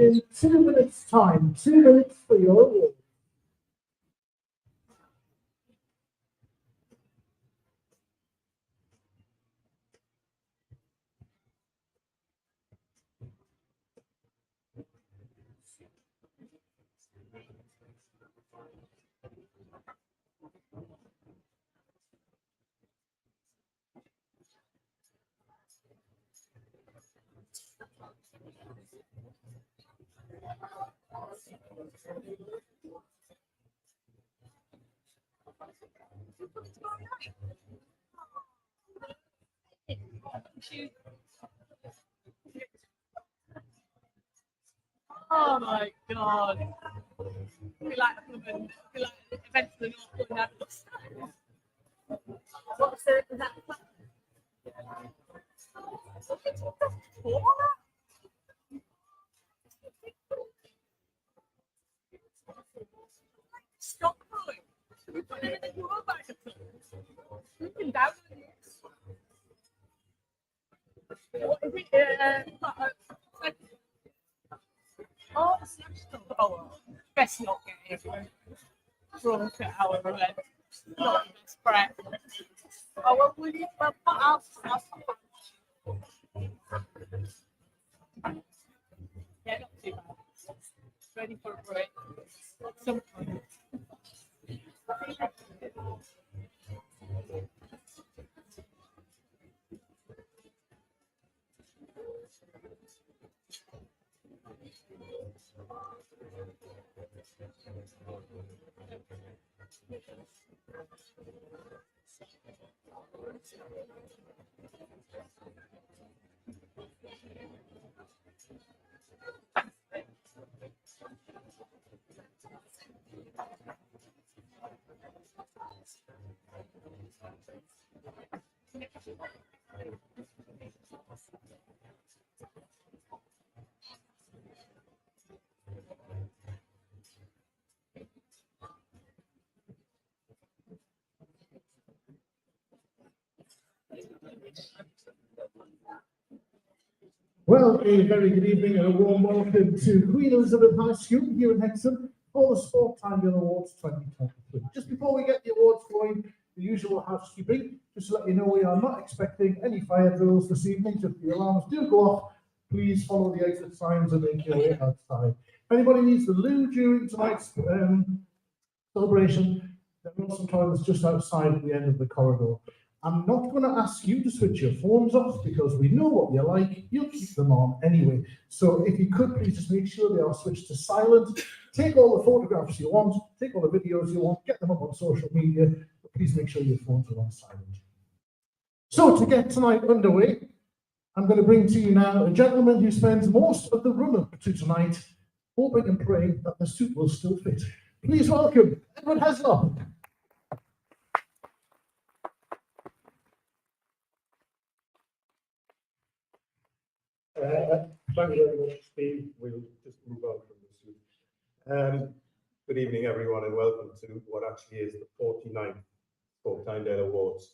in 2 minutes' time. 2 minutes for your award. Oh my God. We like eventually not going down the stairs. What's the that? Stop going. Should we put it in the drawer back? We can down this. What is it? Oh, oh, best not get drunk at our event. Not even spread. Oh, well, will you put out stuff? Yeah, not too bad. Ready for a break. Some point. Well, a very good evening and a warm welcome to Queen Elizabeth High School here in Hexham for the Sport Tynedale Awards 2023. Just before we get the awards going, the usual housekeeping, just to let you know we are not expecting any fire drills this evening. If the alarms do go off, please follow the exit signs and make your way outside. If anybody needs the loo during tonight's celebration, there are some toilets just outside at the end of the corridor. I'm not going to ask you to switch your phones off because we know what you're like. You'll keep them on anyway. So if you could please just make sure they are switched to silent. Take all the photographs you want, take all the videos you want, get them up on social media, but please make sure your phones are on silent. So to get tonight underway, I'm going to bring to you now a gentleman who spends most of the run-up to tonight, hoping and praying that the suit will still fit. Please welcome Edward Hexham. Thank you very much, Steve. We'll just move on from this. Good evening, everyone, and welcome to what actually is the 49th Sport Tynedale Awards.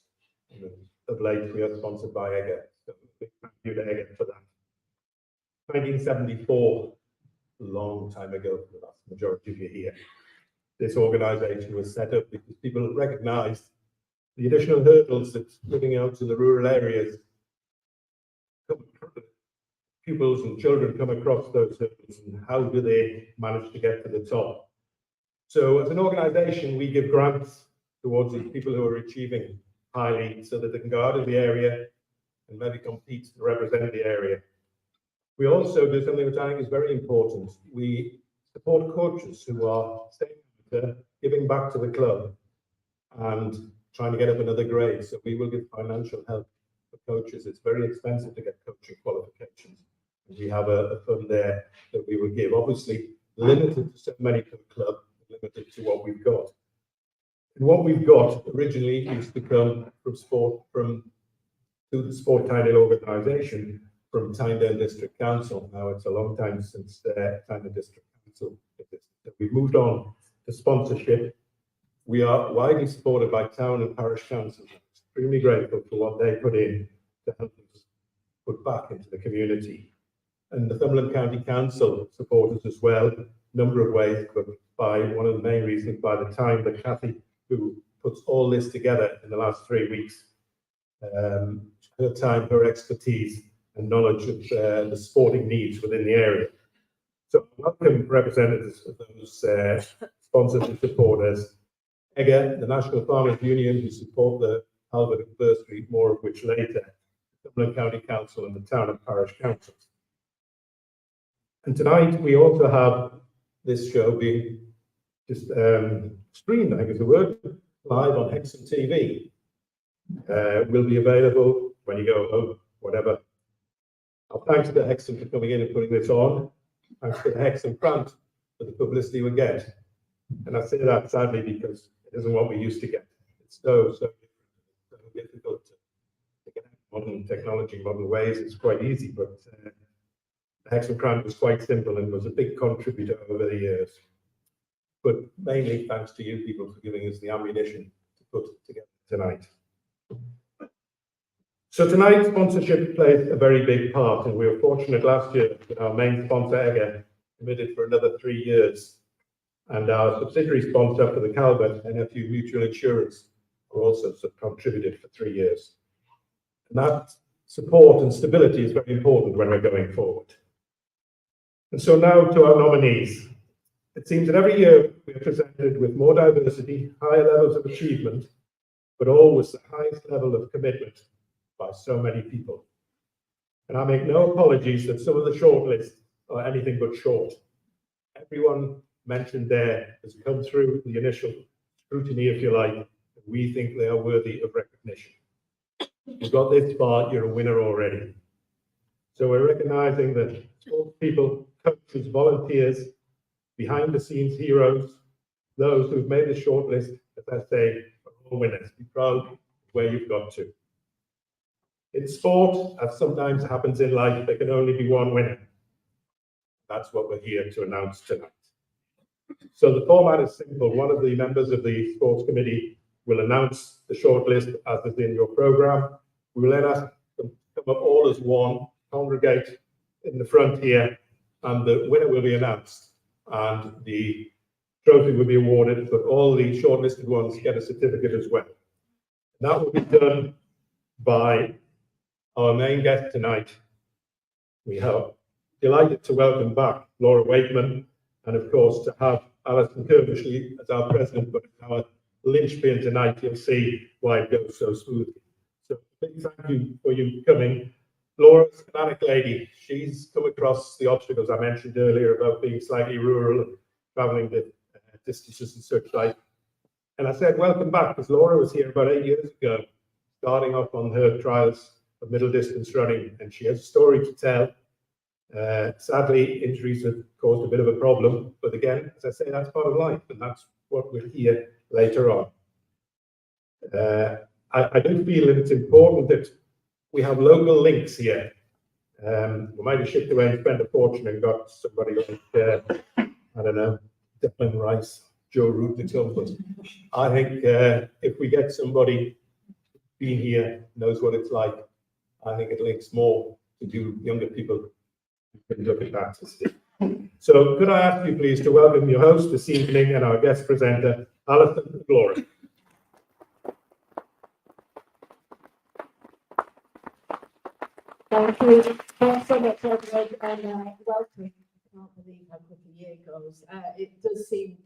Of late, we are sponsored by EGA, so big thank you to EGA for that. 1974, a long time ago, for the vast majority of you here, this organisation was set up because people recognised the additional hurdles that living out in the rural areas, pupils and children come across those hurdles, and how do they manage to get to the top? So as an organisation, we give grants towards these people who are achieving highly so that they can go out in the area and maybe compete to represent the area. We also do something which I think is very important. We support coaches who are staying there, giving back to the club and trying to get up another grade. So we will give financial help for coaches. It's very expensive to get coaching qualifications. We have a fund there that we will give, obviously limited to so many per club, limited to what we've got. And what we've got originally used to come from the Sport Tynedale organisation from Tynedale District Council. Now it's a long time since Tynedale District Council existed. We've moved on to sponsorship. We are widely supported by town and parish councils. I'm extremely grateful for what they put in to help us put back into the community. And the Northumberland County Council support us as well, a number of ways, but by one of the main reasons, by the time that Kathy, who puts all this together in the last 3 weeks, her time, her expertise and knowledge of the sporting needs within the area. So welcome representatives of those sponsors and supporters. EGA, the National Farmers Union, who support the Albert and Burr Street, more of which later, the Dublin County Council and the Town and Parish Councils. And tonight we also have this show being just streamed, I think is the word, live on Hexhamtv. Will be available when you go home, whatever. Thanks to Hexham for coming in and putting this on. Thanks to the Hexham grant for the publicity we get. And I say that sadly because it isn't what we used to get. It's so difficult to get modern technology, modern ways. It's quite easy, but the Hexham grant was quite simple and was a big contributor over the years. But mainly thanks to you people for giving us the ammunition to put together tonight. So tonight, sponsorship plays a very big part, and we were fortunate last year that our main sponsor, EGA, committed for another 3 years. And our subsidiary sponsor for the Calvert, NFU Mutual Insurance, are also contributed for 3 years. And that support and stability is very important when we're going forward. And so now to our nominees. It seems that every year we're presented with more diversity, higher levels of achievement, but always the highest level of commitment by so many people. And I make no apologies that some of the shortlists are anything but short. Everyone mentioned there has come through the initial scrutiny, if you like, and we think they are worthy of recognition. You've got this far, you're a winner already. So we're recognizing that sports people, coaches, volunteers, behind the scenes heroes, those who've made the shortlist, as I say, are all winners. Be proud of where you've got to. In sport, as sometimes happens in life, there can only be one winner. That's what we're here to announce tonight. So the format is simple. One of the members of the sports committee will announce the shortlist as is in your program. We will then ask them to come up all as one, congregate in the front here, and the winner will be announced. And the trophy will be awarded, but all the shortlisted ones get a certificate as well. And that will be done by our main guest tonight. We are delighted to welcome back Laura Wakeman, and of course to have Alison Kirbyshly as our president, but our linchpin tonight. You'll see why it goes so smoothly. So big thank you for you coming. Laura's a Atlantic lady. She's come across the obstacles I mentioned earlier about being slightly rural and traveling the distances and such like. And I said, welcome back, because Laura was here about 8 years ago, starting off on her trials of middle distance running, and she has a story to tell. Sadly, injuries have caused a bit of a problem, but again, as I say, that's part of life, and that's what we'll hear later on. I do feel that it's important that we have local links here. We might have shipped away and spent a fortune and got somebody like, I don't know, Declan Rice, Joe Root to come, but I think if we get somebody being here, knows what it's like, I think it links more to do younger people who can look at that. So could I ask you please to welcome your host this evening and our guest presenter, Alison and Laura. Thank you. Thanks so much, everyone, and welcome. I can't believe how quick a year goes. It does seem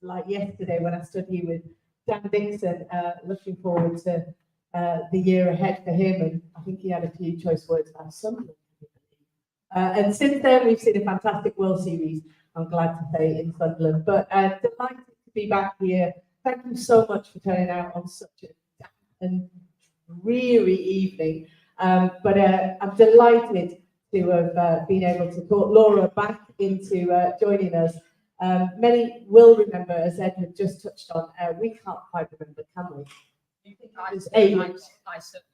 like yesterday when I stood here with Dan Dixon, looking forward to the year ahead for him, and I think he had a few choice words about Sunderland. And since then, we've seen a fantastic World Series, I'm glad to say, in Sunderland. But delighted to be back here. Thank you so much for turning out on such a damp and dreary evening. But I'm delighted to have been able to put Laura back into joining us. Many will remember, as Ed had just touched on, we can't quite remember, can we? It was 8 years.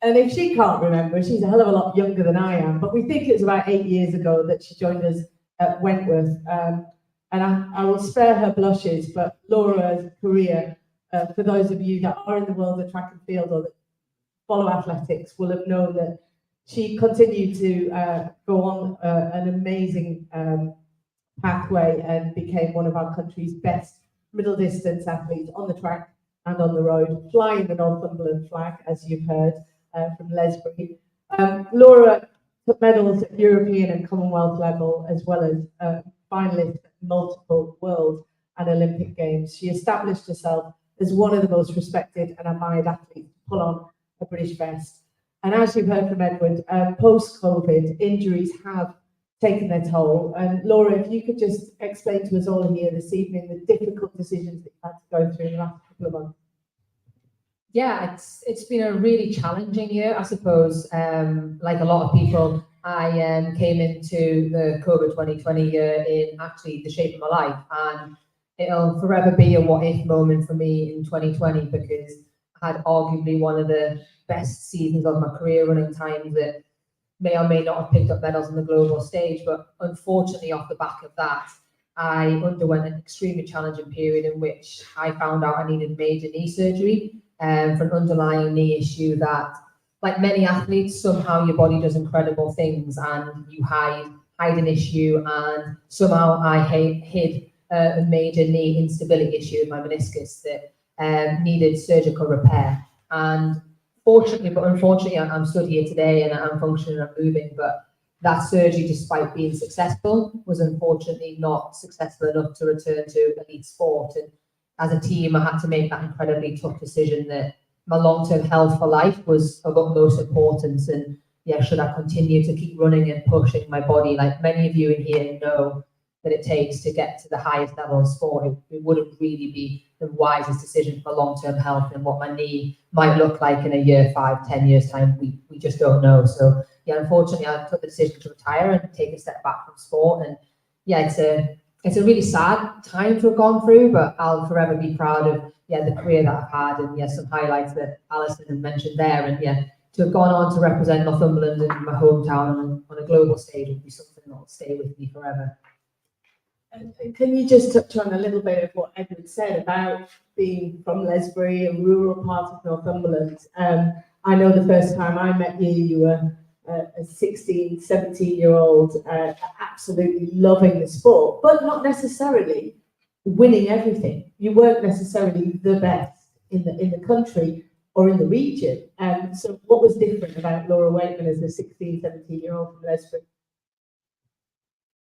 And if she can't remember, she's a hell of a lot younger than I am, but we think it was about 8 years ago that she joined us at Wentworth. And I will spare her blushes, but Laura's career, for those of you that are in the world of track and field or that follow athletics, will have known that she continued to go on an amazing pathway and became one of our country's best middle distance athletes on the track and on the road, flying the Northumberland flag, as you've heard from Lesbury. Laura took medals at European and Commonwealth level, as well as finalist at multiple World and Olympic Games. She established herself as one of the most respected and admired athletes to pull on a British vest. And as you've heard from Edward, post-COVID, injuries have taken their toll. And Laura, if you could just explain to us all here this evening the difficult decisions that you've had to go through in the last couple of months. Yeah, it's been a really challenging year, I suppose. Like a lot of people, I came into the COVID 2020 year in actually the shape of my life, and it'll forever be a what-if moment for me in 2020, because I had arguably one of the best seasons of my career, running times that may or may not have picked up medals on the global stage. But unfortunately, off the back of that, I underwent an extremely challenging period in which I found out I needed major knee surgery for an underlying knee issue that, like many athletes, somehow your body does incredible things and you hide an issue, and somehow I hid a major knee instability issue in my meniscus that needed surgical repair. And fortunately, but unfortunately, I'm stood here today and I'm functioning and I'm moving, but that surgery, despite being successful, was unfortunately not successful enough to return to elite sport. And as a team, I had to make that incredibly tough decision that my long-term health for life was of utmost importance. And yeah, should I continue to keep running and pushing my body, like many of you in here know that it takes to get to the highest level of sport, it wouldn't really be the wisest decision for long-term health and what my knee might look like in a year, 5, 10 years time. We just don't know. So yeah, unfortunately, I took the decision to retire and take a step back from sport. And yeah, it's a really sad time to have gone through, but I'll forever be proud of the career that I've had, and some highlights that Alison had mentioned there. And to have gone on to represent Northumberland in my hometown on a global stage would be something that will stay with me forever. And can you just touch on a little bit of what Edward said about being from Lesbury, a rural part of Northumberland? I know the first time I met you, you were a 16, 17-year-old, absolutely loving the sport, but not necessarily winning everything. You weren't necessarily the best in the country or in the region. So what was different about Laura Wakeman as a 16, 17-year-old from Lesbury?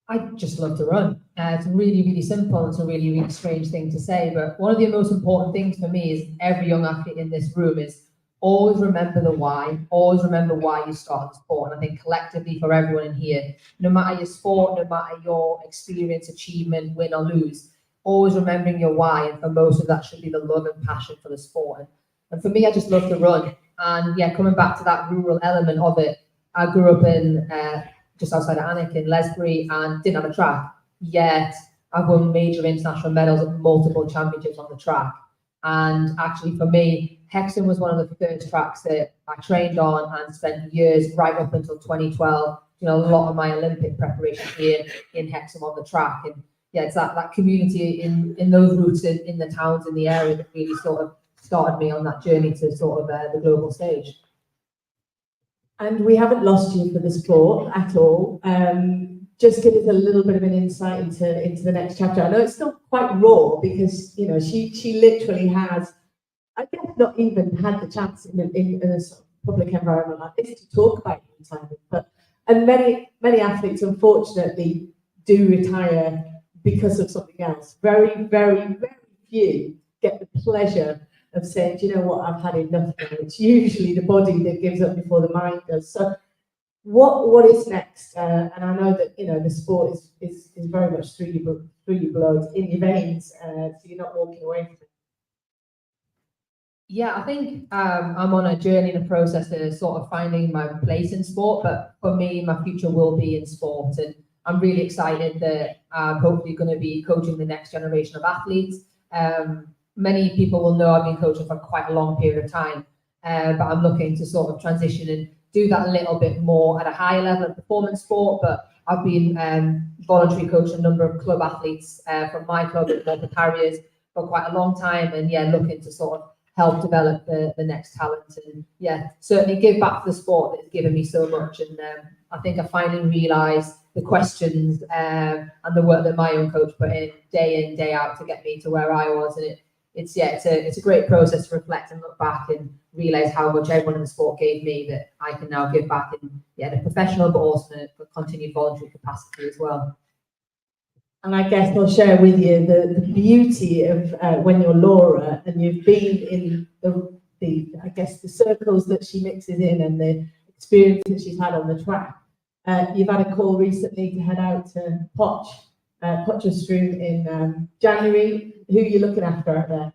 I just love to run. It's really, really simple. It's a really, really strange thing to say, but one of the most important things for me is every young athlete in this room is always remember the why, always remember why you started the sport. And I think collectively for everyone in here, no matter your sport, no matter your experience, achievement, win or lose, always remembering your why. And for most of that should be the love and passion for the sport. And for me, I just love to run. And coming back to that rural element of it, I grew up in just outside of Alnwick in Lesbury and didn't have a track, yet I've won major international medals at multiple championships on the track. And actually for me, Hexham was one of the first tracks that I trained on and spent years right up until 2012, a lot of my Olympic preparation here in Hexham on the track. And it's that community in those roots in the towns in the area that really sort of started me on that journey to sort of the global stage. And we haven't lost you for the sport at all. Just give us a little bit of an insight into the next chapter. I know it's still quite raw because she literally has, I guess, not even had the chance in a sort of public environment like this to talk about retirement. And many athletes unfortunately do retire because of something else. Very, very, very few get the pleasure of saying, do you know what, I've had enough now. It's usually the body that gives up before the mind does. So what is next? And I know that the sport is very much through your blood, in your veins, so you're not walking away from it. Yeah, I think I'm on a journey and a process to sort of finding my place in sport, but for me, my future will be in sport. And I'm really excited that I'm hopefully going to be coaching the next generation of athletes. Many people will know I've been coaching for quite a long period of time, but I'm looking to sort of transition and do that a little bit more at a higher level of performance sport. But I've been voluntary coaching a number of club athletes from my club at the Harriers for quite a long time, and looking to sort of help develop the next talent, and yeah, certainly give back to the sport that's given me so much. And I think I finally realised the questions and the work that my own coach put in, day out, to get me to where I was. And it's a great process to reflect and look back and realise how much everyone in the sport gave me, that I can now give back in the professional, but also in a continued voluntary capacity as well. And I guess I'll share with you the beauty of when you're Laura and you've been in the circles that she mixes in and the experience that she's had on the track. You've had a call recently to head out to Potchefstroom in January. Who are you looking after out there?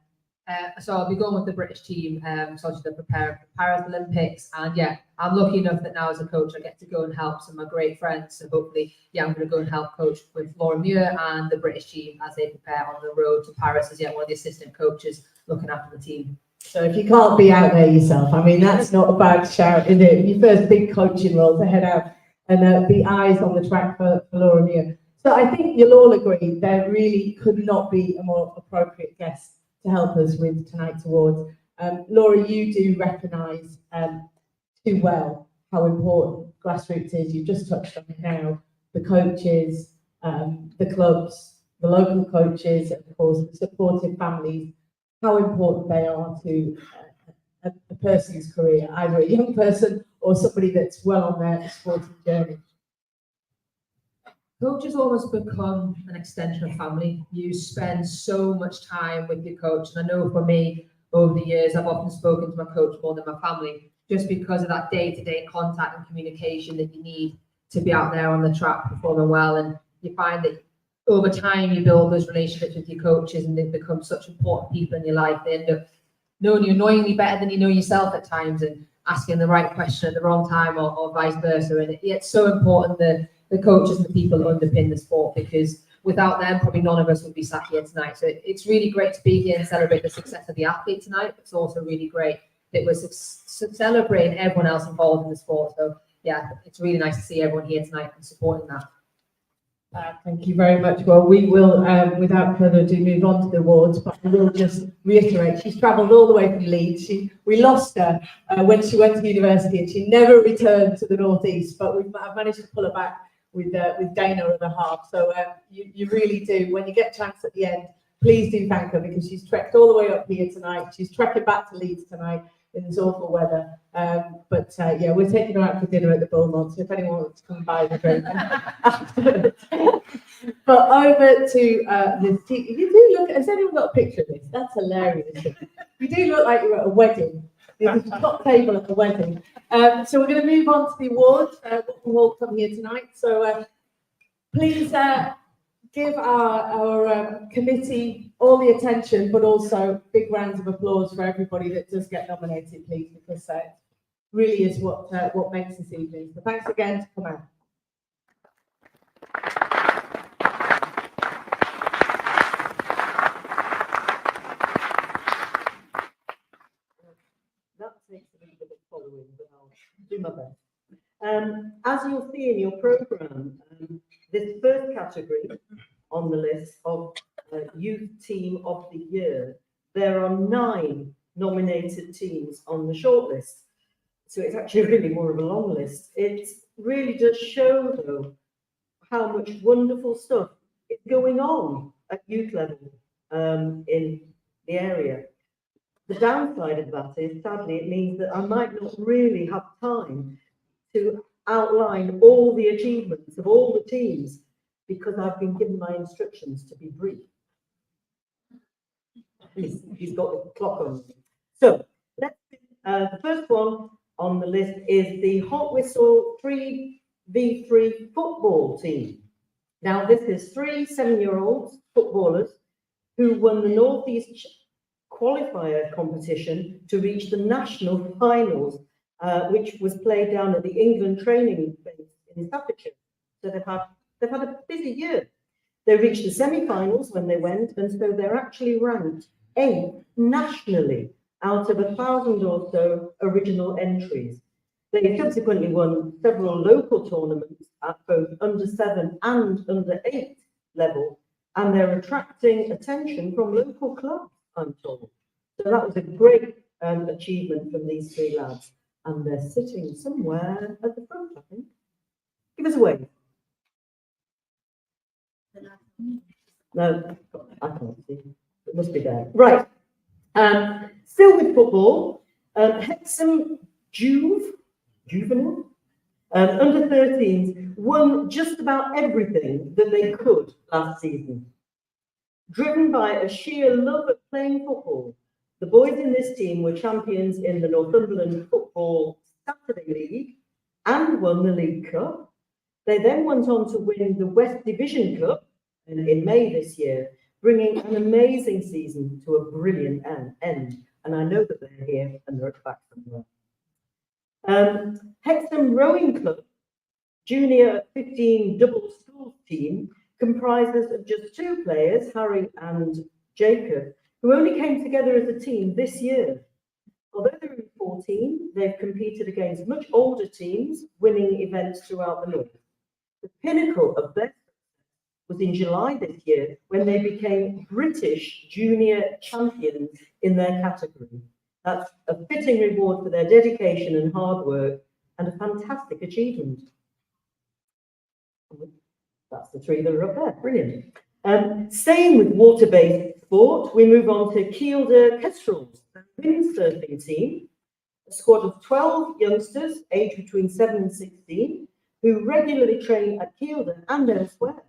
So I'll be going with the British team, so to prepare for Paris Olympics. And yeah, I'm lucky enough that now as a coach, I get to go and help some of my great friends. So hopefully, I'm going to go and help coach with Laura Muir and the British team as they prepare on the road to Paris as one of the assistant coaches looking after the team. So if you can't be out there yourself, I mean, that's not a bad shout, is it? Your first big coaching role to head out and be eyes on the track for Laura Muir. So I think you'll all agree there really could not be a more appropriate guest to help us with tonight's awards. Laura, you do recognise too well how important grassroots is. You've just touched on it now. The coaches, the clubs, the local coaches, of course, the supportive families, how important they are to a person's career, either a young person or somebody that's well on their sporting journey. Coaches almost become an extension of family. You spend so much time with your coach. And I know for me, over the years, I've often spoken to my coach more than my family, just because of that day-to-day contact and communication that you need to be out there on the track performing well. And you find that over time, you build those relationships with your coaches and they become such important people in your life. They end up knowing you annoyingly better than you know yourself at times and asking the right question at the wrong time or vice versa. And it's so important that the coaches and the people that underpin the sport, because without them, probably none of us would be sat here tonight. So it's really great to be here and celebrate the success of the athlete tonight. It's also really great that we're celebrating everyone else involved in the sport. So yeah, it's really nice to see everyone here tonight and supporting that. Thank you very much. Well, we will, without further ado, move on to the awards, but I will just reiterate, she's travelled all the way from Leeds. We lost her when she went to university and she never returned to the Northeast, but I've managed to pull her back with Dana on the half. So you really do, when you get a chance at the end, please do thank her, because she's trekked all the way up here tonight. She's trekking back to Leeds tonight in this awful weather. But yeah, we're taking her out for dinner at the Beaumont, so if anyone wants to come by and drink afterwards. But over to the team. You do look, has anyone got a picture of this? That's hilarious. You do look like you're at a wedding. There's a top table at the wedding. So we're going to move on to the awards. We'll all come here tonight. So please give our committee all the attention, but also big rounds of applause for everybody that does get nominated, please, because it really is what makes this evening. So thanks again to come out. That takes a little bit of following, but I'll do my best. As you'll see in your programme, this first category on the list of Youth Team of the Year, there are 9 nominated teams on the shortlist. So it's actually really more of a long list. It really does show, though, how much wonderful stuff is going on at youth level in the area. The downside of that is, sadly, it means that I might not really have time to outline all the achievements of all the teams, because I've been given my instructions to be brief. He's got the clock on. So the first one on the list is the Hot Whistle 3v3 football team. Now, this is 3 7-year-olds footballers who won the North East qualifier competition to reach the national finals, which was played down at the England training base in Staffordshire. So they've had a busy year. They reached the semi-finals when they went, and so they're actually ranked 8th nationally out of 1,000 or so original entries. They subsequently won several local tournaments at both under 7 and under 8 level, and they're attracting attention from local clubs, I'm told. So that was a great achievement from these three lads. And they're sitting somewhere at the front, I think. Give us a wave. No, I can't see. It must be there. Right. Still with football, Hexham Juvenile, under 13s, won just about everything that they could last season. Driven by a sheer love of playing football, the boys in this team were champions in the Northumberland Football Saturday League and won the League Cup. They then went on to win the West Division Cup in May this year, bringing an amazing season to a brilliant end. And I know that they're here and they're at the back somewhere. Hexham Rowing Club, junior 15 double schools team, comprises of just two players, Harry and Jacob, who only came together as a team this year. Although they're in 14, they've competed against much older teams, winning events throughout the north. The pinnacle of their was in July this year when they became British junior champions in their category. That's a fitting reward for their dedication and hard work and a fantastic achievement. That's the three that are up there, brilliant. Staying with water-based sport, we move on to Kielder Kestrels, the windsurfing team, a squad of 12 youngsters aged between 7 and 16 who regularly train at Kielder and elsewhere.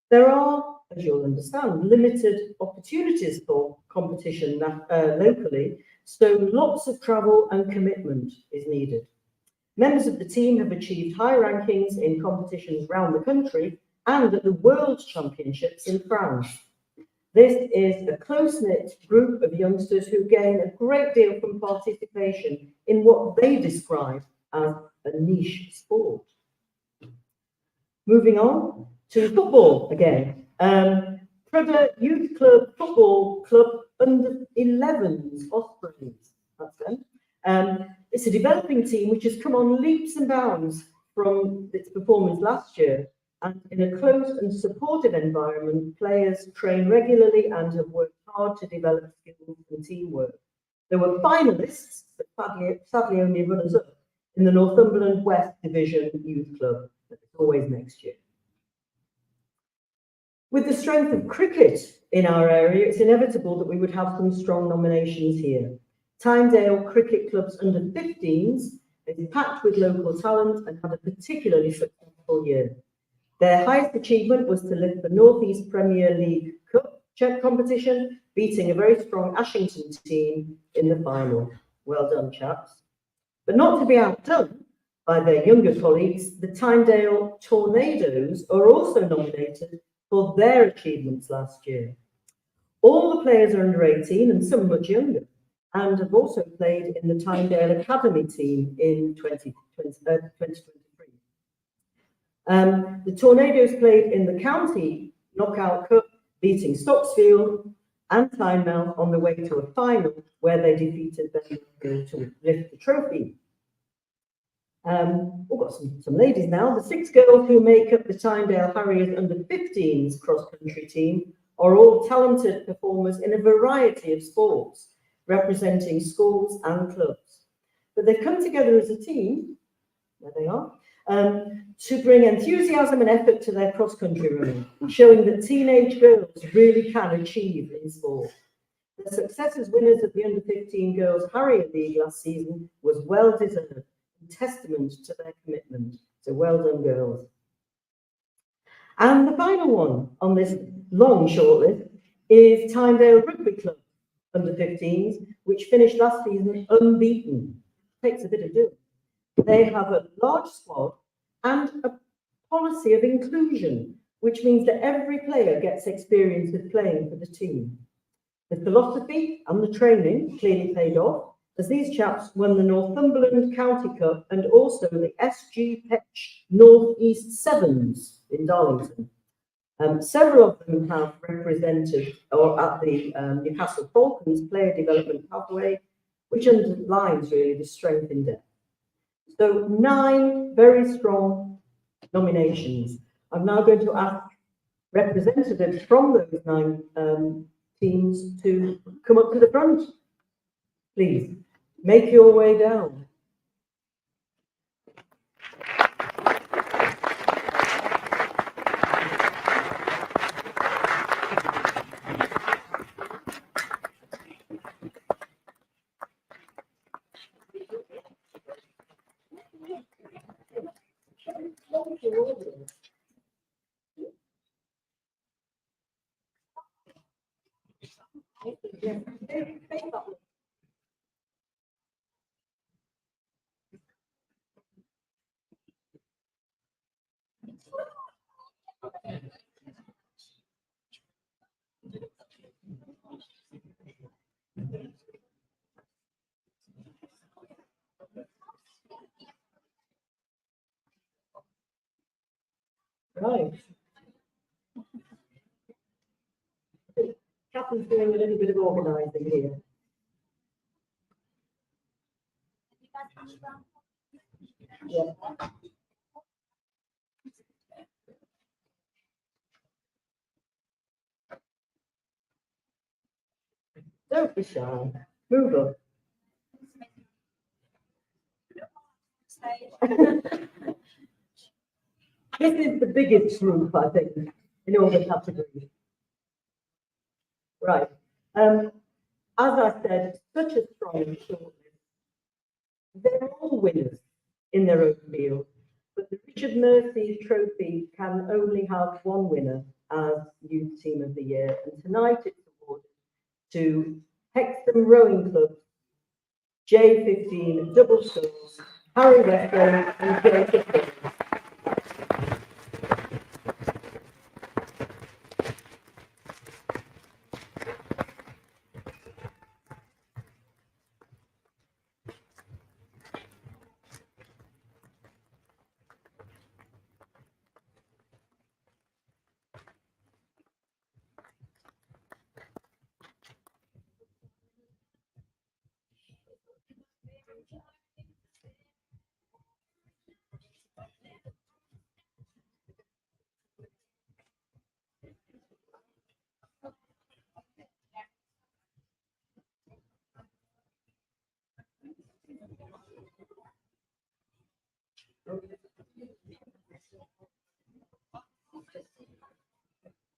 There are, as you'll understand, limited opportunities for competition locally, so lots of travel and commitment is needed. Members of the team have achieved high rankings in competitions around the country and at the World Championships in France. This is a close-knit group of youngsters who gain a great deal from participation in what they describe as a niche sport. Moving on to football again. Prada Youth Club Football Club under 11s Ospreys. That's them. It's a developing team which has come on leaps and bounds from its performance last year, and in a close and supportive environment, players train regularly and have worked hard to develop skills and teamwork. There were finalists, but sadly only runners-up, in the Northumberland West Division Youth Club. But it's always next year. With the strength of cricket in our area, it's inevitable that we would have some strong nominations here. Tynedale Cricket Club's under 15s is packed with local talent and had a particularly successful year. Their highest achievement was to lift the North East Premier League Cup competition, beating a very strong Ashington team in the final. Well done, chaps. But not to be outdone by their younger colleagues, the Tynedale Tornadoes are also nominated for their achievements last year. All the players are under 18 and some much younger, and have also played in the Tynedale Academy team in 2023. The Tornadoes played in the County Knockout Cup, beating Stocksfield and Tynemouth on the way to a final where they defeated them to lift the trophy. We've got some ladies now. The 6 girls who make up the Tynedale Harriers under 15s cross-country team are all talented performers in a variety of sports, representing schools and clubs. But they've come together as a team, there they are, to bring enthusiasm and effort to their cross-country running, showing that teenage girls really can achieve in sport. Their success as winners of the under-15 Girls Harrier League last season was well-deserved, and testament to their commitment. So well done, girls. And the final one on this long shortlist is Tynedale Rugby Club under 15s, which finished last season unbeaten. Takes a bit of doing. They have a large squad and a policy of inclusion, which means that every player gets experience of playing for the team. The philosophy and the training clearly paid off, as these chaps won the Northumberland County Cup and also the SG Petch North East Sevens in Darlington. Several of them have represented or at the Newcastle Falcons Player Development Pathway, which underlines really the strength in depth. So 9 very strong nominations. I'm now going to ask representatives from those 9 teams to come up to the front Please, make your way down. Right. Catherine's doing a little bit of organising here. Yeah. Don't be shy. Move up. This is the biggest group, I think, in all the categories. Right. As I said, such a strong shortlist. They're all winners in their own field, but the Richard Mercy Trophy can only have one winner as Youth Team of the Year, and tonight it's awarded to Hexham Rowing Club, J15 Double Sculls, Harry Western and Jacob Hill.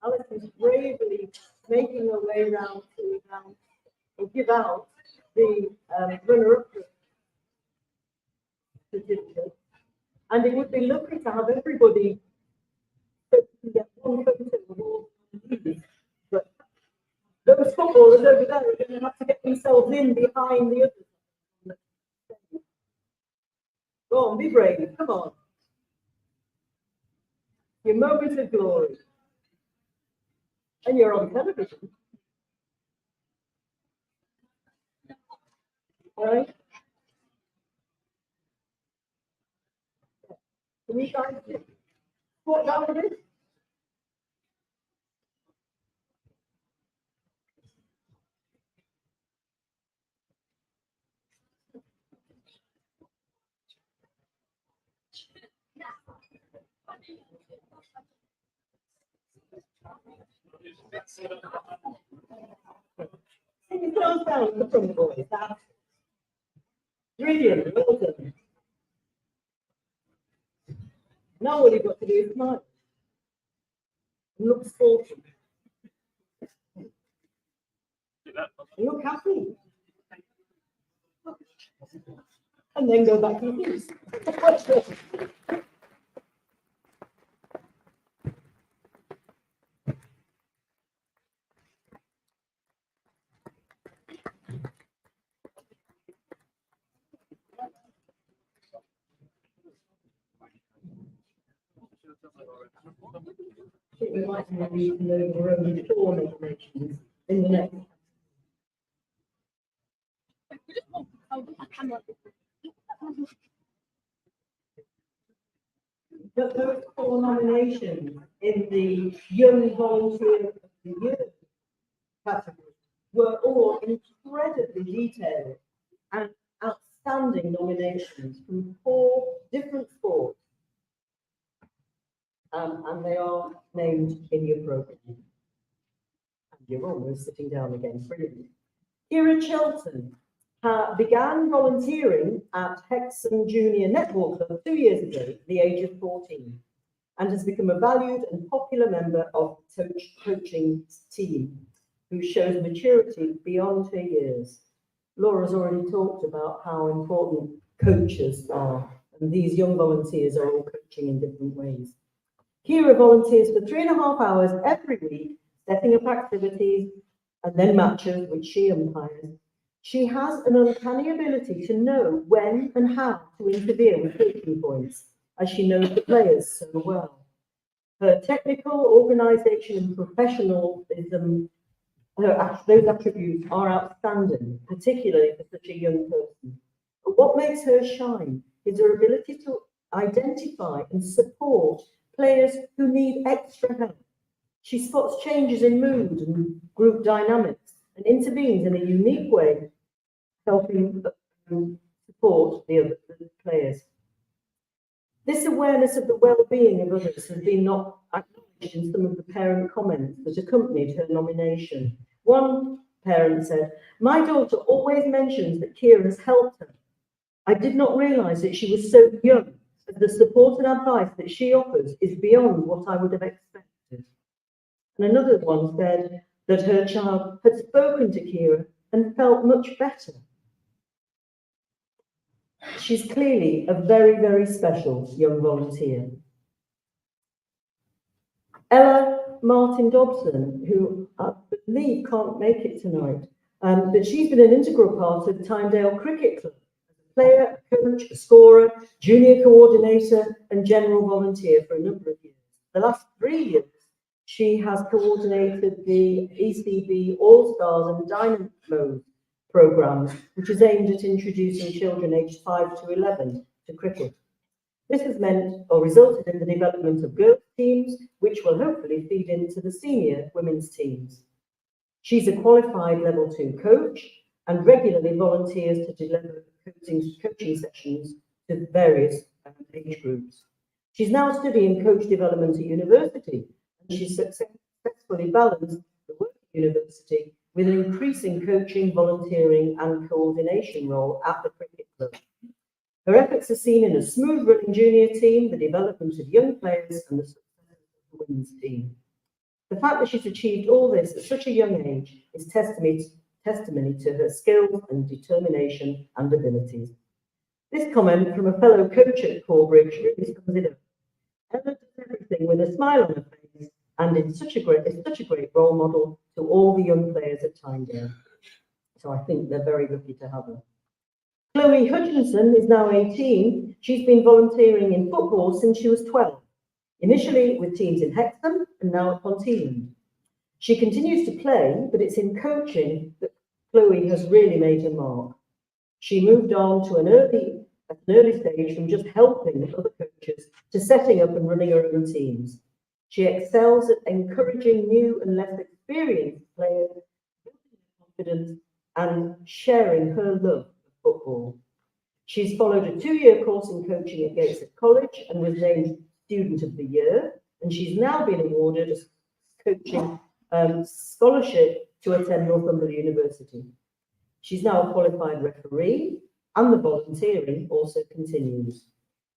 Alice is bravely making her way around to give out the runner-up certificate. And it would be lovely to have everybody get one photo of all these. But those footballers over there are going to have to get themselves in behind the others. Go on, be brave. Come on. Your moment of glory. And you're on television. Right? Can you guys what that is? Can you close down the front boys? That's brilliant. Well done. Now what you've got to do is smile. Look sporty. Look happy. And then go back to the seats. I think we might need to room 4 nominations in the next. But those 4 nominations in the Young Volunteer of the Year category were all incredibly detailed and outstanding nominations from 4 different sports. And they are named in your programme. And you're almost sitting down again. Brilliant. Kira Shelton began volunteering at Hexham Junior Netball Club 2 years ago at the age of 14 and has become a valued and popular member of the coaching team who shows maturity beyond her years. Laura's already talked about how important coaches are, and these young volunteers are all coaching in different ways. Kira volunteers for 3.5 hours every week, setting up activities and then matches which she umpires. She has an uncanny ability to know when and how to interfere with coaching points, as she knows the players so well. Her technical, organisation and professionalism, those attributes are outstanding, particularly for such a young person. But what makes her shine is her ability to identify and support players who need extra help. She spots changes in mood and group dynamics and intervenes in a unique way, helping support the other players. This awareness of the well-being of others has been not acknowledged in some of the parent comments that accompanied her nomination. One parent said, "My daughter always mentions that Kira has helped her. I did not realise that she was so young, that the support and advice that she offers is beyond what I would have expected." And another one said that her child had spoken to Kira and felt much better. She's clearly a very, very special young volunteer. Ella Martin Dobson, who I believe can't make it tonight, but she's been an integral part of Tynedale Cricket Club. Player, coach, scorer, junior coordinator, and general volunteer for a number of years. The last 3 years, she has coordinated the ECB All-Stars and Dynamo programmes, which is aimed at introducing children aged 5 to 11 to cricket. This has meant or resulted in the development of girls' teams, which will hopefully feed into the senior women's teams. She's a qualified level 2 coach and regularly volunteers to deliver coaching sessions to various age groups. She's now studying coach development at university, and she's successfully balanced the work at university with an increasing coaching, volunteering and coordination role at the cricket club. Her efforts are seen in a smooth-running junior team, the development of young players and the success of the women's team. The fact that she's achieved all this at such a young age is testimony to her skills and determination and abilities. This comment from a fellow coach at Corbridge really sums it up. Ella does everything with a smile on her face and is such a great role model to all the young players at Tynedale. So I think they're very lucky to have her. Chloe Hutchinson is now 18. She's been volunteering in football since she was 12, initially with teams in Hexham and now at Ponteland. She continues to play, but it's in coaching that Chloe has really made her mark. She moved on to an early stage from just helping other coaches to setting up and running her own teams. She excels at encouraging new and less experienced players, building confidence and sharing her love of football. She's followed a 2-year course in coaching at Gateshead College and was named Student of the Year, and she's now been awarded a coaching scholarship to attend Northumberland University. She's now a qualified referee, and the volunteering also continues.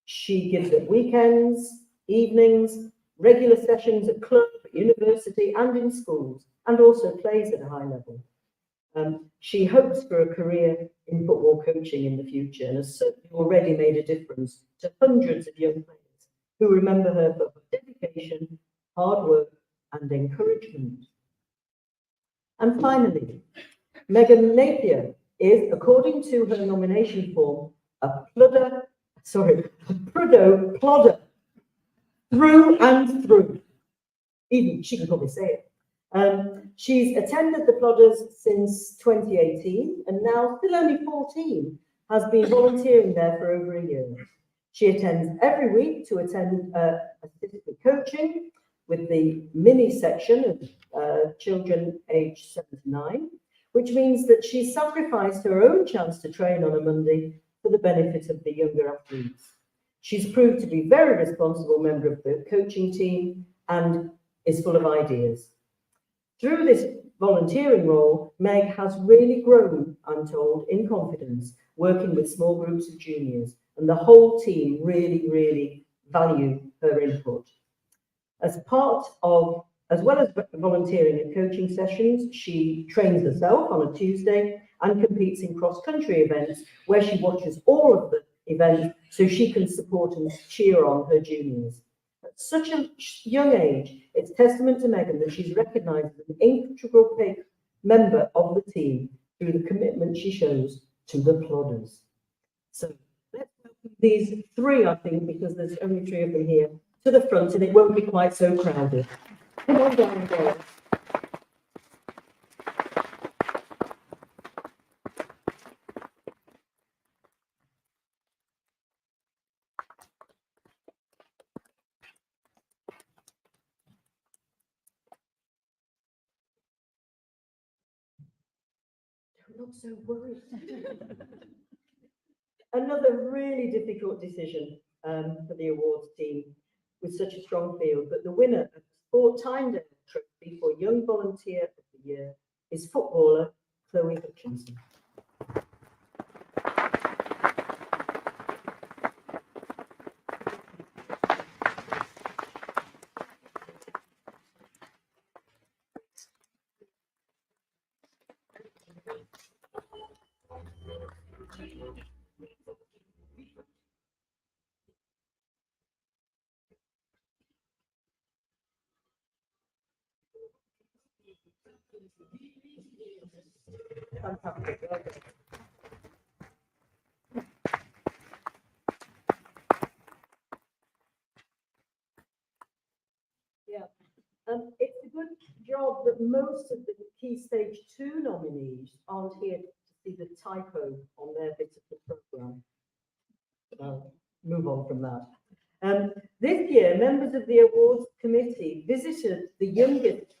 She gives at weekends, evenings, regular sessions at club, at university and in schools, and also plays at a high level. She hopes for a career in football coaching in the future and has certainly already made a difference to hundreds of young players who remember her for her dedication, hard work and encouragement. And finally, Megan Napier is, according to her nomination form, a plodder through and through. Even she can probably say it. She's attended the Plodders since 2018 and now, still only 14, has been volunteering there for over a year. She attends every week to attend assisted coaching with the mini section of children aged 7 to 9, which means that she's sacrificed her own chance to train on a Monday for the benefit of the younger athletes. She's proved to be a very responsible member of the coaching team and is full of ideas. Through this volunteering role, Meg has really grown, I'm told, in confidence, working with small groups of juniors, and the whole team really value her input. As well as volunteering at coaching sessions, she trains herself on a Tuesday and competes in cross-country events where she watches all of the events so she can support and cheer on her juniors. At such a young age, it's testament to Megan that she's recognised as an integral member of the team through the commitment she shows to the plodders. So let's welcome these three, I think, because there's only three of them here, to the front, and it won't be quite so crowded. Come on down, girls. Don't look so worried. Another really difficult decision for the awards team with such a strong field, but the winner of the Tynedale Trophy for Young Volunteer of the Year is footballer Chloe Hutchinson. Fantastic. Okay. Yeah, it's a good job that most of the Key Stage 2 nominees aren't here to see the typo on their bit of the programme. Move on from that. This year, members of the awards committee visited the youngest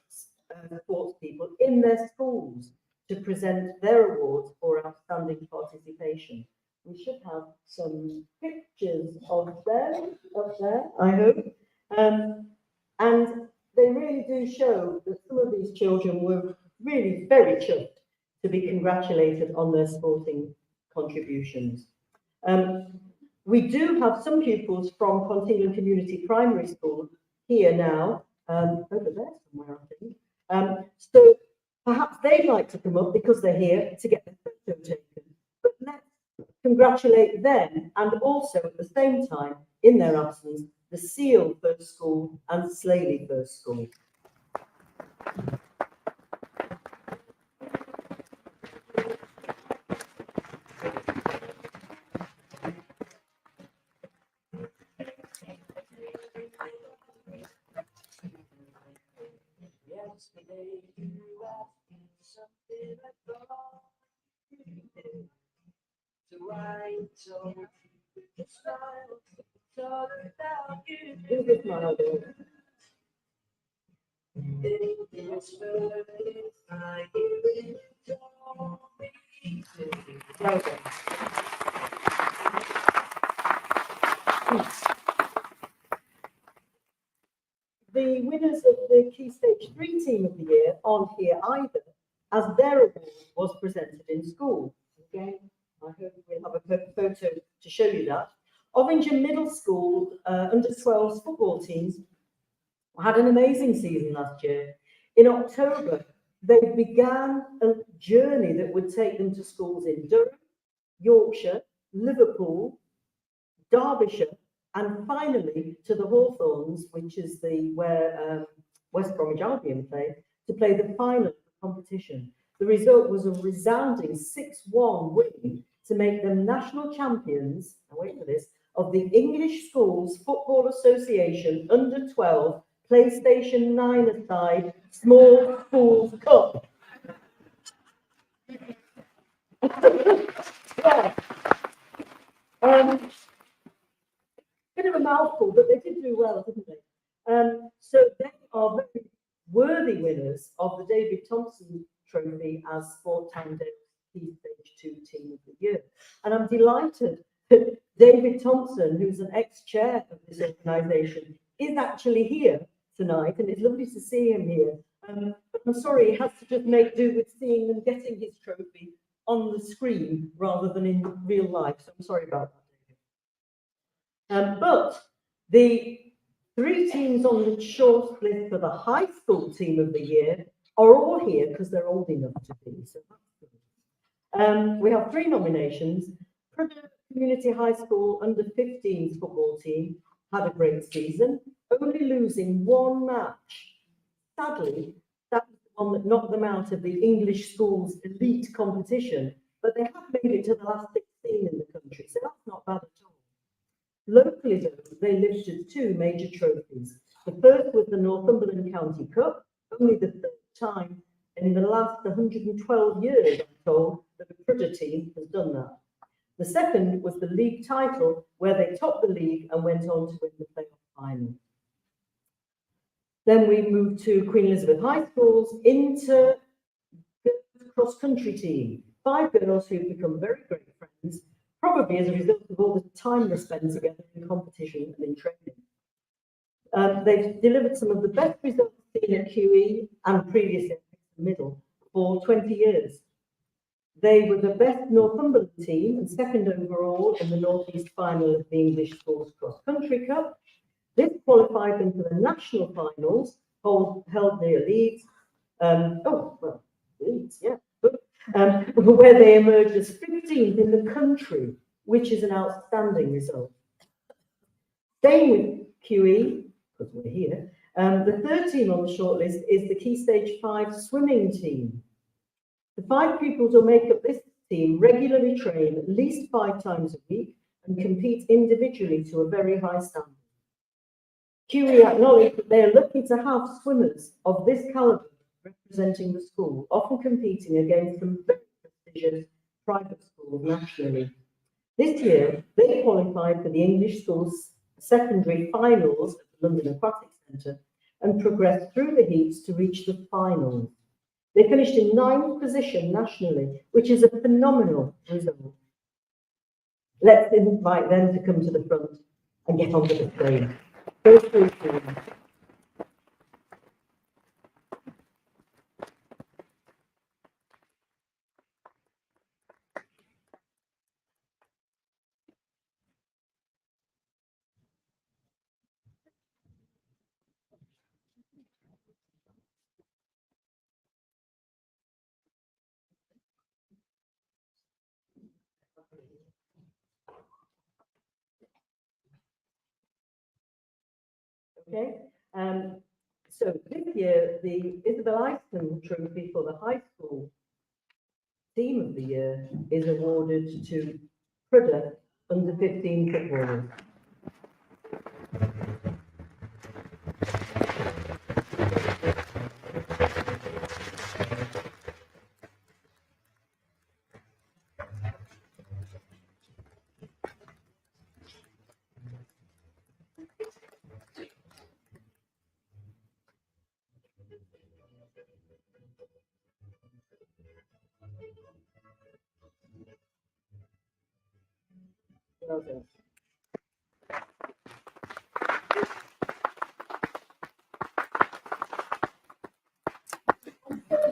sports people in their schools to present their awards for outstanding participation. We should have some pictures of them up there, I hope. And they really do show that some of these children were really very chuffed to be congratulated on their sporting contributions. We do have some pupils from Tynedale Community Primary School here now, over there somewhere, I think. So perhaps they'd like to come up because they're here to get their photo taken. But let's congratulate them, and also at the same time, in their absence, the Seal First School and Slaley First School. Who's this man over there? Okay. The winners of the Key Stage 3 Team of the Year aren't here either, as their award was presented in school. Again, I hope we'll have a photo to show you that. Ovington Middle School under-12s football teams had an amazing season last year. In October, they began a journey that would take them to schools in Durham, Yorkshire, Liverpool, Derbyshire, and finally to the Hawthorns, which is where West Bromwich Albion played, to play the final of the competition. The result was a resounding 6-1 win to make them national champions, now wait for this, of the English Schools Football Association Under-12 PlayStation 9-a-side Small Schools Cup. Yeah. Bit of a mouthful, but they did do well, didn't they? So they are very worthy winners of the David Thompson Trophy as Sport Tynedale Key Stage 2 Team of the Year. And I'm delighted that David Thompson, who's an ex-chair of this organisation, is actually here tonight, and it's lovely to see him here But I'm sorry, he has to just make do with seeing them getting his trophy on the screen rather than in real life. So I'm sorry about that. But the 3 teams on the short list for the high school team of the year are all here because they're old enough to be. So that's good. We have 3 nominations. Prudhoe Community High School under 15s football team had a great season, only losing 1 match. Sadly, that was the one that knocked them out of the English schools elite competition, but they have made it to the last 16 in the country, so that's not bad at all. Locally, though, they lifted 2 major trophies. The first was the Northumberland County Cup, only the 3rd time in the last 112 years, I'm told, that a Prudhoe team has done that. The second was the league title, where they topped the league and went on to win the playoff final. Then we moved to Queen Elizabeth High School's inter cross-country team. 5 girls who've become very great friends, probably as a result of all the time they spend together in competition and in training. They've delivered some of the best results seen at QE and previously at Middle for 20 years. They were the best Northumberland team and 2nd overall in the North East final of the English Schools Cross Country Cup. This qualified them for the national finals held near Leeds. Leeds, yeah. Where they emerged as 15th in the country, which is an outstanding result. Staying with QE, because we're here, the 3rd team on the shortlist is the Key Stage 5 swimming team. The 5 pupils who make up this team regularly train at least 5 times a week and compete individually to a very high standard. QE acknowledge that they are lucky to have swimmers of this calibre representing the school, often competing against some very prestigious private schools nationally. This year, they qualified for the English Schools secondary finals at the London Aquatic Centre and progressed through the heats to reach the finals. They finished in 9th position nationally, which is a phenomenal result. Let's invite them to come to the front and get onto the stage. Those 3 teams. Okay, so this year the Isabel Easton Trophy for the high school team of the year is awarded to Prudhoe under 15 footballers. Well done.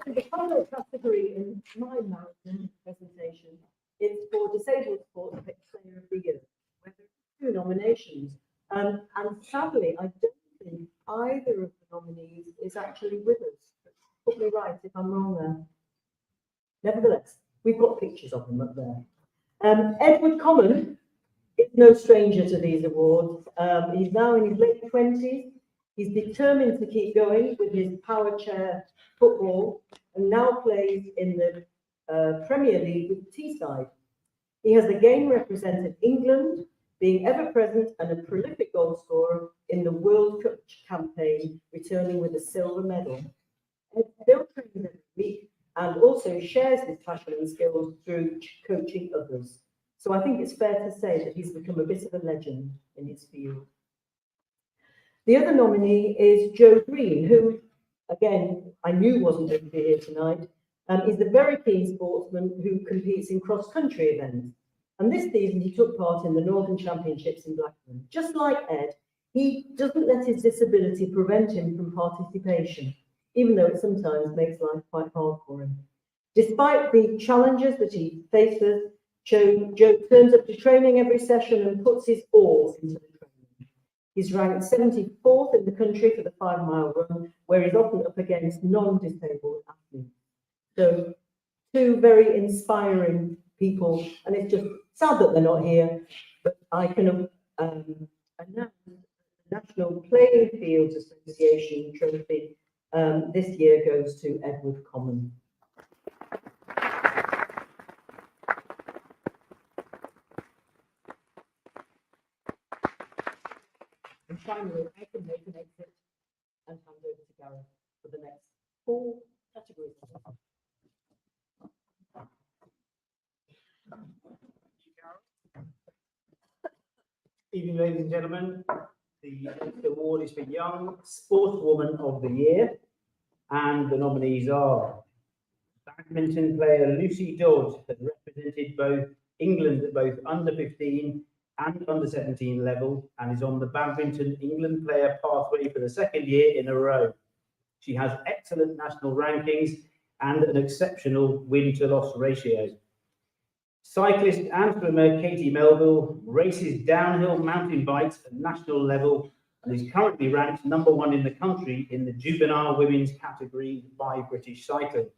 The final category in my marathon presentation is for Disabled Sports Player of the Year, where there are 2 nominations. And sadly, I don't think either of the nominees is actually with us. Put me right if I'm wrong there. Nevertheless, we've got pictures of them up there. Edward Common is no stranger to these awards. He's now in his late 20s. He's determined to keep going with his power chair football and now plays in the Premier League with Teesside. He has again represented England, being ever present and a prolific goal scorer in the World Cup campaign, returning with a silver medal. Ed still trains every week and also shares his passion and skills through coaching others. So I think it's fair to say that he's become a bit of a legend in his field. The other nominee is Joe Green, who, again, I knew wasn't going to be here tonight. He's a very keen sportsman who competes in cross-country events. And this season, he took part in the Northern Championships in Blackburn. Just like Ed, he doesn't let his disability prevent him from participation. even though it sometimes makes life quite hard for him. Despite the challenges that he faces, Joe turns up to training every session and puts his all into the training. He's ranked 74th in the country for the 5-mile run, where he's often up against non-disabled athletes. So, two very inspiring people, and it's just sad that they're not here, but I can announce the National Playing Fields Association trophy this year goes to Edward Common. And finally, I can make an exit and hand over to Gareth for the next 4 categories. Evening, ladies and gentlemen. The next award is for Young Sportswoman of the Year, and the nominees are badminton player Lucy Dodd, has represented both England at both under 15 and under 17 level, and is on the badminton England player pathway for the 2nd year in a row. She has excellent national rankings and an exceptional win-to-loss ratio. Cyclist and swimmer Katie Melville races downhill mountain bikes at national level and is currently ranked #1 in the country in the juvenile women's category by British Cycling.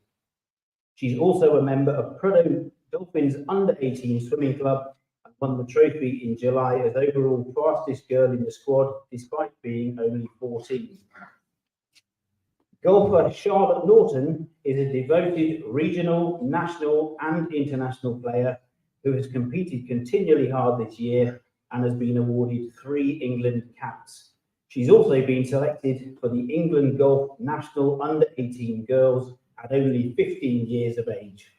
She's also a member of Prudhoe Dolphins under-18 swimming club and won the trophy in July as overall fastest girl in the squad, despite being only 14. Golfer Charlotte Norton is a devoted regional, national and international player who has competed continually hard this year and has been awarded 3 England caps. She's also been selected for the England Golf National Under-18 Girls at only 15 years of age.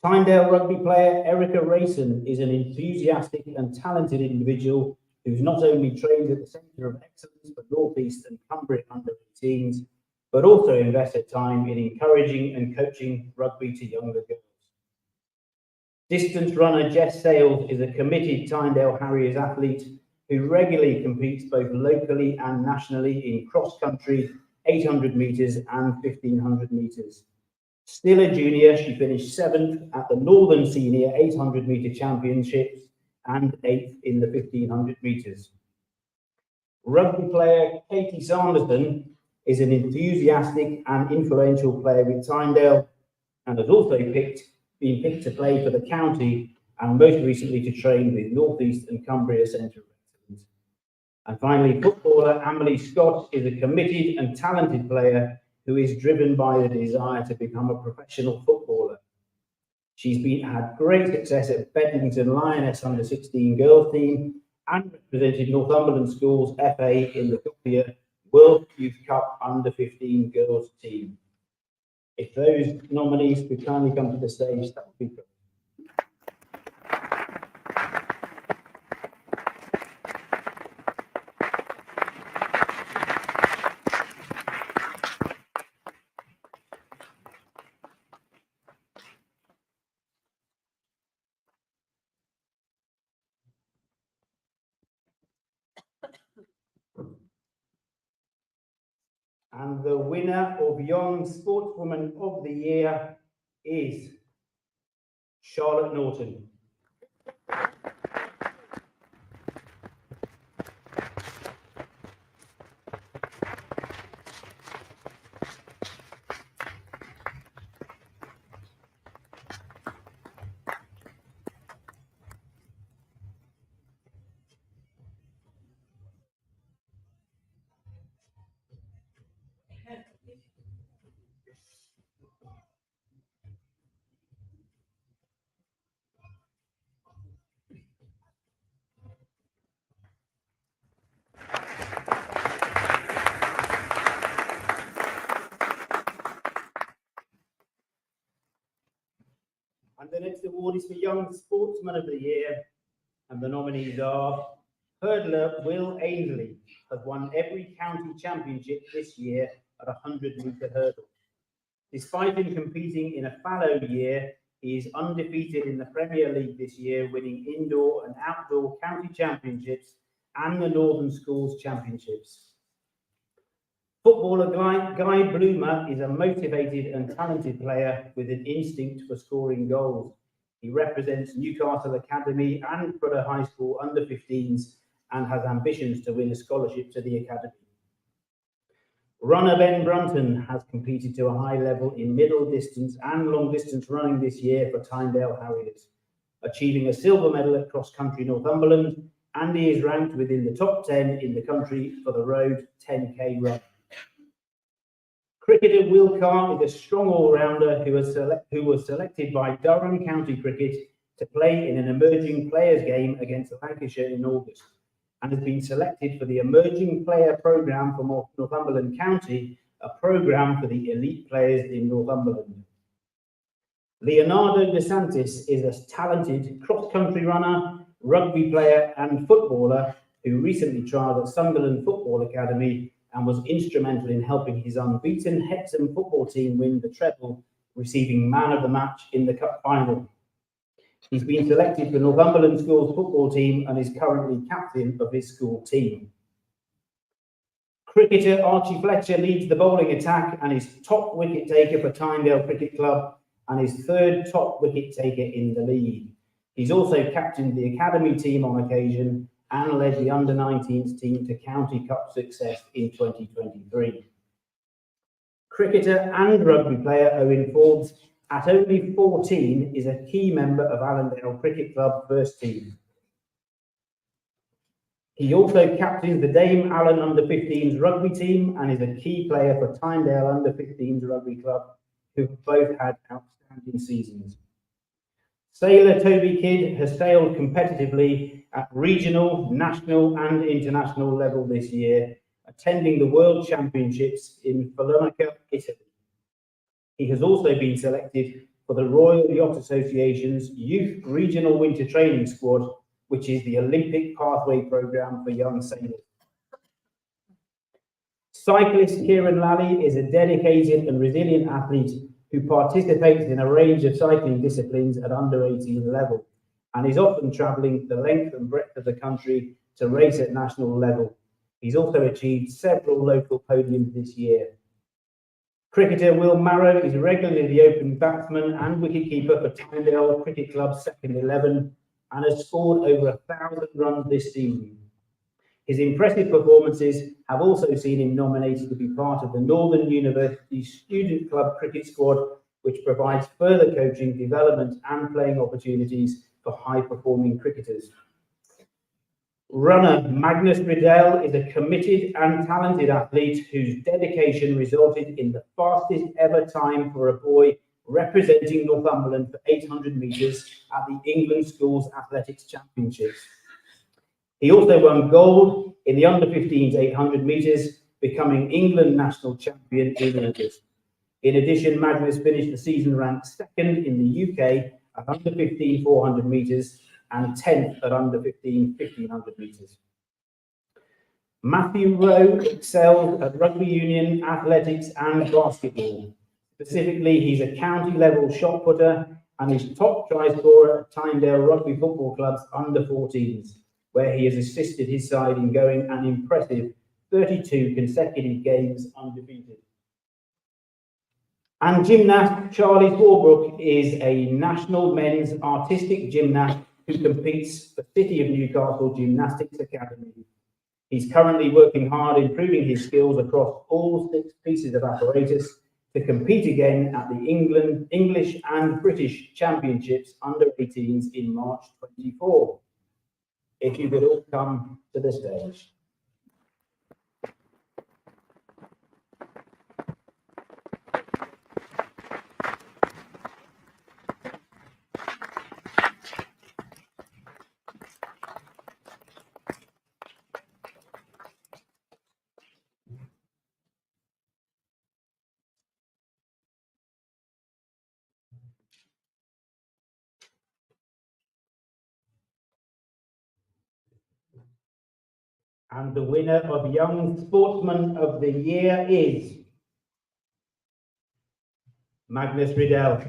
Tynedale rugby player Erica Rayson is an enthusiastic and talented individual who's not only trained at the Centre of Excellence for North East and Cumbria under-18s, but also invested time in encouraging and coaching rugby to younger girls. Distance runner Jess Sales is a committed Tynedale Harriers athlete who regularly competes both locally and nationally in cross-country, 800 metres and 1500 metres. Still a junior, she finished 7th at the Northern Senior 800 metre Championships and 8th in the 1500 metres. Rugby player Katie Sanderson is an enthusiastic and influential player with Tynedale and has also been picked to play for the county and most recently to train with North East and Cumbria Centre of Excellence. And finally, footballer Emily Scott is a committed and talented player who is driven by the desire to become a professional footballer. She's had great success at Bedlington Lioness under-16 girls team and represented Northumberland Schools FA in the Cumbria World Youth Cup under-15 girls team. If those nominees could kindly come to the stage, that would be great. And the winner of Young Sportswoman of the Year is Charlotte Norton. And the next award is for Young Sportsman of the Year, and the nominees are hurdler Will Ainsley, has won every county championship this year at 100-metre hurdle. Despite him competing in a fallow year, he is undefeated in the Premier League this year, winning indoor and outdoor county championships and the Northern Schools Championships. Footballer Guy Bloomer is a motivated and talented player with an instinct for scoring goals. He represents Newcastle Academy and Prudhoe High School under-15s and has ambitions to win a scholarship to the academy. Runner Ben Brunton has competed to a high level in middle distance and long distance running this year for Tynedale Harriers, achieving a silver medal at Cross Country Northumberland, and he is ranked within the top 10 in the country for the road 10K run. Cricketer Will Carr is a strong all-rounder who was selected by Durham County Cricket to play in an emerging players game against Lancashire in August, and has been selected for the Emerging Player Programme for Northumberland County, a programme for the elite players in Northumberland. Leonardo De Santis is a talented cross-country runner, rugby player and footballer who recently trialled at Sunderland Football Academy and was instrumental in helping his unbeaten Hexham football team win the treble, receiving man of the match in the cup final. He's been selected for Northumberland School's football team and is currently captain of his school team. Cricketer Archie Fletcher leads the bowling attack and is top wicket taker for Tynedale Cricket Club and is third top wicket taker in the league. He's also captained the academy team on occasion and led the under-19s team to County Cup success in 2023. Cricketer and rugby player Owen Forbes, at only 14, is a key member of Allendale Cricket Club first team. He also captains the Dame Allen under-15s rugby team and is a key player for Tynedale under-15s rugby club, who both had outstanding seasons. Sailor Toby Kidd has sailed competitively at regional, national and international level this year, attending the World Championships in Follonica, Italy. He has also been selected for the Royal Yacht Association's Youth Regional Winter Training Squad, which is the Olympic Pathway Programme for young sailors. Cyclist Kieran Lally is a dedicated and resilient athlete who participates in a range of cycling disciplines at under-18 level and is often travelling the length and breadth of the country to race at national level. He's also achieved several local podiums this year. Cricketer Will Marrow is regularly the opening batsman and wicketkeeper for Tynedale Cricket Club's second 11 and has scored over 1,000 runs this season. His impressive performances have also seen him nominated to be part of the Northern University Student Club cricket squad, which provides further coaching, development and playing opportunities for high-performing cricketers. Runner Magnus Riddell is a committed and talented athlete whose dedication resulted in the fastest ever time for a boy representing Northumberland for 800 metres at the England Schools Athletics Championships. He also won gold in the under-15s 800 metres, becoming England national champion in August. In addition, Magnus finished the season ranked second in the UK at under-15 400 metres and 10th at under-15 1500 metres. Matthew Rowe excelled at rugby union, athletics and basketball. Specifically, he's a county level shot putter and is top try scorer at Tynedale Rugby Football Club's under-14s, where he has assisted his side in going an impressive 32 consecutive games undefeated. And gymnast Charlie Swarbrick is a national men's artistic gymnast who competes for City of Newcastle Gymnastics Academy. He's currently working hard improving his skills across all 6 pieces of apparatus to compete again at the English and British Championships under-18s in March 24. If you could all come to the stage. And the winner of Young Sportsman of the Year is Magnus Riddell.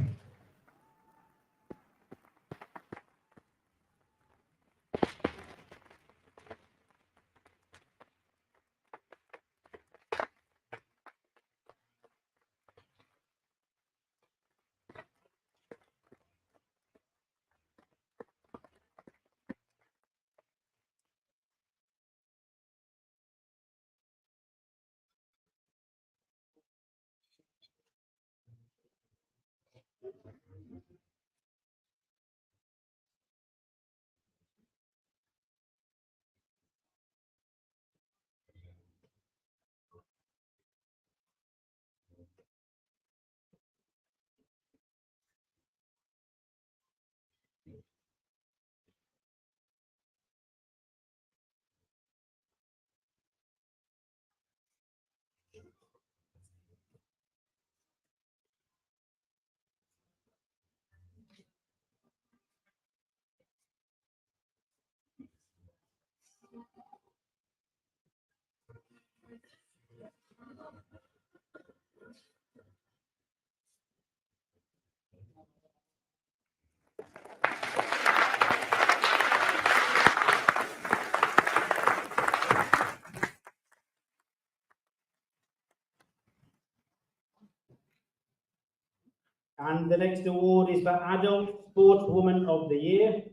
And the next award is for Adult Sportswoman of the Year.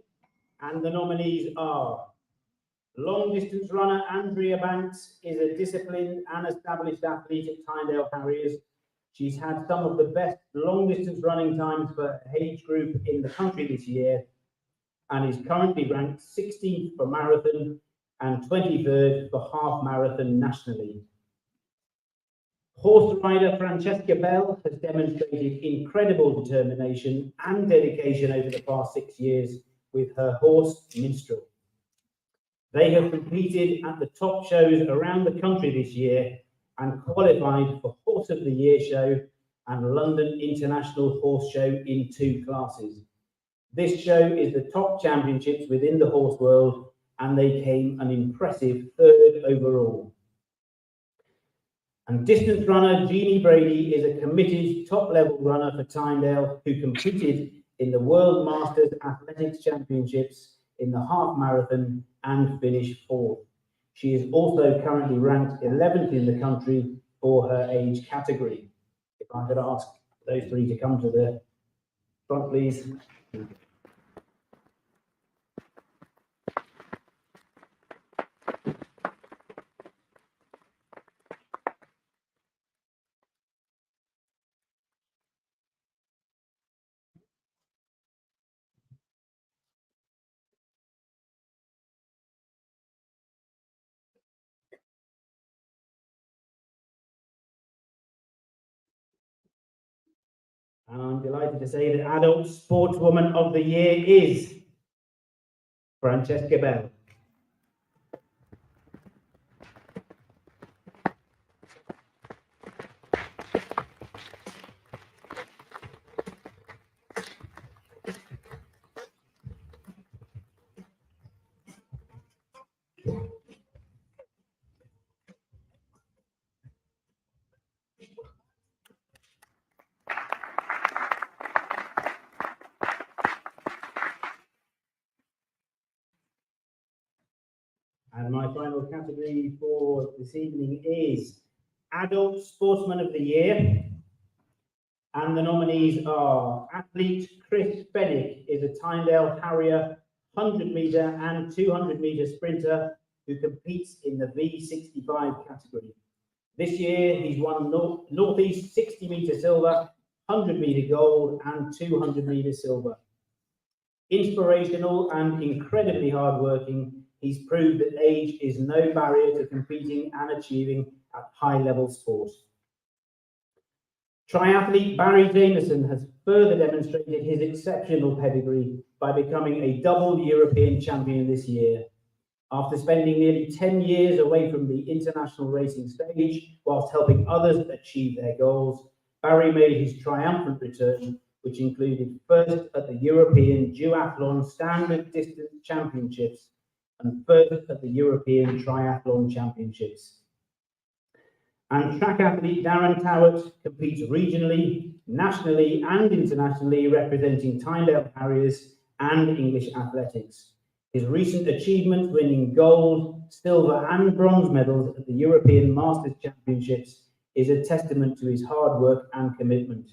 And the nominees are long distance runner Andrea Banks is a disciplined and established athlete at Tynedale Harriers. She's had some of the best long distance running times for her age group in the country this year and is currently ranked 16th for marathon and 23rd for half marathon nationally. Horse rider Francesca Bell has demonstrated incredible determination and dedication over the past 6 years with her horse Minstrel. They have competed at the top shows around the country this year and qualified for Horse of the Year show and London International Horse Show in 2 classes. This show is the top championships within the horse world and they came an impressive 3rd overall. And distance runner Jeannie Brady is a committed top-level runner for Tynedale who competed in the World Masters Athletics Championships in the half marathon and finished 4th. She is also currently ranked 11th in the country for her age category. If I could ask those 3 to come to the front, please. And I'm delighted to say that Adult Sportswoman of the Year is Francesca Bell. And my final category for this evening is Adult Sportsman of the Year. And the nominees are athlete Chris Fennick is a Tynedale Harrier 100-metre and 200-metre sprinter who competes in the V65 category. This year, he's won Northeast 60-metre silver, 100-metre gold and 200-metre silver. Inspirational and incredibly hardworking, he's proved that age is no barrier to competing and achieving at high-level sport. Triathlete Barry Jameson has further demonstrated his exceptional pedigree by becoming a double European champion this year. After spending nearly 10 years away from the international racing stage, whilst helping others achieve their goals, Barry made his triumphant return, which included first at the European Duathlon Standard Distance Championships and first at the European Triathlon Championships. And track athlete Darren Towett competes regionally, nationally and internationally, representing Tynedale Harriers and English athletics. His recent achievements, winning gold, silver and bronze medals at the European Masters Championships, is a testament to his hard work and commitment.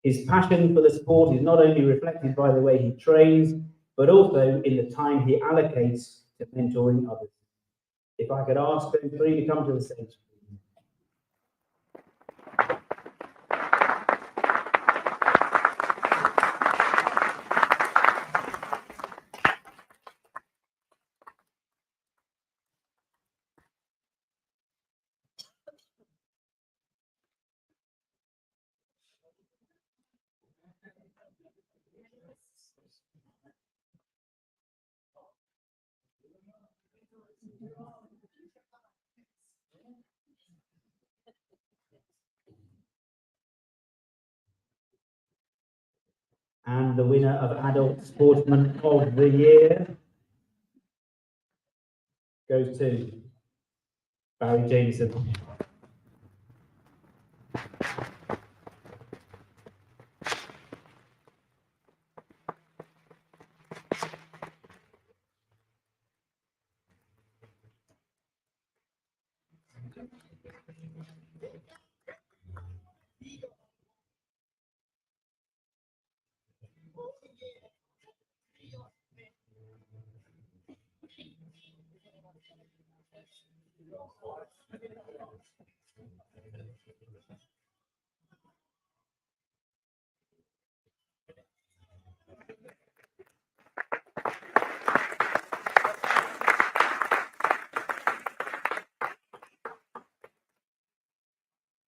His passion for the sport is not only reflected by the way he trains, but also in the time he allocates to mentoring others. If I could ask those 3 to come to the stage. And the winner of Adult Sportsman of the Year goes to Barry Jameson.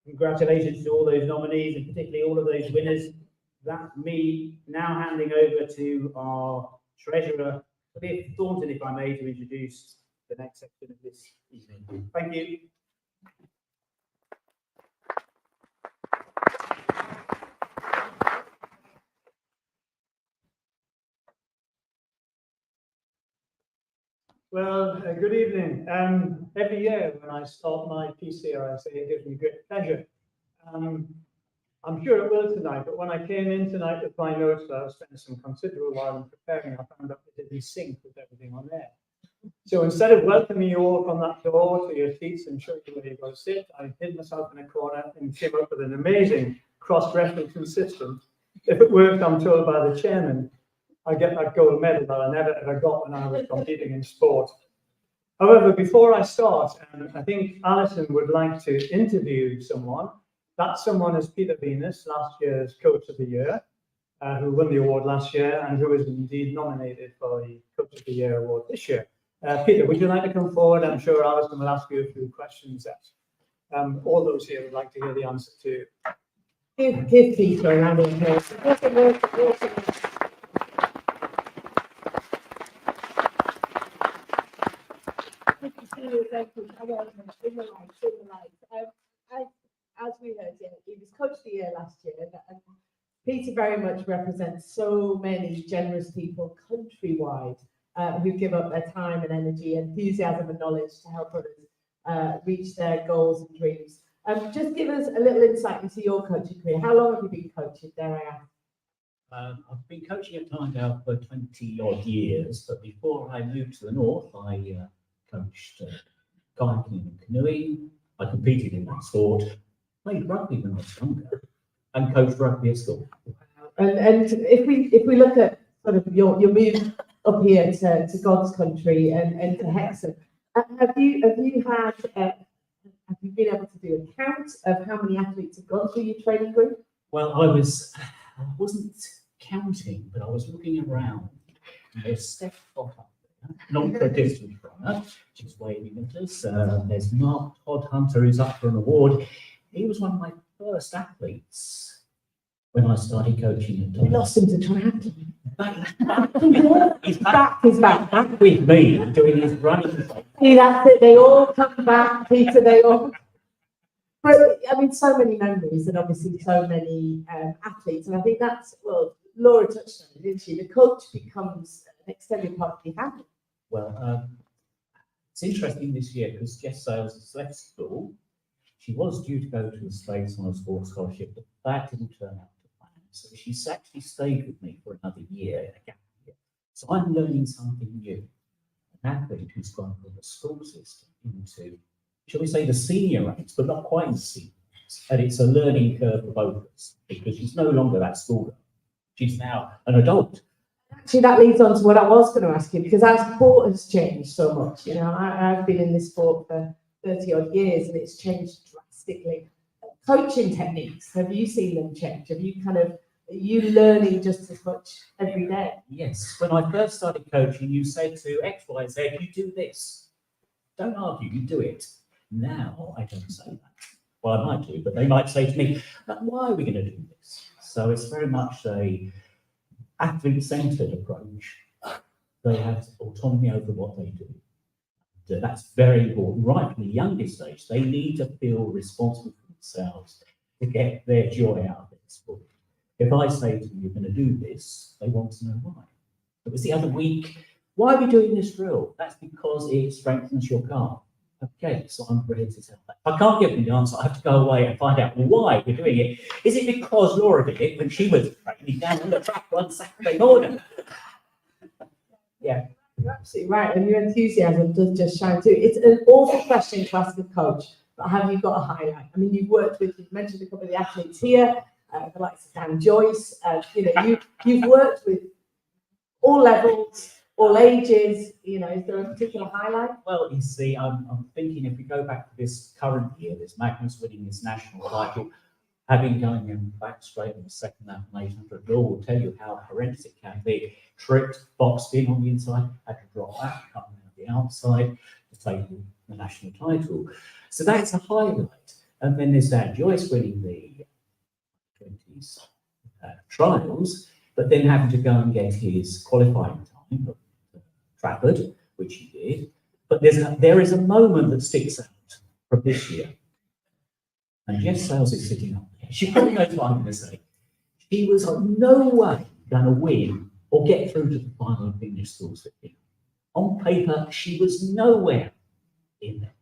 Congratulations to all those nominees and particularly all of those winners. That's me now handing over to our treasurer, Cliff Thornton, if I may, to introduce the next section of this evening. Thank you. Well, good evening. Every year when I start my piece here, I say it gives me great pleasure. I'm sure it will tonight, but when I came in tonight with my notes, I was spending some considerable while in preparing, I found out it didn't sync with everything on there. So instead of welcoming you all from that door to your seats and showing you where you've got to sit, I hid myself in a corner and came up with an amazing cross-referencing system. If it worked, I'm told by the chairman, I get that gold medal that I never ever got when I was competing in sport. However, before I start, I think Alison would like to interview someone. That someone is Peter Venus, last year's Coach of the Year, who won the award last year and who is indeed nominated for the Coach of the Year award this year. Peter, would you like to come forward? I'm sure Alison will ask you a few questions that all those here would like to hear the answer to. Give Peter a round of applause. As we heard, yeah, he was Coach of the Year last year. And Peter very much represents so many generous people countrywide who give up their time and energy, enthusiasm and knowledge to help others reach their goals and dreams. Just give us a little insight into your coaching career. How long have you been coaching, dare I ask? I've been coaching at Tynedale for 20 odd years, but before I moved to the north, I coached kayaking and canoeing. I competed in that sport, played rugby when I was younger, and coached rugby at school. And if we look at sort of your move up here to God's country and to Hexham, have you been able to do a count of how many athletes have gone through your training group? Well, I wasn't counting, but I was looking around. There's Steph Fox up there, not for a distance runner, she's waving at us. There's Mark Todd Hunter, who's up for an award. He was one of my first athletes when I started coaching at We lost him to triathlon. He's back with me doing his running. See, that's it. They all come back, Peter. They all. But I mean, so many memories and obviously so many athletes, and I think that's Laura touched on it, didn't she? The coach becomes an extended part of the family. Well, it's interesting this year because Jess Sales has left school. She was due to go to the States on a sports scholarship, but that didn't turn out to plan. So she's actually stayed with me for another year, a gap year. So I'm learning something new. An athlete who's gone from the school system into, shall we say, the senior ranks, but not quite the senior ranks. And it's a learning curve for both of us because she's no longer that school girl. She's now an adult. Actually, that leads on to what I was going to ask you, because our sport has changed so much. You know, I've been in this sport for 30 odd years and it's changed drastically. Coaching techniques, have you seen them change? Are you learning just as much every day? Yes. When I first started coaching, you said to X, Y, Z, you do this. Don't argue, you do it. Now, I don't say that. Well, I might do, but they might say to me, why are we going to do this? So it's very much athlete-centred approach, they have autonomy over what they do. So that's very important. Right from the youngest age, they need to feel responsible for themselves to get their joy out of their sport. If I say to them, you're going to do this, they want to know why. It was the other week, why are we doing this drill? That's because it strengthens your calf. Okay, so I'm ready to tell that. I can't give them the answer. I have to go away and find out why we're doing it. Is it because Laura did it when she was training down on the track one Saturday morning? Yeah. You're absolutely right, and your enthusiasm does just shine through. It's an awful question to ask a coach, but have you got a highlight? I mean, you've mentioned a couple of the athletes here, the likes of Dan Joyce. You've worked with all levels, all ages. You know, is there a particular highlight? Well, you see, I'm thinking if we go back to this current year, there's Magnus winning his national title, having going in back straight in the second lap on 800, Law will tell you how horrendous it can be. Tricked, boxed in on the inside, had to drop back, coming out the outside to take the national title. So that's a highlight. And then there's Dan Joyce winning the 20s trials, but then having to go and get his qualifying time at Trafford, which he did. But there is a moment that sticks out from this year. And Jess Sales is sitting up there. She probably knows what I'm going to say. She was in no way going to win or get through to the final of English schools. On paper, she was nowhere in there.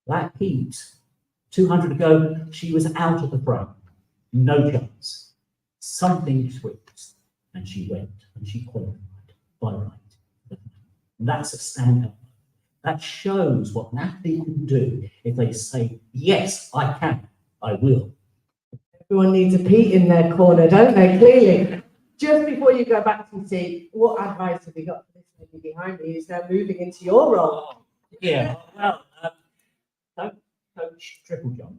That heat, 200 to go, she was out of the frame. No chance. Something tweaked, and she went, and she qualified by right. And that's a standout. That shows what an athlete can do if they say, yes, I can, I will. Everyone needs a Pete in their corner, don't they? Clearly. Just before you go back to the seat, what advice have you got for this lady behind me who's now moving into your role? Yeah, well, don't coach triple jump.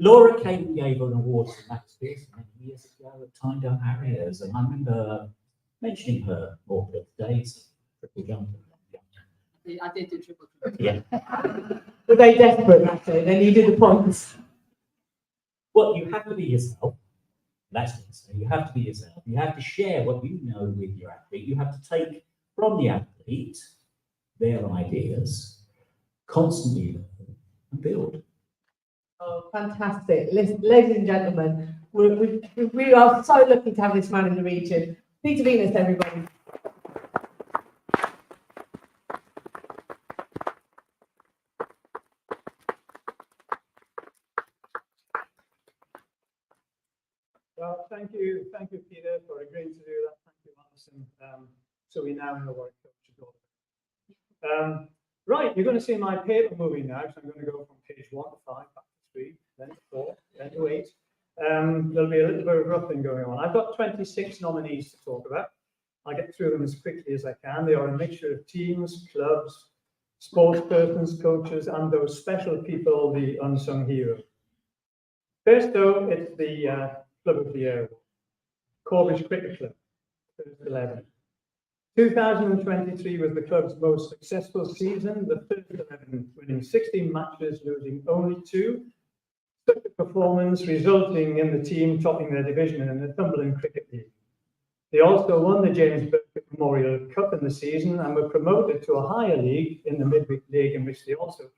Laura came and gave an award to Max Pearson many years ago at Tynedale Harriers, and I remember mentioning her more days, triple jump. I did do triple jump. Yeah. Were they desperate that day? They needed the points. Well, you have to be yourself. That's what I say. You have to be yourself. You have to share what you know with your athlete. You have to take from the athlete their ideas, constantly learn and build. Oh, fantastic. Listen, ladies and gentlemen, we are so lucky to have this man in the region. Peter Venus, everybody. Well, thank you, Peter, for agreeing to do that. Thank you, Alison. So we now know what coach is all about. Right, you're going to see my paper moving now. So I'm going to go from page 1 to 5, back to 3, then to 4, then to 8. There'll be a little bit of roughing going on. I've got 26 nominees to talk about. I'll get through them as quickly as I can. They are a mixture of teams, clubs, sports persons, coaches, and those special people, the unsung heroes. First, though, it's the Club of the Year, Corvish Cricket Club, first 11. 2023 was the club's most successful season, the first 11 winning 16 matches, losing only 2. Such a performance resulting in the team topping their division in the Northumberland Cricket League. They also won the James Burkitt Memorial Cup in the season and were promoted to a higher league in the Midweek League, in which they also played.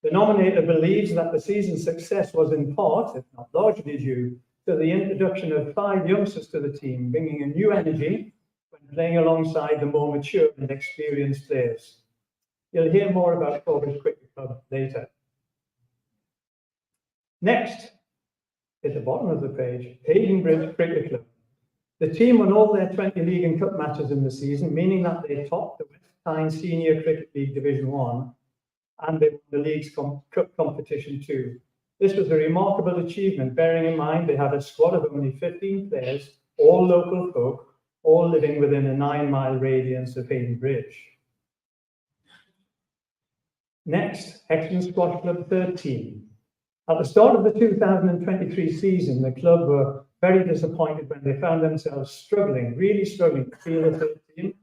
The nominator believes that the season's success was in part, if not largely, due to the introduction of 5 youngsters to the team, bringing a new energy when playing alongside the more mature and experienced players. You'll hear more about Corvish Cricket Club later. Next, at the bottom of the page, Haydenbridge Cricket Club. The team won all their 20 league and cup matches in the season, meaning that they topped the West Tyne Senior Cricket League Division 1, and they won the league's cup competition too. This was a remarkable achievement, bearing in mind they had a squad of only 15 players, all local folk, all living within a 9-mile radius of Haydenbridge. Next, Hexham Squash Club 13. At the start of the 2023 season, the club were very disappointed when they found themselves struggling, really struggling to field a third team.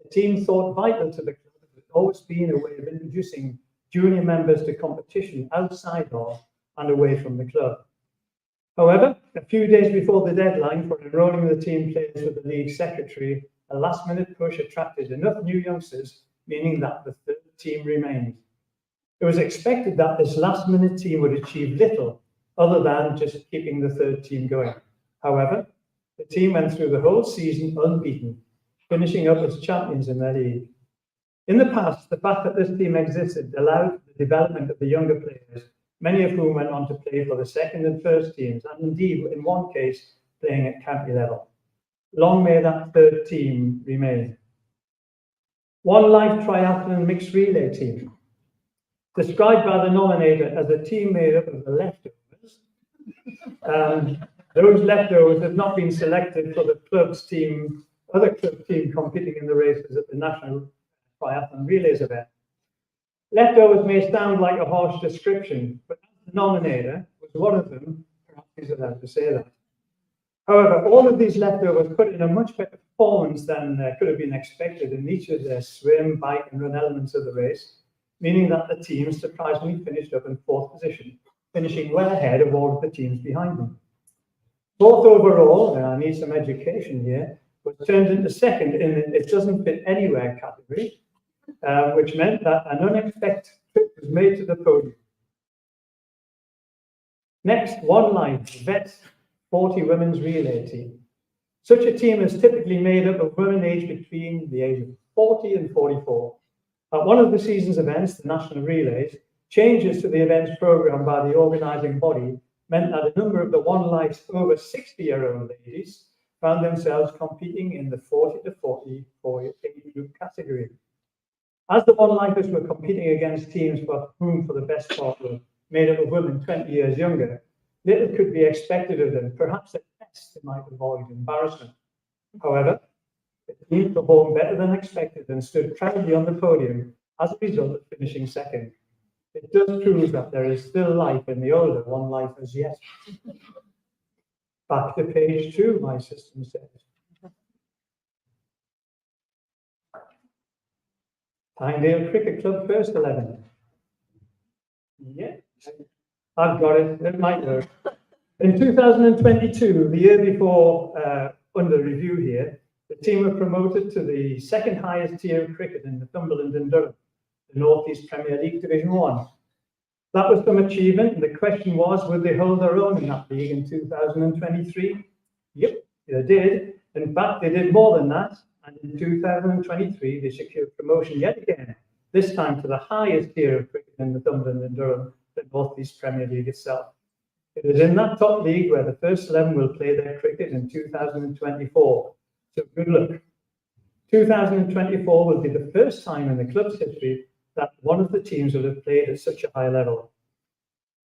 The team thought vital to the club has always been a way of introducing junior members to competition outside of and away from the club. However, a few days before the deadline for enrolling the team players with the league secretary, a last-minute push attracted enough new youngsters, meaning that the third team remained. It was expected that this last-minute team would achieve little other than just keeping the third team going. However, the team went through the whole season unbeaten, finishing up as champions in their league. In the past, the fact that this team existed allowed the development of the younger players, many of whom went on to play for the second and first teams, and indeed, in one case, playing at county level. Long may that third team remain. One Life Triathlon Mixed Relay Team. Described by the nominator as a team made up of the leftovers, those leftovers have not been selected for the club's team, other club team competing in the races at the National Triathlon Relays event. Leftovers may sound like a harsh description, but the nominator was one of them, perhaps he's allowed to say that. However, all of these leftovers put in a much better performance than could have been expected in each of their swim, bike, and run elements of the race, meaning that the team surprisingly finished up in fourth position, finishing well ahead of all of the teams behind them. Fourth overall, and I need some education here, was turned into second in the it doesn't fit anywhere category, which meant that an unexpected trip was made to the podium. Next, One Life Vets 40 Women's Relay Team. Such a team is typically made up of women aged between the age of 40 and 44. At one of the season's events, the National Relays, changes to the events programme by the organising body meant that a number of the One Life's over 60-year-old ladies found themselves competing in the 40 to 44 age group category. As the One Lifers were competing against teams for the best part were made up of women 20 years younger, little could be expected of them. Perhaps at best they might avoid embarrassment. However, the team performed better than expected and stood proudly on the podium as a result of finishing second. It does prove that there is still life in the older One Lifers yet. Back to page 2, my system says. Tynedale Cricket Club First 11. Yeah, I've got it. It might work. In 2022, the year before, under review here, the team were promoted to the second highest tier of cricket in Northumberland and Durham, the North East Premier League Division 1. That was some achievement, and the question was, would they hold their own in that league in 2023? Yep, they did. In fact, they did more than that, and in 2023, they secured promotion yet again, this time to the highest tier of cricket in Northumberland and Durham, the North East Premier League itself. It is in that top league where the first 11 will play their cricket in 2024. So good luck. 2024 will be the first time in the club's history that one of the teams will have played at such a high level.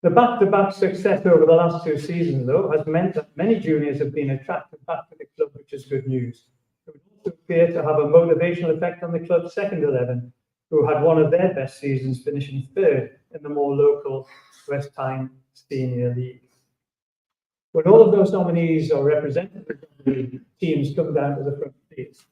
The back-to-back success over the last 2 seasons, though, has meant that many juniors have been attracted back to the club, which is good news. It would also appear to have a motivational effect on the club's second 11, who had one of their best seasons, finishing third in the more local West Tyne Senior League. When all of those nominees or representatives of the teams come down to the front, please.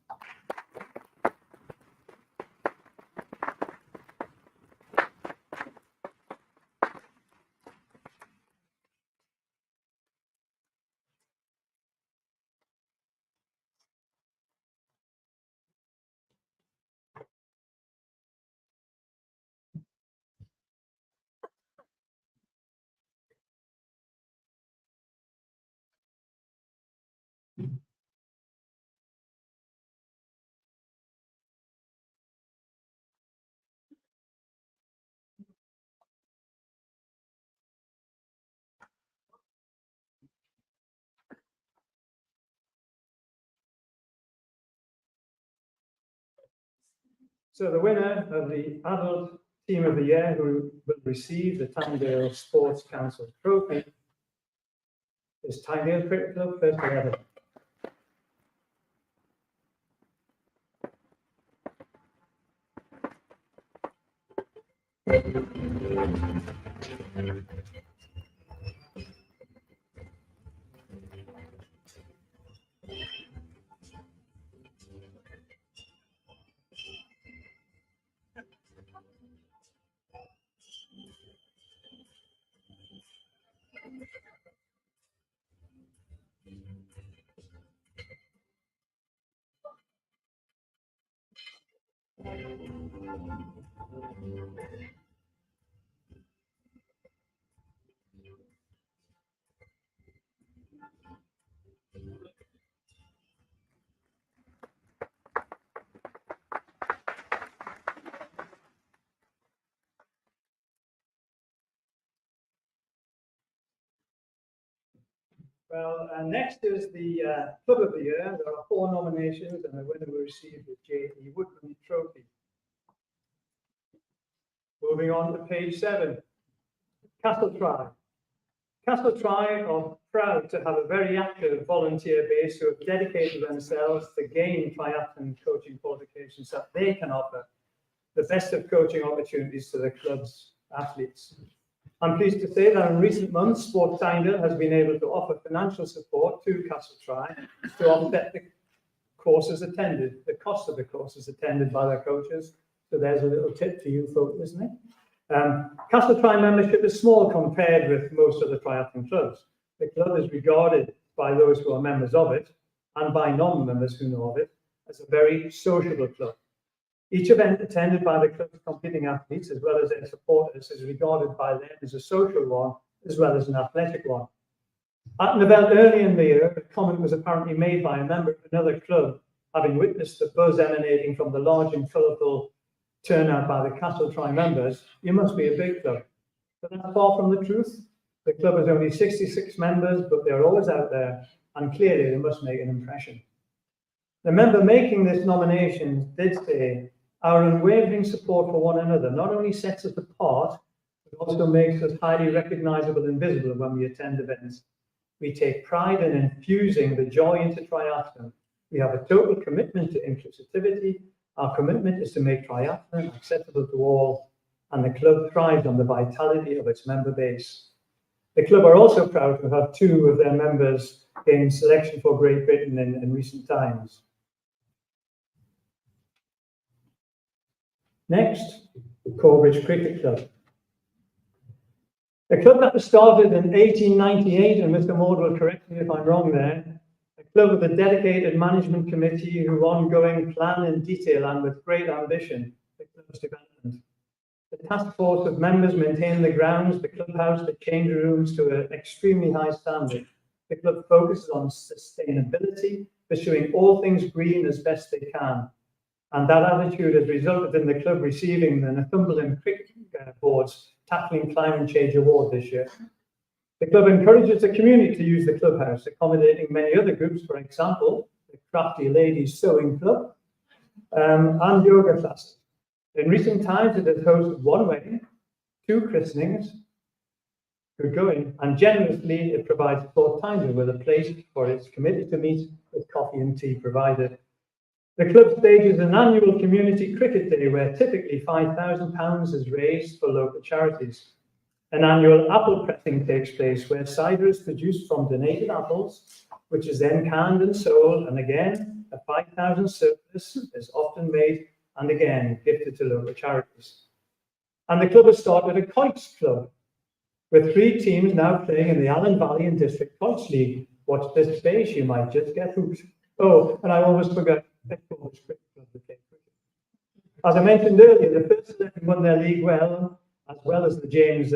So the winner of the Adult Team of the Year, who will receive the Tynedale Sports Council Trophy, is Tynedale Cricket Club First 11. Well, next is the Club of the Year. There are 4 nominations, and the winner will receive the J.E. Woodman Trophy. Moving on to page 7, Castle Try. Castle Try are proud to have a very active volunteer base who have dedicated themselves to gain triathlon coaching qualifications that they can offer the best of coaching opportunities to the club's athletes. I'm pleased to say that in recent months, Sport Tynedale has been able to offer financial support to Castle Try to offset the courses attended, the cost of the courses attended by their coaches. So there's a little tip to you folks listening. Castle Try membership is small compared with most of the triathlon clubs. The club is regarded by those who are members of it and by non-members who know of it as a very sociable club. Each event attended by the club's competing athletes, as well as their supporters, is regarded by them as a social one, as well as an athletic one. At an event early in the year, a comment was apparently made by a member of another club, having witnessed the buzz emanating from the large and colourful turnout by the Castle Try members. You must be a big club. But that's far from the truth. The club has only 66 members, but they're always out there, and clearly they must make an impression. The member making this nomination did say, "Our unwavering support for one another not only sets us apart, but also makes us highly recognisable and visible when we attend events. We take pride in infusing the joy into triathlon. We have a total commitment to inclusivity. Our commitment is to make triathlon accessible to all, and the club thrives on the vitality of its member base." The club are also proud to have 2 of their members gain selection for Great Britain in recent times. Next, Corbridge Cricket Club. A club that was started in 1898, and Mr. Maud will correct me if I'm wrong there, a club with a dedicated management committee who ongoing plan in detail and with great ambition the club's development. The task force of members maintain the grounds, the clubhouse, the change rooms to an extremely high standard. The club focuses on sustainability, pursuing all things green as best they can. And that attitude has resulted in the club receiving the Northumberland Cricket Board's Tackling Climate Change Award this year. The club encourages the community to use the clubhouse, accommodating many other groups, for example, the Crafty Ladies Sewing Club and yoga classes. In recent times, it has hosted 1 wedding, 2 christenings, good going, and generously it provides Sport Tynedale with a place for its committee to meet with coffee and tea provided. The club stages an annual community cricket day where typically £5,000 is raised for local charities. An annual apple pressing takes place where cider is produced from donated apples, which is then canned and sold, and again, a 5,000 surplus is often made and again gifted to local charities. And the club has started a Kites Club, with 3 teams now playing in the Allen Valley and District Kites League. Watch this space, you might just get hooked. Oh, and I almost forgot. As I mentioned earlier, the first 11 won their league well as the James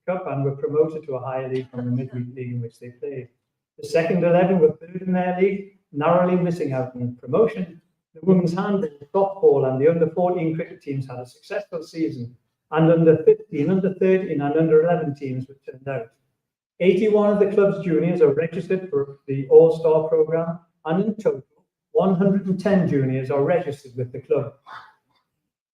Cup, and were promoted to a higher league from the midweek league in which they played. The second 11 were 3rd in their league, narrowly missing out on promotion. The women's handball, softball, and the under-14 cricket teams had a successful season, and under-15, under-13, and under-11 teams were turned out. 81 of the club's juniors are registered for the All-Star programme, and in total, 110 juniors are registered with the club.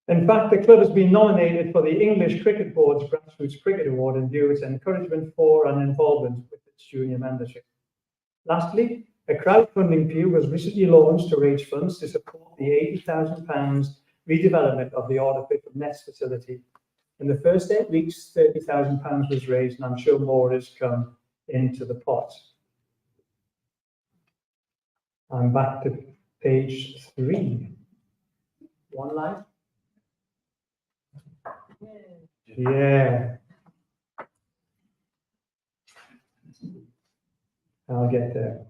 In fact, the club has been nominated for the English Cricket Board's Grassroots Cricket Award in view of its encouragement for and involvement with its junior membership. Lastly, a crowdfunding appeal was recently launched to raise funds to support the £80,000 redevelopment of the artificial nets facility. In the first 8 weeks, £30,000 was raised, and I'm sure more has come into the pot. I'm back to page 3. 1 line. Yeah. I'll get there.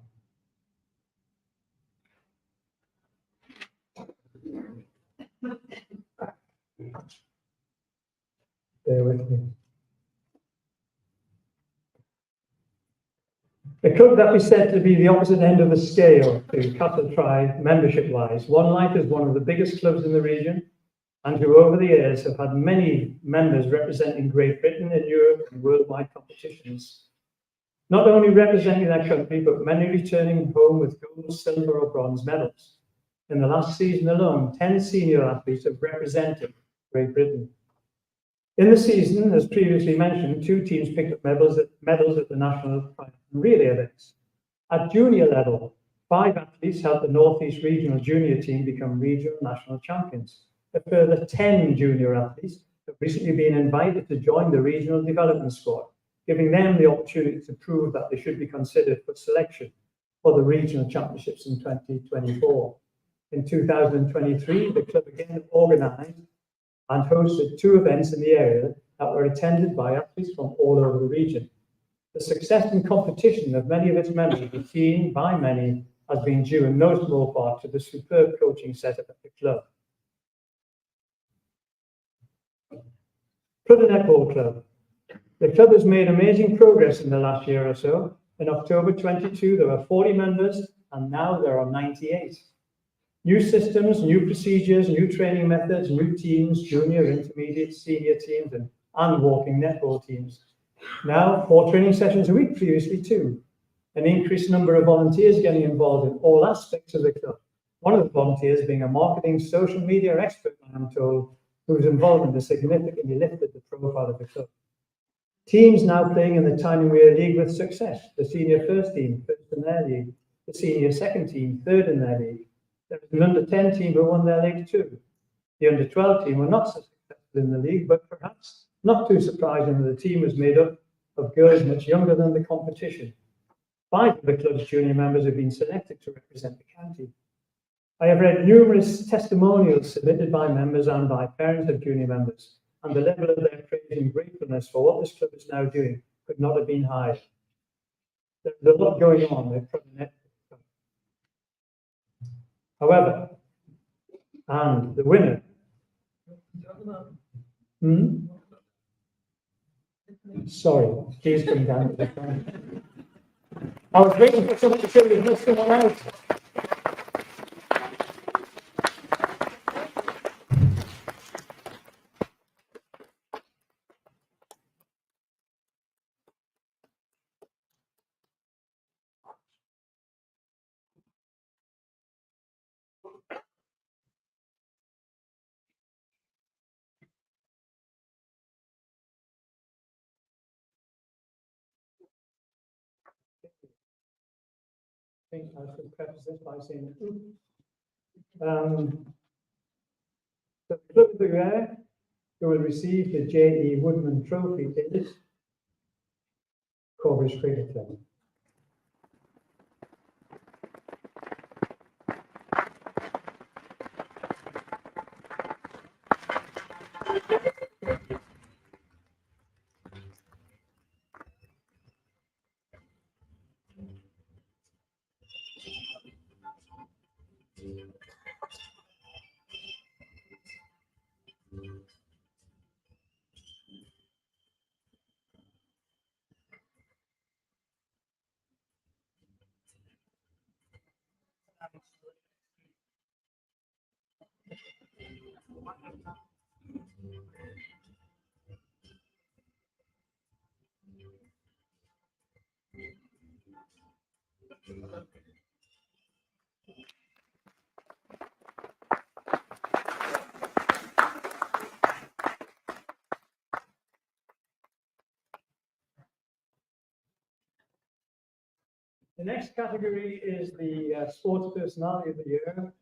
club that we said to be the opposite end of the scale to Castletry membership-wise. One Life is one of the biggest clubs in the region, and who over the years have had many members representing Great Britain in Europe and worldwide competitions. Not only representing their country, but many returning home with gold, silver or bronze medals. In the last season alone, 10 senior athletes have represented Great Britain. In the season, as previously mentioned, 2 teams picked up medals at the national relay events. At junior level, 5 athletes helped the North East Regional Junior team become regional national champions. A further 10 junior athletes have recently been invited to join the regional development squad, giving them the opportunity to prove that they should be considered for selection for the regional championships in 2024. In 2023, the club again organised and hosted 2 events in the area that were attended by athletes from all over the region. The success and competition of many of its members was seen by many as being due in no small part to the superb coaching setup at the club. Plymouth Netball Club. The club has made amazing progress in the last year or so. In October 22, there were 40 members, and now there are 98. New systems, new procedures, new training methods, new teams, junior, intermediate, senior teams, and walking netball teams. Now, 4 training sessions a week, previously 2. An increased number of volunteers getting involved in all aspects of the club. One of the volunteers being a marketing social media expert, I'm told, whose involvement has significantly lifted the profile of the club. Teams now playing in the Tynedale League with success. The senior first team, first in their league. The senior second team, third in their league. There was an under-10 team who won their league too. The under-12 team were not so successful in the league, but perhaps not too surprising that the team was made up of girls much younger than the competition. 5 of the club's junior members have been selected to represent the county. I have read numerous testimonials submitted by members and by parents of junior members, and the level of their praise and gratefulness for what this club is now doing could not have been higher. There's a lot going on with Plymouth. However, and the winner. Sorry, please come down to the front. I was waiting for someone to show you missed someone out. I think I should preface this by saying, the club of the year who will receive the J.E. Woodman Trophy is Corbridge Cricket Club. The next category is the Sports Personality of the Year. There are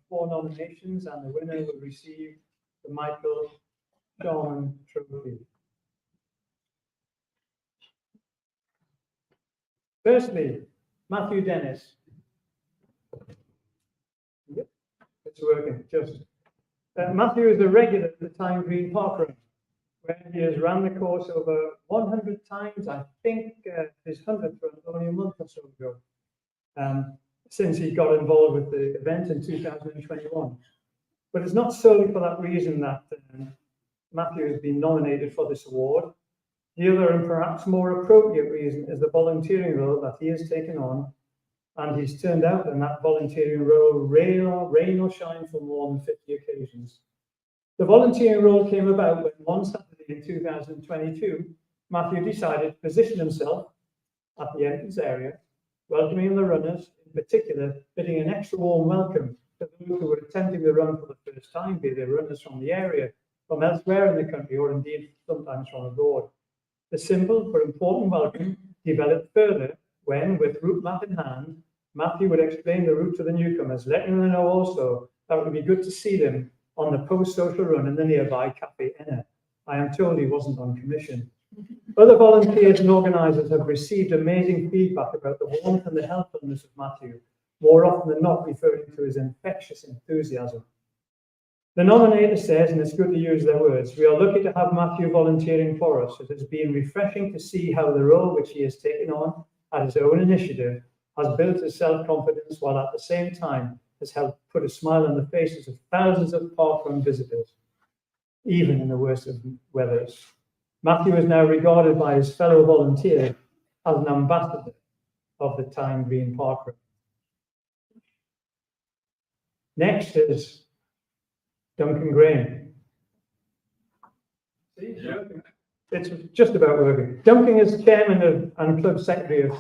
4 nominations, and the winner will receive the Michael Sharman Trophy. Firstly, Matthew Dennis. Yep, it's working. Just Matthew is a regular at the Time Green Park Run, where he has run the course over 100 times. I think his 100th run only a month or so ago, since he got involved with the event in 2021. But it's not solely for that reason that Matthew has been nominated for this award. The other and perhaps more appropriate reason is the volunteering role that he has taken on, and he's turned out in that volunteering role, rain or shine, for more than 50 occasions. The volunteering role came about when one Saturday in 2022, Matthew decided to position himself at the entrance area, welcoming the runners, in particular, bidding an extra warm welcome to those who were attempting the run for the first time, be they runners from the area, from elsewhere in the country, or indeed sometimes from abroad. The simple but important welcome developed further when, with route map in hand, Matthew would explain the route to the newcomers, letting them know also that it would be good to see them on the post-social run in the nearby Cafe Enna. I am told he wasn't on commission. Other volunteers and organisers have received amazing feedback about the warmth and the helpfulness of Matthew, more often than not referring to his infectious enthusiasm. The nominator says, and it's good to use their words, we are lucky to have Matthew volunteering for us. It has been refreshing to see how the role which he has taken on at his own initiative has built his self-confidence, while at the same time has helped put a smile on the faces of thousands of parkrun visitors, even in the worst of weathers. Matthew is now regarded by his fellow volunteers as an ambassador of the Tyne Green Parkrun. Next is Duncan Graham. It's just about working. Duncan is chairman and club secretary of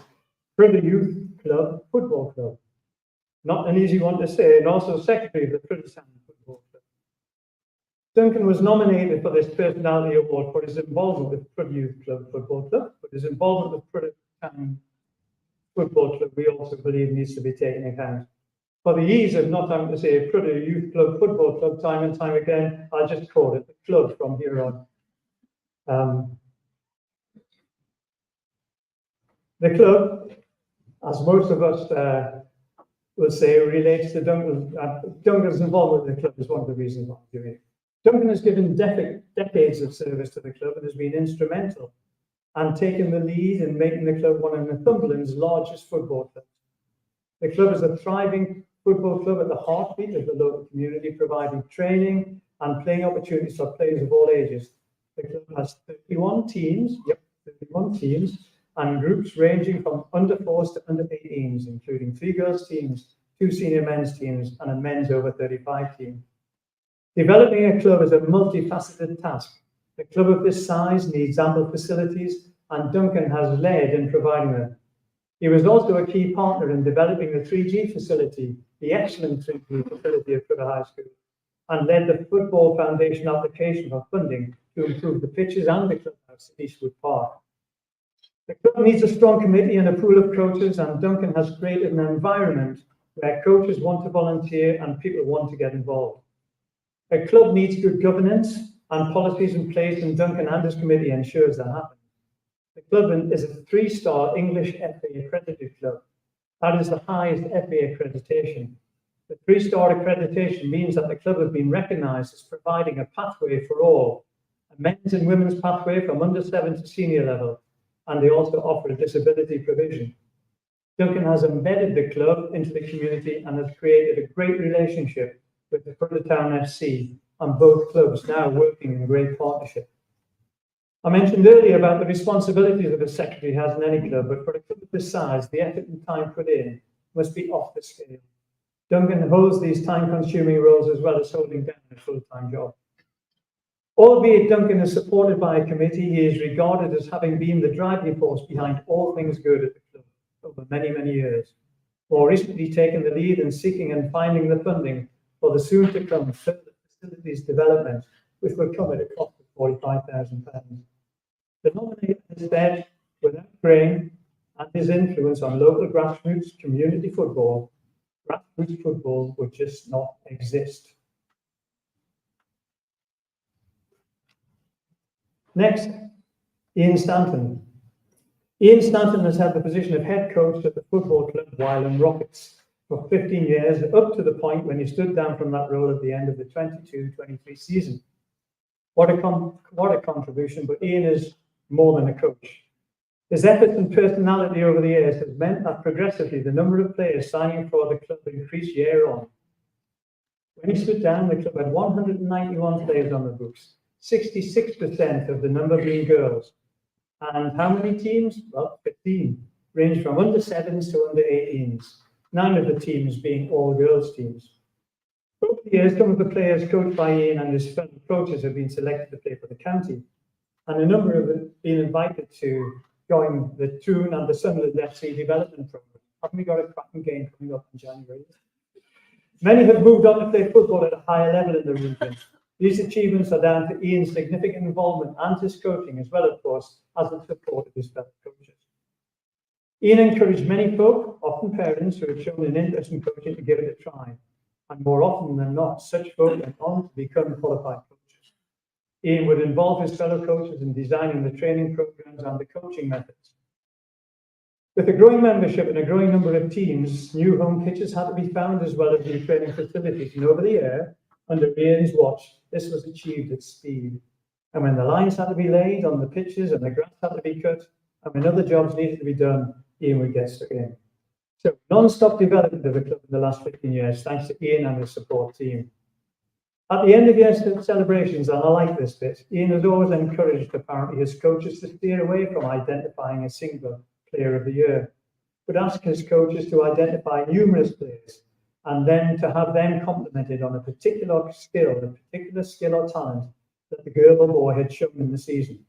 Brother Youth Club Football Club. Not an easy one to say, and also secretary of the British Football Club. Duncan was nominated for this personality award for his involvement with Brother Youth Club Football Club, but his involvement with British Football Club we also believe needs to be taken into account. For the ease of not having to say Brother Youth Club Football Club time and time again, I'll just call it the club from here on. The club, as most of us will say, relates to Duncan. Duncan's involvement with the club is one of the reasons why I'm doing it. Duncan has given decades of service to the club and has been instrumental and taken the lead in making the club one of Northumberland's largest football clubs. The club is a thriving football club at the heartbeat of the local community, providing training and playing opportunities for players of all ages. The club has 31 teams, 31 teams, and groups ranging from under 4s to under 18s, including 3 girls teams, 2 senior men's teams, and a men's over 35 team. Developing a club is a multifaceted task. A club of this size needs ample facilities, and Duncan has led in providing them. He was also a key partner in developing the 3G facility, the excellent 3G facility at Trevor High School, and led the Football Foundation application for funding to improve the pitches and the clubhouse at Eastwood Park. The club needs a strong committee and a pool of coaches, and Duncan has created an environment where coaches want to volunteer and people want to get involved. A club needs good governance and policies in place, and Duncan and his committee ensures that happens. The club is a 3-star English FA accredited club. That is the highest FA accreditation. The 3-star accreditation means that the club has been recognised as providing a pathway for all, a men's and women's pathway from under 7 to senior level, and they also offer a disability provision. Duncan has embedded the club into the community and has created a great relationship with the Town FC, and both clubs now working in great partnership. I mentioned earlier about the responsibilities that a secretary has in any club, but for a club of this size, the effort and time put in must be off the scale. Duncan holds these time-consuming roles as well as holding down a full-time job. Albeit Duncan is supported by a committee, he is regarded as having been the driving force behind all things good at the club over many, many years. More recently taken the lead in seeking and finding the funding for the soon-to-come further facilities development, which will come at a cost of £45,000. The nominator has said, without Graham and his influence on local grassroots community football, grassroots football would just not exist. Next, Ian Stanton. Ian Stanton has had the position of head coach at the football club Wylam Rockets for 15 years, up to the point when he stood down from that role at the end of the 22-23 season. What a contribution, but Ian is more than a coach. His efforts and personality over the years has meant that progressively the number of players signing for the club increased year on. When he stood down, the club had 191 players on the books, 66% of the number being girls. And how many teams? Well, 15, range from under 7s to under 18s. 9 of the teams being all girls teams. Over the years, some of the players coached by Ian and his fellow coaches have been selected to play for the county, and a number have been invited to join the Toon and the Sunderland FC development program. Haven't we got a cracking game coming up in January? Many have moved on to play football at a higher level in the region. These achievements are down to Ian's significant involvement and his coaching, as well, of course, as the support of his fellow coaches. Ian encouraged many folk, often parents, who had shown an interest in coaching to give it a try. And more often than not, such folk went on to become qualified coaches. Ian would involve his fellow coaches in designing the training programs and the coaching methods. With a growing membership and a growing number of teams, new home pitches had to be found as well as new training facilities. And over the year, under Ian's watch, this was achieved at speed. And when the lines had to be laid on the pitches and the grass had to be cut, and when other jobs needed to be done, Ian would get stuck in. So non-stop development of the club in the last 15 years, thanks to Ian and his support team. At the end of year celebrations, and I like this bit, Ian has always encouraged apparently his coaches to steer away from identifying a single player of the year, but ask his coaches to identify numerous players and then to have them complimented on a particular skill or talent that the girl or boy had shown in the season.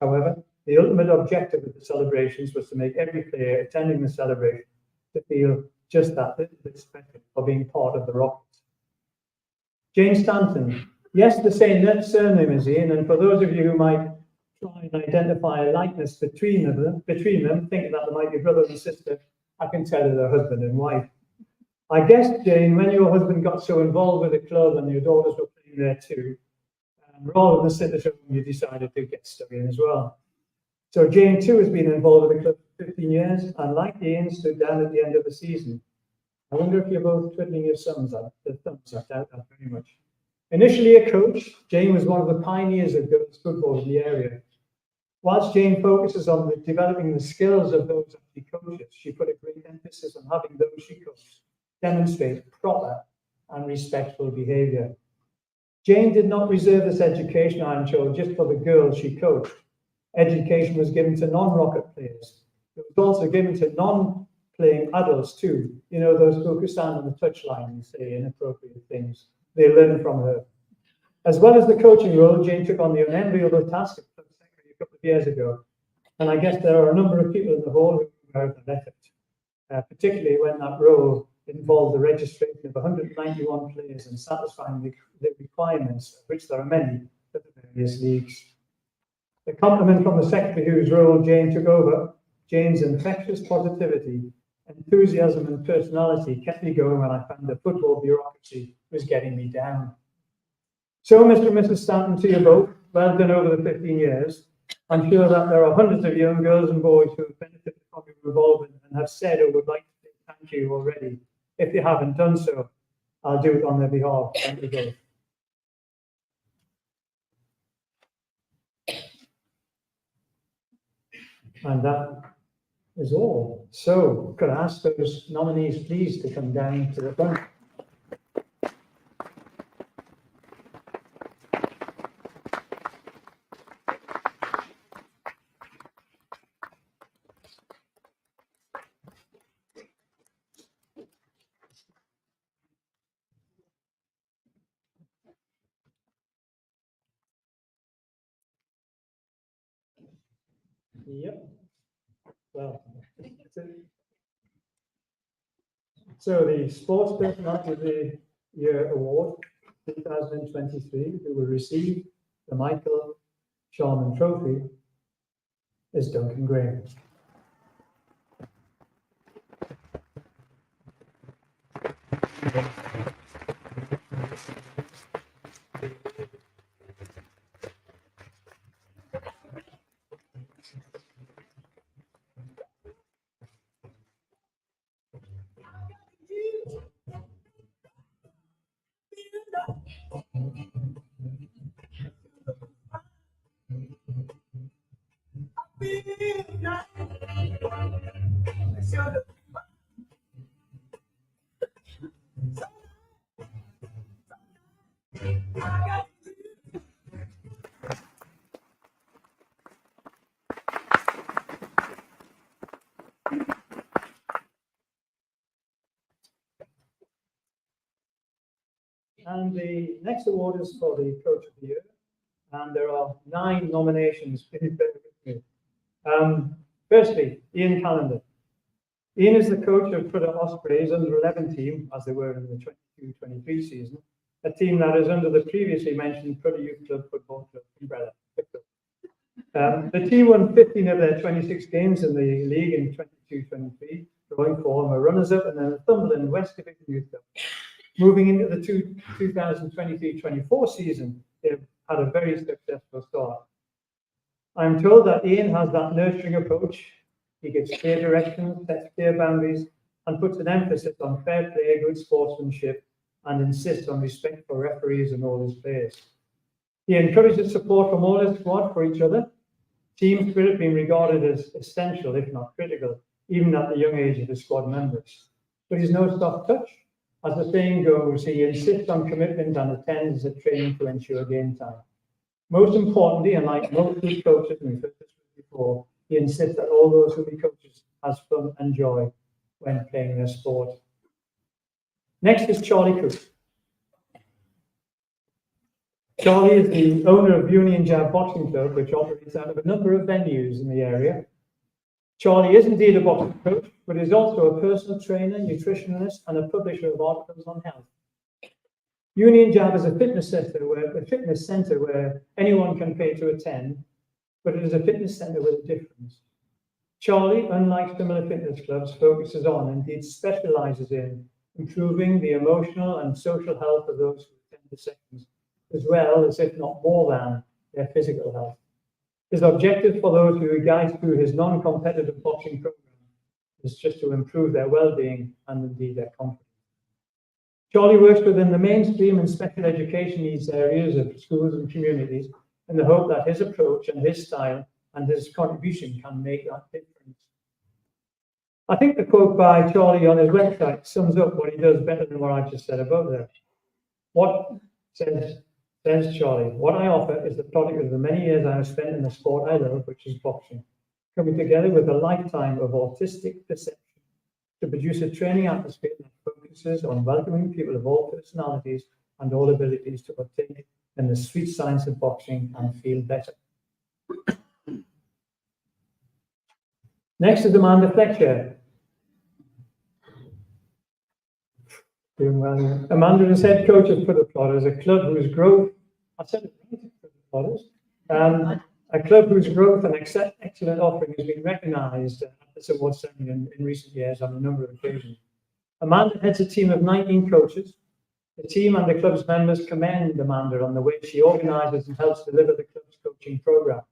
However, the ultimate objective of the celebrations was to make every player attending the celebration to feel just that little bit special for being part of the Rockets. Jane Stanton, yes, the same surname as Ian, and for those of you who might try and identify a likeness between them, thinking that they might be brother and sister, I can tell you they're husband and wife. I guess, Jane, when your husband got so involved with the club and your daughters were playing there too, rather than sit at home, you decided to get stuck in as well. So Jane too has been involved with the club for 15 years, and like Ian, stood down at the end of the season. I wonder if you're both twiddling your thumbs. I doubt that very much. Initially a coach, Jane was one of the pioneers of girls football in the area. Whilst Jane focuses on developing the skills of those she coaches, she put a great emphasis on having those she coaches demonstrate proper and respectful behaviour. Jane did not reserve this education, I'm sure, just for the girls she coached. Education was given to non-Rocket players. It was also given to non-playing adults too. You know, those who stand on the touchline and say inappropriate things. They learn from her. As well as the coaching role, Jane took on the unenviable task of club secretary a couple of years ago. And I guess there are a number of people in the hall who are aware of that effort, particularly when that role involved the registration of 191 players and satisfying the requirements, of which there are many, for the various leagues. The compliment from the secretary whose role Jane took over, Jane's infectious positivity, enthusiasm and personality kept me going when I found the football bureaucracy was getting me down. So, Mr. and Mrs. Stanton, to you both, well done over the 15 years. I'm sure that there are hundreds of young girls and boys who have benefited from your involvement and have said or would like to say thank you already. If you haven't done so, I'll do it on their behalf. Thank you both. And that is all. So, could I ask those nominees, please, to come down to the front? Yep. Well, so the Sports Personality of the Year Award 2023, who will receive the Michael Sharman Trophy, is Duncan Graham. And the next award is for the Coach of the Year. And there are 9 nominations. Please bear with me. Firstly, Ian Callender. Ian is the coach of Prudhoe Ospreys under 11 team, as they were in the 22-23 season, a team that is under the previously mentioned Prudhoe Youth Club Football Club umbrella. The team won 15 of their 26 games in the league in 22-23, drawing former runners-up and then the Northumberland West Division Youth Club. Moving into the 2023-24 season, they've had a very successful start. I'm told that Ian has that nurturing approach. He gives clear directions, sets clear boundaries, and puts an emphasis on fair play, good sportsmanship, and insists on respect for referees and all his players. He encourages support from all his squad for each other, team spirit being regarded as essential, if not critical, even at the young age of the squad members. But he's no soft touch. As the saying goes, he insists on commitment and attends at training to ensure game time. Most importantly, and like most good coaches, and we've heard this before, he insists that all those who be coaches has fun and joy when playing their sport. Next is Charlie Cook. Charlie is the owner of Union Jab Boxing Club, which operates out of a number of venues in the area. Charlie is indeed a boxing coach, but is also a personal trainer, nutritionist, and a publisher of articles on health. Union Jab is a fitness centre where anyone can pay to attend, but it is a fitness centre with a difference. Charlie, unlike similar fitness clubs, focuses on, indeed specialises in, improving the emotional and social health of those who attend the sessions, as well as, if not more than, their physical health. His objective for those who he guides through his non-competitive boxing program is just to improve their well-being and indeed their confidence. Charlie works within the mainstream and special education needs areas of schools and communities in the hope that his approach and his style and his contribution can make that difference. I think the quote by Charlie on his website sums up what he does better than what I just said above there. What says Charlie, what I offer is the product of the many years I have spent in the sport I love, which is boxing, coming together with a lifetime of artistic perception to produce a training atmosphere that focuses on welcoming people of all personalities and all abilities to partake in the sweet science of boxing and feel better. Next is Amanda Fletcher. Doing well here. Amanda is head coach of Prudhoe Plotters, a club whose growth, I said it right, Prudhoe Plotters, a club whose growth and excellent offering has been recognised at this award ceremony in recent years on a number of occasions. Amanda heads a team of 19 coaches. The team and the club's members commend Amanda on the way she organises and helps deliver the club's coaching programme,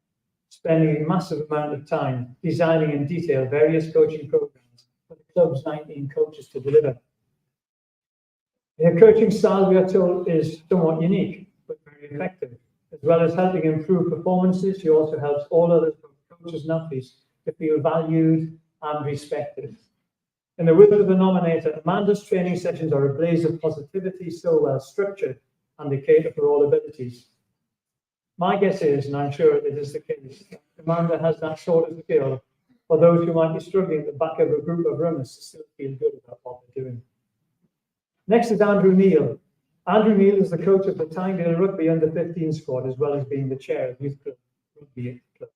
spending a massive amount of time designing in detail various coaching programmes for the club's 19 coaches to deliver. Her coaching style, we are told, is somewhat unique, but very effective. As well as helping improve performances, she also helps all other coaches and athletes to feel valued and respected. In the words of the nominator, Amanda's training sessions are a blaze of positivity, so well structured, and they cater for all abilities. My guess is, and I'm sure it is the case, Amanda has that sort of skill for those who might be struggling at the back of a group of runners to still feel good about what they're doing. Next is Andrew Neal. Andrew Neal is the coach of the Tynedale Rugby Under-15 squad, as well as being the chair of Youth Club Rugby Club.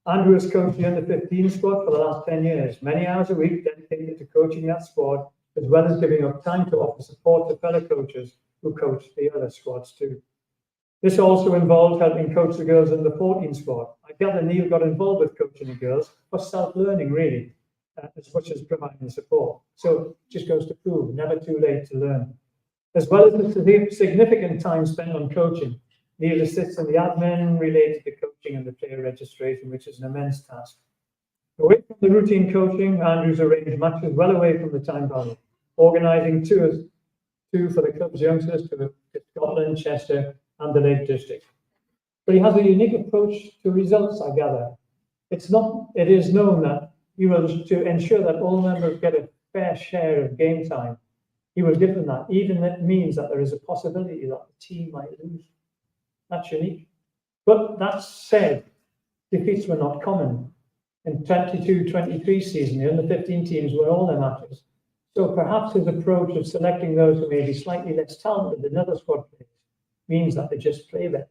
Andrew has coached the Under-15 squad for the last 10 years, many hours a week dedicated to coaching that squad, as well as giving up time to offer support to fellow coaches who coach the other squads too. This also involved helping coach the girls in the 14 squad. I gather Neil got involved with coaching the girls for self-learning, really, as much as providing support. So it just goes to prove, never too late to learn. As well as the significant time spent on coaching, Neil assists in the admin related to coaching and the player registration, which is an immense task. Away from the routine coaching, Andrew's arranged matches well away from the time value, organising tours, two for the club's youngsters to Scotland, Chester, and the Lake District. But he has a unique approach to results, I gather. It is known that he will, to ensure that all members get a fair share of game time, he will give them that, even if it means that there is a possibility that the team might lose. That's unique. But that said, defeats were not common. In 22-23 season, the under-15 teams won all their matches. So perhaps his approach of selecting those who may be slightly less talented than other squad players means that they just play better.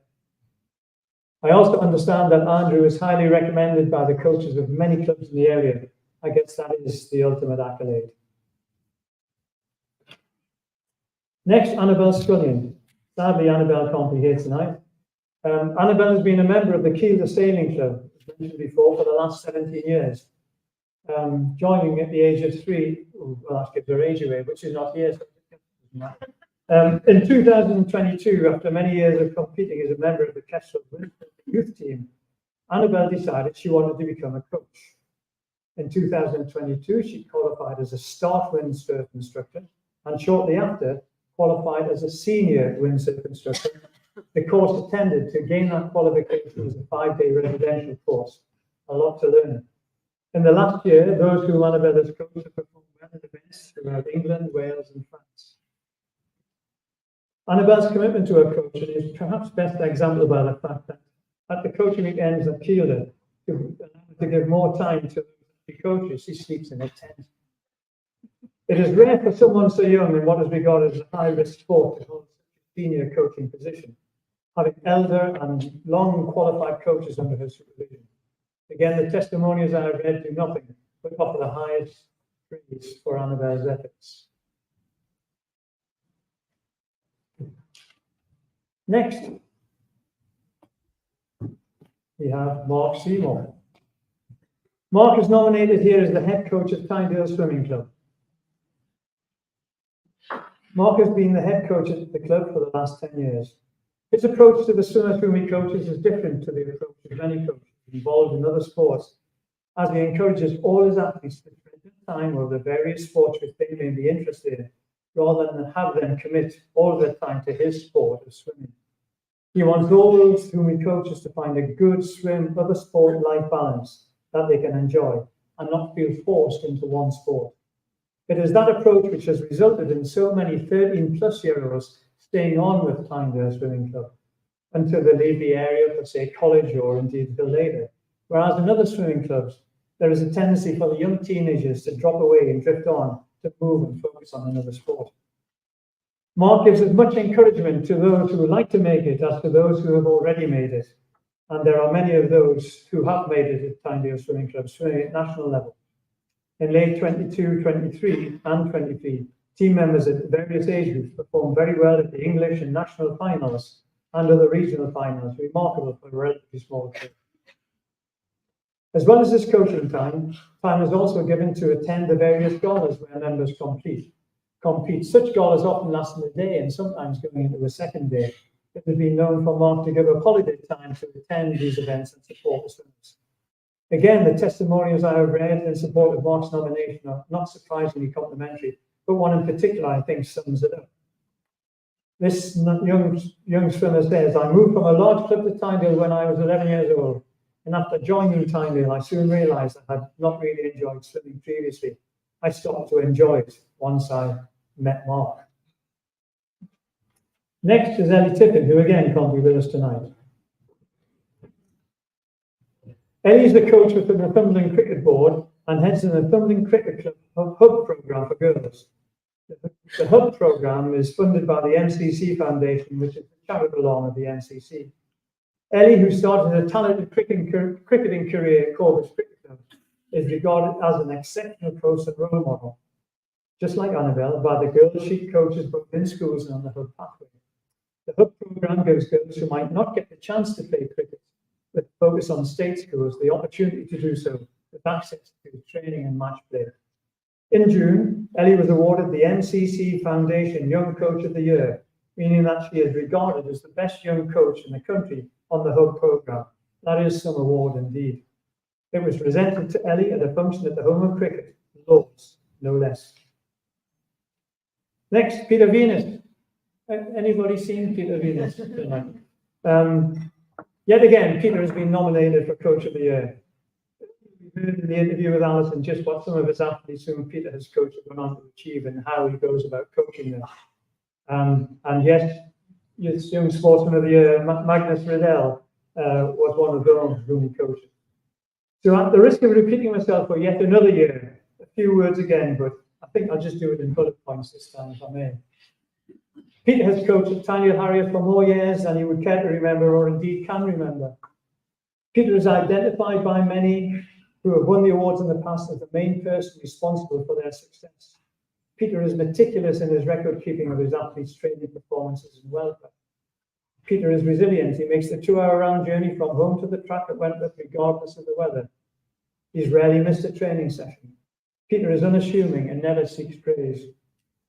I also understand that Andrew is highly recommended by the coaches of many clubs in the area. I guess that is the ultimate accolade. Next, Annabelle Scullion. Sadly, Annabelle can't be here tonight. Annabelle has been a member of the Kielder Sailing Club, as mentioned before, for the last 17 years. Joining at the age of 3, well, that gives her age away, which is not here. So in 2022, after many years of competing as a member of the Kestrel youth team, Annabelle decided she wanted to become a coach. In 2022, she qualified as a start windsurf instructor, and shortly after, qualified as a senior windsurf instructor. The course attended to gain that qualification as a 5-day residential course. A lot to learn. In the last year, those who Annabelle has coached have performed well in events throughout England, Wales, and France. Annabelle's commitment to her coaching is perhaps best exemplified by the fact that at the coaching weekends at Kielder, to give more time to the coaches, she sleeps in a tent. It is rare for someone so young in what is regarded as a high-risk sport to hold a senior coaching position, having elder and long qualified coaches under her supervision. Again, the testimonials I have read do nothing but offer the highest praise for Annabelle's efforts. Next, we have Mark Seymour. Mark is nominated here as the head coach of Tynedale Swimming Club. Mark has been the head coach at the club for the last 10 years. His approach to the swimmer whom he coaches is different to the approach of many coaches involved in other sports, as he encourages all his athletes to spend their time over the various sports which they may be interested in, rather than have them commit all their time to his sport of swimming. He wants all those whom he coaches to find a good swim, other sport-life balance that they can enjoy and not feel forced into one sport. It is that approach which has resulted in so many 13-plus-year-olds staying on with Tynedale Swimming Club until they leave the area for, say, college or indeed till later. Whereas in other swimming clubs, there is a tendency for the young teenagers to drop away and drift on to move and focus on another sport. Mark gives as much encouragement to those who would like to make it as to those who have already made it. And there are many of those who have made it at Tynedale Swimming Club, swimming at national level. In late 22, 23 and 23, team members at various age groups performed very well at the English and national finals and other regional finals, remarkable for a relatively small club. As well as his coaching time is also given to attend the various galas where members compete. Such galas often lasting a day and sometimes going into a second day. It has been known for Mark to give up holiday time to attend these events and support the swimmers. Again, the testimonials I have read in support of Mark's nomination are not surprisingly complimentary, but one in particular I think sums it up. This young swimmer says, "I moved from a large club to Tynedale when I was 11 years old, and after joining Tynedale, I soon realised I had not really enjoyed swimming previously. I started to enjoy it once I met Mark." Next is Ellie Tippin, who again can't be with us tonight. Ellie is the coach with the Northumberland Cricket Board and heads the Northumberland Cricket Club Hub programme for girls. The Hub programme is funded by the MCC Foundation, which is the charitable arm of the MCC. Ellie, who started a talented cricketing career at Corbett's Cricket Club, is regarded as an exceptional coach and role model, just like Annabelle, by the girls she coaches both in schools and on the Hub pathway. The Hub programme gives girls who might not get the chance to play cricket, but focus on state schools, the opportunity to do so with access to training and match play. In June, Ellie was awarded the MCC Foundation Young Coach of the Year, meaning that she is regarded as the best young coach in the country on the Hub programme. That is some award indeed. It was presented to Ellie at a function at the Home of Cricket, Lords, no less. Next, Peter Venus. Anybody seen Peter Venus tonight? Yet again, Peter has been nominated for Coach of the Year. We heard in the interview with Alison just what some of his athletes whom Peter has coached have gone on to achieve and how he goes about coaching them. And yes, Young Sportsman of the Year, Magnus Riddell, was one of those whom he coached. So at the risk of repeating myself for yet another year, a few words again, but I think I'll just do it in bullet points this time, if I may. Peter has coached at Tynedale Harrier for more years than he would care to remember, or indeed can remember. Peter is identified by many who have won the awards in the past as the main person responsible for their success. Peter is meticulous in his record keeping of his athletes' training performances and welfare. Peter is resilient. He makes the 2-hour round journey from home to the track at Wentworth regardless of the weather. He's rarely missed a training session. Peter is unassuming and never seeks praise.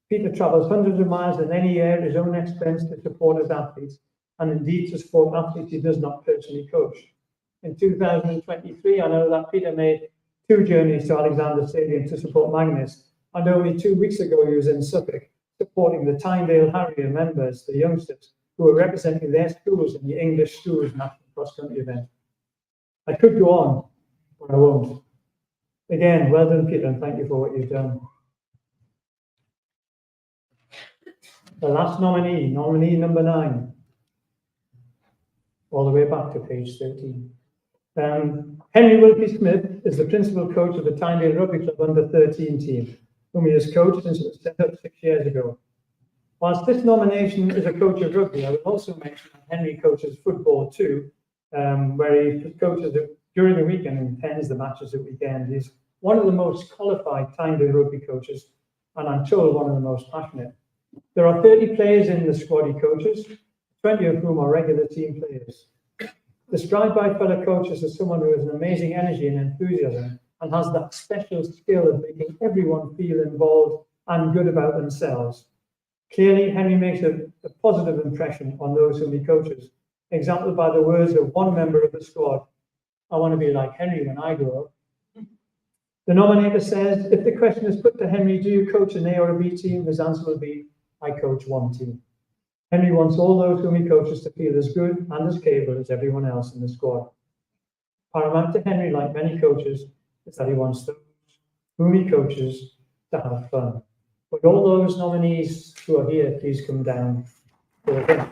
Peter travels hundreds of miles in any year at his own expense to support his athletes, and indeed to support athletes he does not personally coach. In 2023, I know that Peter made 2 journeys to Alexander Stadium to support Magnus, and only 2 weeks ago he was in Suffolk supporting the Tynedale Harrier members, the youngsters, who are representing their schools in the English Schools National Cross Country event. I could go on, but I won't. Again, well done, Peter, and thank you for what you've done. The last nominee, nominee number 9, all the way back to page 13. Henry Wilkie-Smith is the principal coach of the Tynedale Rugby Club under-13 team, whom he has coached since it was set up 6 years ago. Whilst this nomination is a coach of rugby, I would also mention that Henry coaches football too, where he coaches it during the week and attends the matches at weekend. He's one of the most qualified Tynedale rugby coaches, and I'm told one of the most passionate. There are 30 players in the squad he coaches, 20 of whom are regular team players. Described by fellow coaches as someone who has an amazing energy and enthusiasm and has that special skill of making everyone feel involved and good about themselves. Clearly, Henry makes a positive impression on those whom he coaches, exemplified by the words of one member of the squad: "I want to be like Henry when I grow up." The nominator says, if the question is put to Henry, do you coach an A or a B team? His answer will be, I coach one team. Henry wants all those whom he coaches to feel as good and as capable as everyone else in the squad. Paramount to Henry, like many coaches, is that he wants those whom he coaches to have fun. Would all those nominees who are here please come down for him?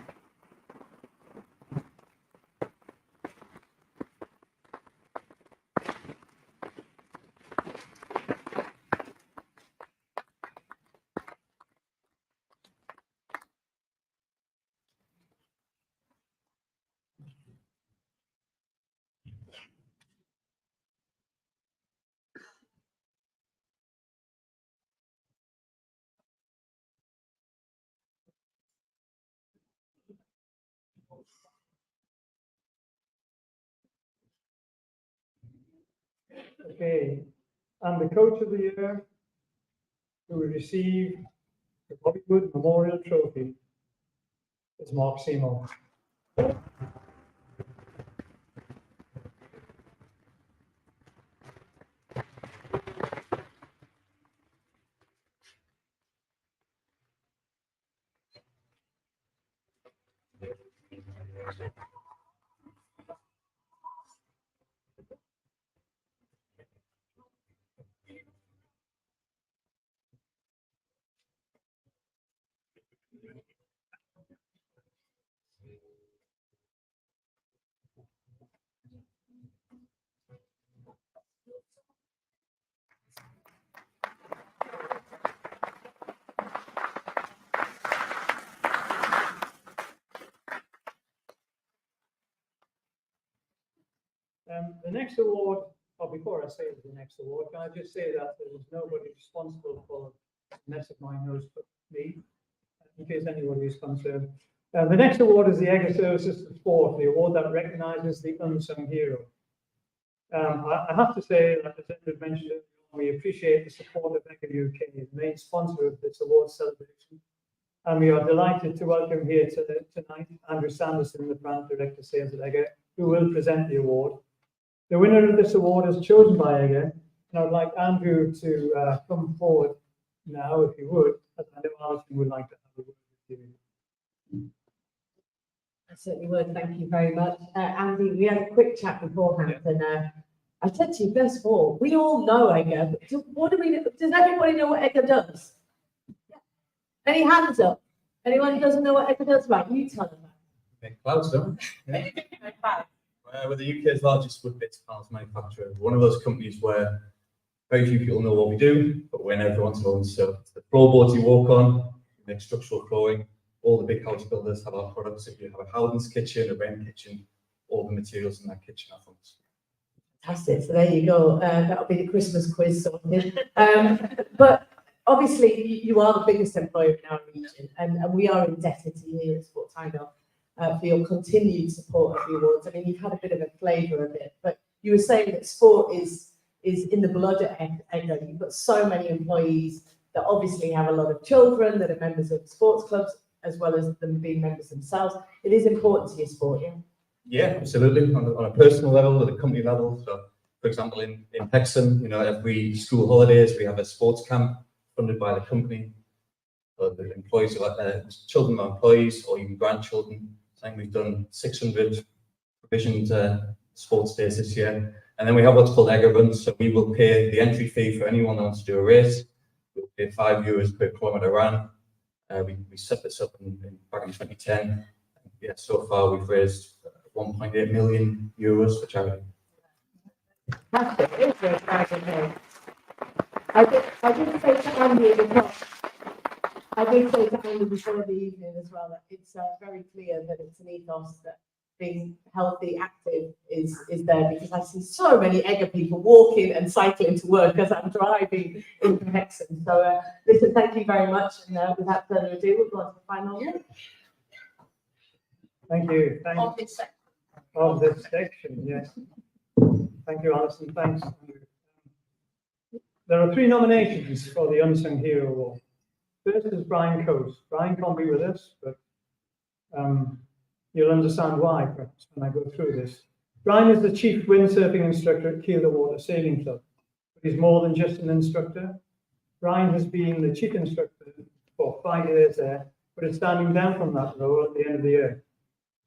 Okay, and the coach of the year who will receive the Bobby Wood Memorial Trophy is Mark Seymour. The next award, or before I say the next award, can I just say that there is nobody responsible for the mess of my nose but me, in case anybody is concerned. The next award is the EGA Services for Sport, the award that recognises the unsung hero. I have to say that, as Edward mentioned, we appreciate the support of EGA UK, the main sponsor of this award celebration. And we are delighted to welcome here tonight Andrew Sanderson, the brand director of sales at EGA, who will present the award. The winner of this award is chosen by EGA, and I would like Andrew to come forward now, if you would, as I know Alison would like to have a word with you. I certainly would. Thank you very much. Andy, we had a quick chat beforehand, and I said to you, first of all, we all know EGA, but what do we know? Does everybody know what EGA does? Any hands up? Anyone who doesn't know what EGA does? Right, you tell them that. Cloudstone. We're the UK's largest wood bits parts manufacturer. One of those companies where very few people know what we do, but when everyone's known. So the floorboards you walk on, make structural flooring. All the big house builders have our products. If you have a Howden's kitchen, a Wren kitchen, all the materials in that kitchen are from us. Fantastic. So there you go. That'll be the Christmas quiz sorted. But obviously, you are the biggest employer in our region, and we are indebted to you here at Sport Tynedale for your continued support of the awards. I mean, you've had a bit of a flavour of it, but you were saying that sport is in the blood at Hexham. You've got so many employees that obviously have a lot of children that are members of sports clubs, as well as them being members themselves. It is important to your sport, yeah? Yeah, absolutely. On a personal level, at a company level. So, for example, in Hexham, you know, every school holidays we have a sports camp funded by the company. So the employees, children are employees, or even grandchildren. I think we've done 600 provisioned sports days this year. And then we have what's called Egger Runs. So we will pay the entry fee for anyone that wants to do a race. We'll pay €5 per kilometre run. We set this up back in 2010. Yeah, so far we've raised 1.8 million euros for charity. Fantastic. It is very exciting. I did say to Andy as well. I did say to Andy before the evening as well that it's very clear that it's an ethos that being healthy, active is there, because I see so many Egger people walking and cycling to work as I'm driving into Hexham. So listen, thank you very much, and without further ado, we'll go on to the final year. Thank you. Of this sector. Of this section, yes. Thank you, Alison. Thanks, Andrew. There are 3 nominations for the Unsung Hero Award. First is Brian Coates. Brian can't be with us, but you'll understand why perhaps when I go through this. Brian is the chief windsurfing instructor at Tynedale Water Sailing Club. But he's more than just an instructor. Brian has been the chief instructor for 5 years there, but is standing down from that role at the end of the year.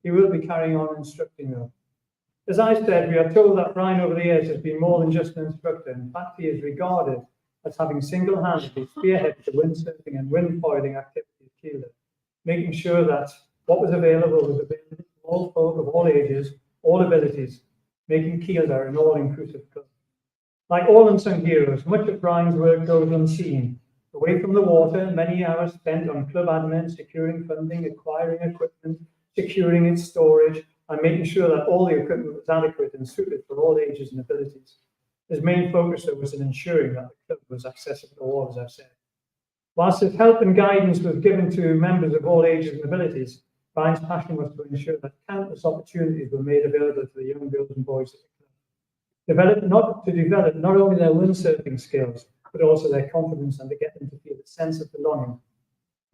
He will be carrying on instructing though. As I said, we are told that Brian over the years has been more than just an instructor. In fact, he is regarded as having single-handedly spearheaded the windsurfing and wind foiling activity at Tynedale, making sure that what was available to all folk of all ages, all abilities, making Tynedale an all-inclusive club. Like all unsung heroes, much of Brian's work goes unseen. Away from the water, many hours spent on club admin, securing funding, acquiring equipment, securing its storage, and making sure that all the equipment was adequate and suited for all ages and abilities. His main focus, though, was in ensuring that the club was accessible to all, as I've said. Whilst his help and guidance was given to members of all ages and abilities, Brian's passion was to ensure that countless opportunities were made available to the young girls and boys at the club. Develop not only their windsurfing skills, but also their confidence, and to get them to feel a sense of belonging.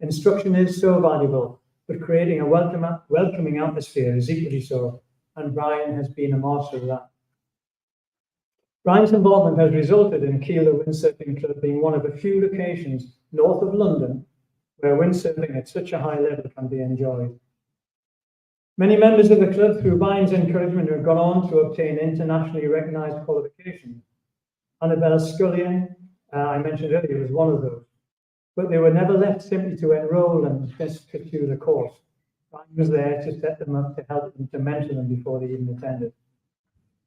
Instruction is so valuable, but creating a welcoming atmosphere is equally so, and Brian has been a master of that. Brian's involvement has resulted in Tynedale Windsurfing Club being one of the few locations north of London where windsurfing at such a high level can be enjoyed. Many members of the club, through Brian's encouragement, have gone on to obtain internationally recognised qualifications. Annabelle Scullion, I mentioned earlier, was one of those. But they were never left simply to enrol and just pursue the course. Brian was there to set them up, to help them, to mentor them before they even attended.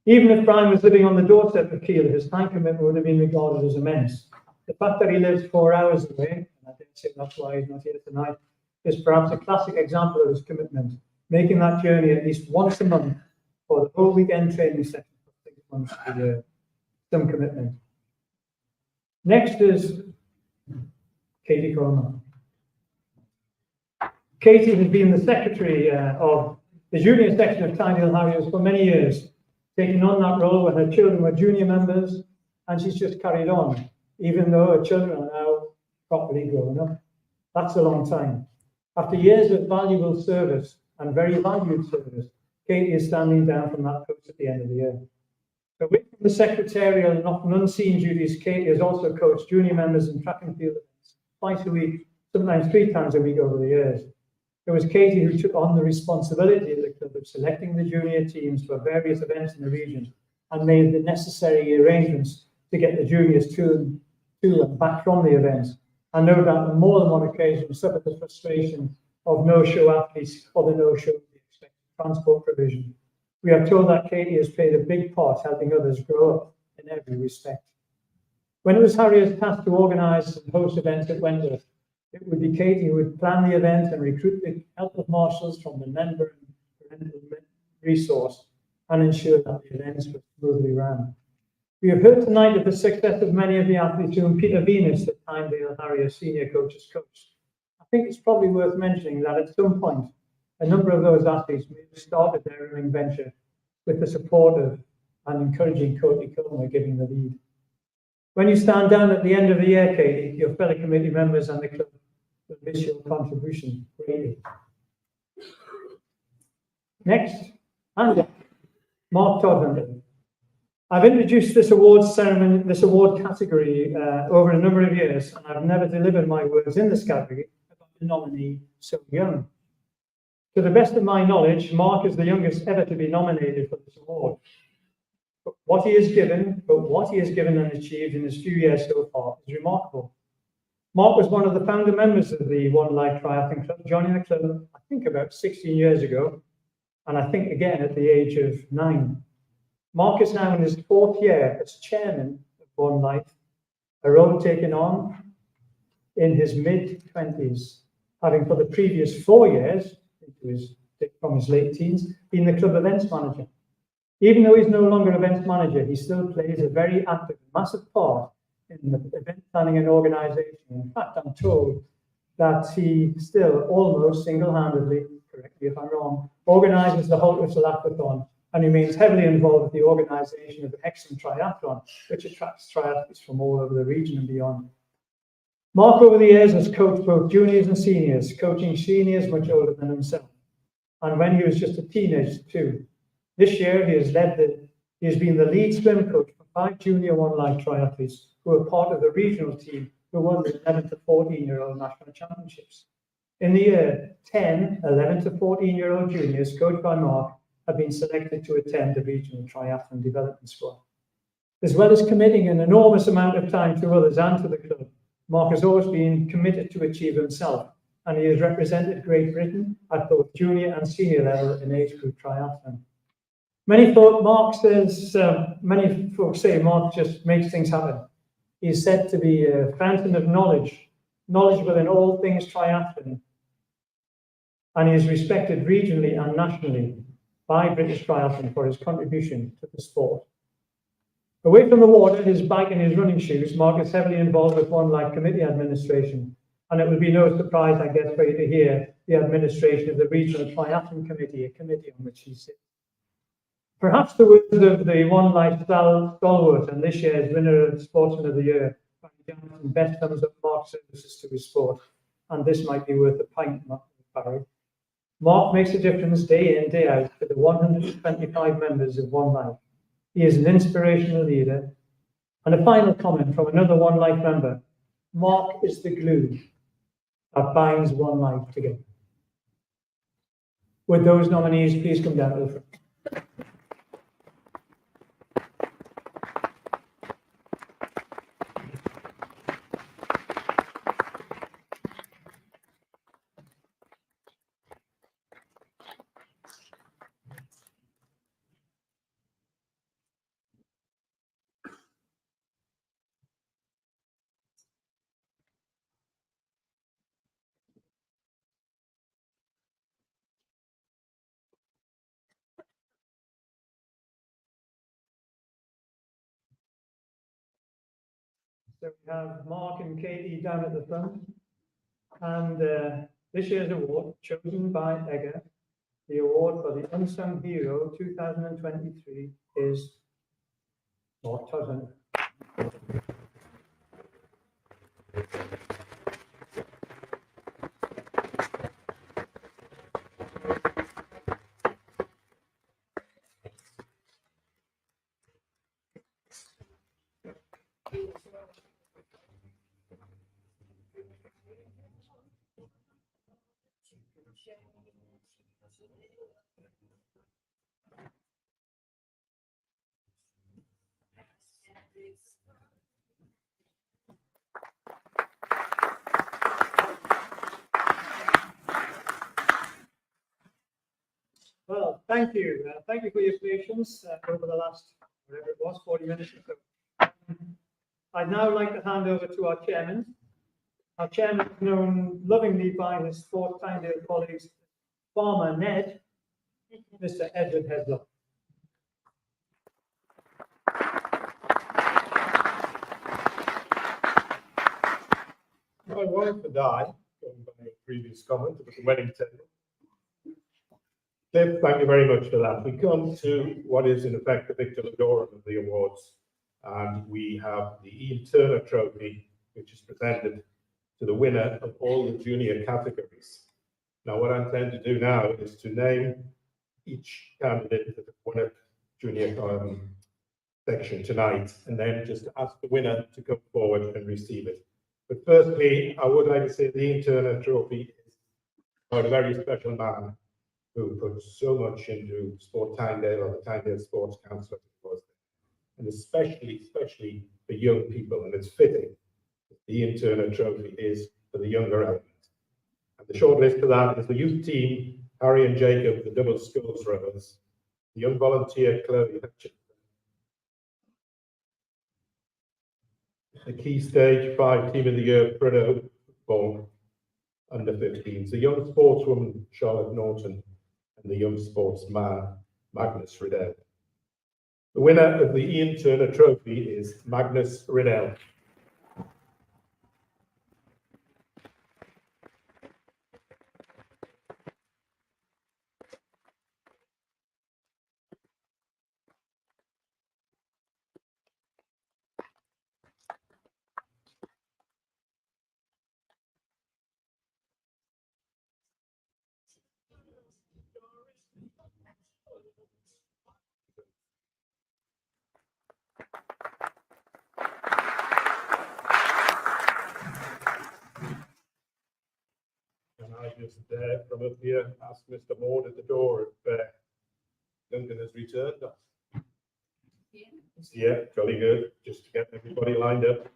Even if Brian was living on the doorstep of Tynedale, his time commitment would have been regarded as immense. The fact that he lives 4 hours away, and I think that's why he's not here tonight, is perhaps a classic example of his commitment, making that journey at least once a month for the whole weekend training session for 6 months of the year. Some commitment. Next is Katie Coleman. Katie has been the secretary of the junior section of Tynedale Harriers for many years, taking on that role when her children were junior members, and she's just carried on, even though her children are now properly grown up. That's a long time. After years of valuable service and very valued service, Katie is standing down from that post at the end of the year. But with the secretarial and often unseen duties, Katie has also coached junior members in track and field events twice a week, sometimes 3 times a week over the years. It was Katie who took on the responsibility of the club of selecting the junior teams for various events in the region and made the necessary arrangements to get the juniors to and back from the events. And no doubt on more than one occasion suffered the frustration of no-show athletes or the no-show transport provision. We are told that Katie has played a big part helping others grow up in every respect. When it was Harriet's task to organise and host events at Wentworth, it would be Katie who would plan the event and recruit the help of marshals from the member and parental resource and ensure that the events were smoothly run. We have heard tonight of the success of many of the athletes whom Peter Venus, the Tynedale Harrier senior coach, has coached. I think it's probably worth mentioning that at some point, a number of those athletes may have started their rowing venture with the support of and encouraging Courtney Kilmer giving the lead. When you stand down at the end of the year, Katie, your fellow committee members and the club will miss your contribution greatly. Next, and Mark Todhunter. I've introduced this awards ceremony, this award category over a number of years, and I've never delivered my words in this category about the nominee so young. To the best of my knowledge, Mark is the youngest ever to be nominated for this award. But what he has given and achieved in his few years so far is remarkable. Mark was one of the founder members of the One Life Triathlon Club, joining the club, I think, about 16 years ago, and I think again at the age of 9. Mark is now in his 4th year as chairman of One Life, a role taken on in his mid-20s, having for the previous 4 years, from his late teens, been the club events manager. Even though he's no longer events manager, he still plays a very active, massive part in the event planning and organisation. In fact, I'm told that he still almost single-handedly, correct me if I'm wrong, organises the Holt Whistle Aquathon and remains heavily involved with the organisation of the Hexham Triathlon, which attracts triathletes from all over the region and beyond. Mark, over the years, has coached both juniors and seniors, coaching seniors much older than himself, and when he was just a teenager too. This year, he has been the lead swim coach for 5 junior One Life triathletes who are part of the regional team who won the 11 to 14-year-old national championships. In the year, 10 11 to 14-year-old juniors coached by Mark have been selected to attend the regional triathlon development squad. As well as committing an enormous amount of time to others and to the club, Mark has always been committed to achieve himself, and he has represented Great Britain at both junior and senior level in age group triathlon. Many folks say Mark just makes things happen. He is said to be a fountain of knowledge, knowledgeable in all things triathlon, and he is respected regionally and nationally by British triathlon for his contribution to the sport. Away from the water, his bike and his running shoes, Mark is heavily involved with One Life committee administration, and it will be no surprise, I guess, for you to hear the administration of the Regional Triathlon Committee, a committee on which he sits. Perhaps the words of the One Life stalwart and this year's winner of Sportsman of the Year, Johnson, best sums up Mark's services to his sport, and this might be worth a pint, Barry. Mark makes a difference day in, day out for the 125 members of One Life. He is an inspirational leader. And a final comment from another One Life member. Mark is the glue that binds One Life together. Would those nominees please come down to the front? So we have Mark and Katie down at the front. And this year's award, chosen by Egger, the award for the Unsung Hero 2023 is Mark Todhunter. Well, thank you. Thank you for your patience over the last, whatever it was, 40 minutes or so. I'd now like to hand over to our chairman. Our chairman is known lovingly by his Sport Tynedale colleagues, Farmer Ned, Mr. Edward Hexham. My wife and I, going by your previous comment about the wedding table. Cliff, thank you very much for that. We come to what is in effect the Victor Ladorum of the awards. And we have the Ian Turner Trophy, which is presented to the winner of all the junior categories. Now, what I intend to do now is to name each candidate that won a junior section tonight, and then just ask the winner to come forward and receive it. But firstly, I would like to say the Ian Turner Trophy is about a very special man who put so much into Sport Tynedale, or the Tynedale Sports Council, as it was, and especially for young people. And it's fitting that the Ian Turner Trophy is for the younger element. And the short list for that is the youth team, Harry and Jacob, the double sculls rowers, the young volunteer, Chloe Hutchinson, the key stage 5 team of the year, Prideaux football under 15s, the young sportswoman, Charlotte Norton, and the young sportsman, Magnus Riddell. The winner of the Ian Turner Trophy is Magnus Riddell. And I just from up here ask Mr. Maud at the door if Duncan has returned. Yeah, jolly good, just to get everybody lined up.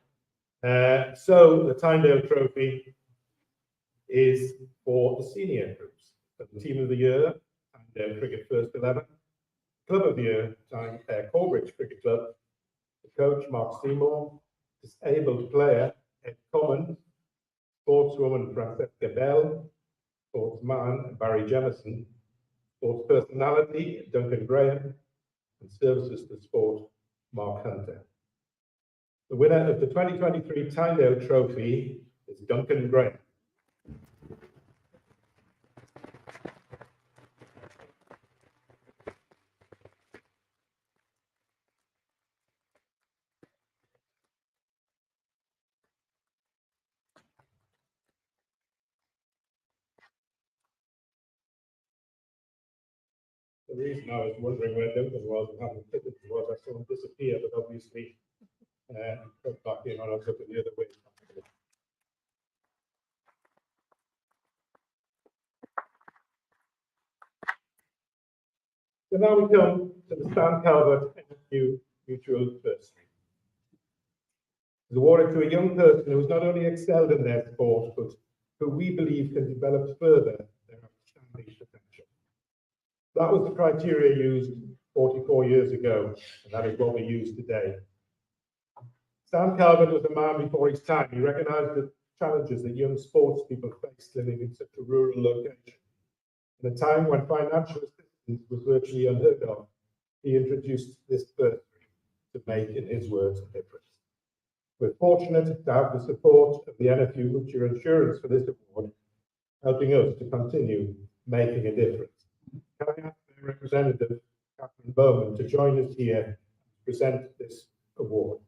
So the Tynedale Trophy is for the senior groups. So the team of the year, Tynedale Cricket First 11. Club of the year, Corbridge Cricket Club. The coach, Mark Seymour. Disabled player, Ed Common. Sportswoman, Francesca Bell. Sportsman, Barry Jemison. Sports personality, Duncan Graham. And services to sport, Mark Hunter. The winner of the 2023 Tynedale Trophy is Duncan Graham. The reason I was wondering where Duncan was and having tickets was I saw him disappear, but obviously come back in and I was looking the other way. So now we come to the Stan Calvert NFU Mutual Bursary. It's awarded to a young person who has not only excelled in their sport, but who we believe can develop further their outstanding potential. That was the criteria used 44 years ago, and that is what we use today. Stan Calvert was a man before his time. He recognised the challenges that young sports people faced living in such a rural location. In a time when financial assistance was virtually unheard of, he introduced this bursary to make, in his words, a difference. We're fortunate to have the support of the NFU Mutual Insurance for this award, helping us to continue making a difference. Can I ask their representative, Catherine Bowman, to join us here and present this award?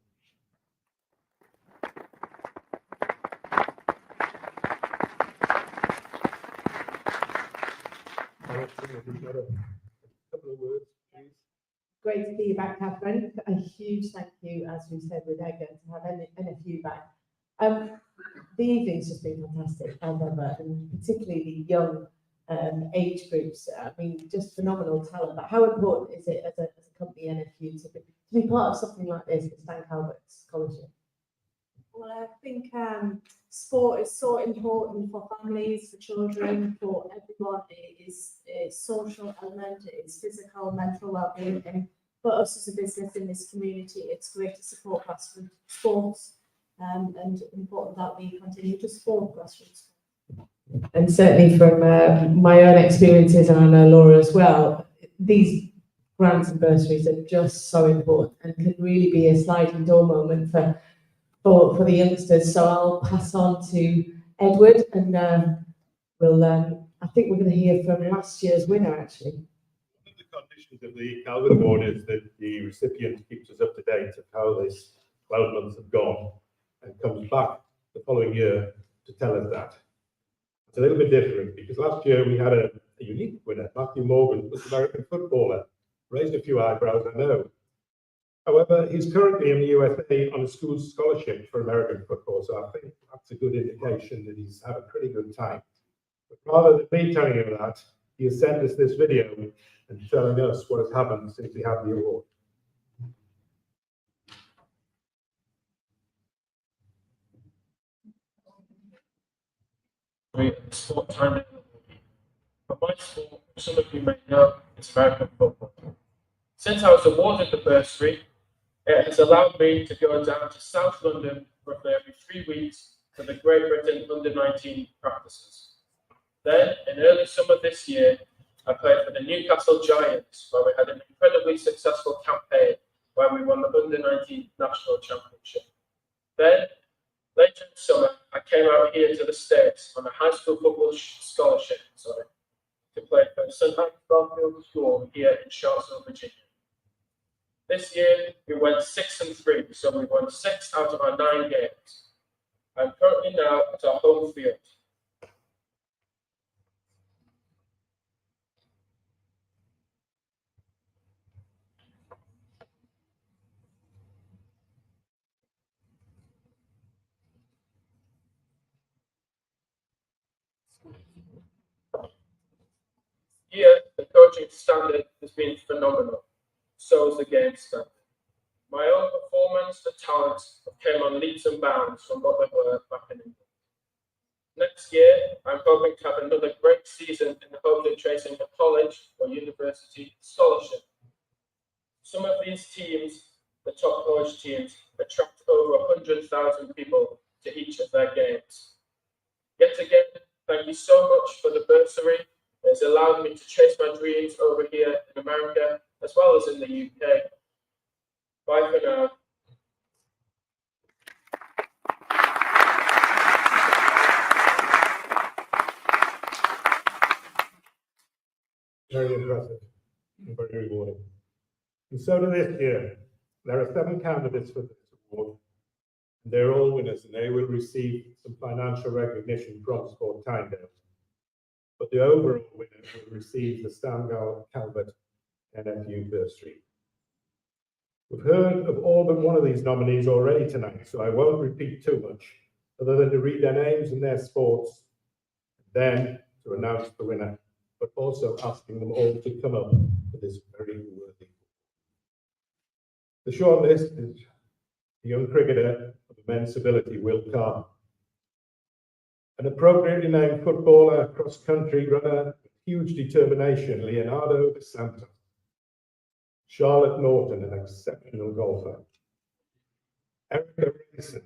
Couple of words, please. Great to see you back, Catherine. A huge thank you, as we said with Edgar, to have NFU back. The evening's just been fantastic, as ever, and particularly the young age groups. I mean, just phenomenal talent. But how important is it as a company, NFU, to be part of something like this at Stan Calvert's Scholarship? Well, I think sport is so important for families, for children, for everyone. It is a social element, it is physical, mental well-being, for us as a business in this community, it's great to support grassroots sports, and important that we continue to support grassroots. And certainly from my own experiences, and I know Laura as well, these grants and bursaries are just so important and can really be a sliding door moment for the youngsters. So I'll pass on to Edward, and I think we're going to hear from last year's winner actually. One of the conditions of the Calvin Award is that the recipient keeps us up to date of how this 12 months have gone and comes back the following year to tell us that. It's a little bit different because last year we had a unique winner, Matthew Morgan, was an American footballer. Raised a few eyebrows, I know. However, he's currently in the USA on a school scholarship for American football, so I think that's a good indication that he's had a pretty good time. But rather than me telling him that, he has sent us this video and telling us what has happened since he had the award. Sport Tynedale. For my sport, some of you may know, it's American football. Since I was awarded the bursary, it has allowed me to go down to South London roughly every 3 weeks for the Great Britain under-19 practices. Then, in early summer this year, I played for the Newcastle Giants, where we had an incredibly successful campaign where we won the under-19 national championship. Then, later in summer, I came out here to the States on a high school football scholarship, to play for St. Barfield School here in Charlottesville, Virginia. This year, we went 6-3, so we won 6 out of our 9 games. I'm currently now at our home field. Here, the coaching standard has been phenomenal. So is the game standard. My own performance and talents came on leaps and bounds from what they were back in England. Next year, I'm hoping to have another great season in the hope of chasing a college or university scholarship. Some of these teams, the top college teams, attract over 100,000 people to each of their games. Yet again, thank you so much for the bursary. It's allowed me to chase my dreams over here in America, as well as in the UK. Bye for now. Very impressive and very rewarding. And so to this year, there are 7 candidates for this award. And they're all winners, and they will receive some financial recognition from Sport Tynedale. But the overall winner will receive the Stan Calvert NFU bursary. We've heard of all but one of these nominees already tonight, so I won't repeat too much, other than to read their names and their sports, then to announce the winner, but also asking them all to come up for this very worthy. The short list is the young cricketer of immense ability, Will Carr. An appropriately named footballer, cross-country runner with huge determination, Leonardo dos Santos. Charlotte Norton, an exceptional golfer. Erica Rayson,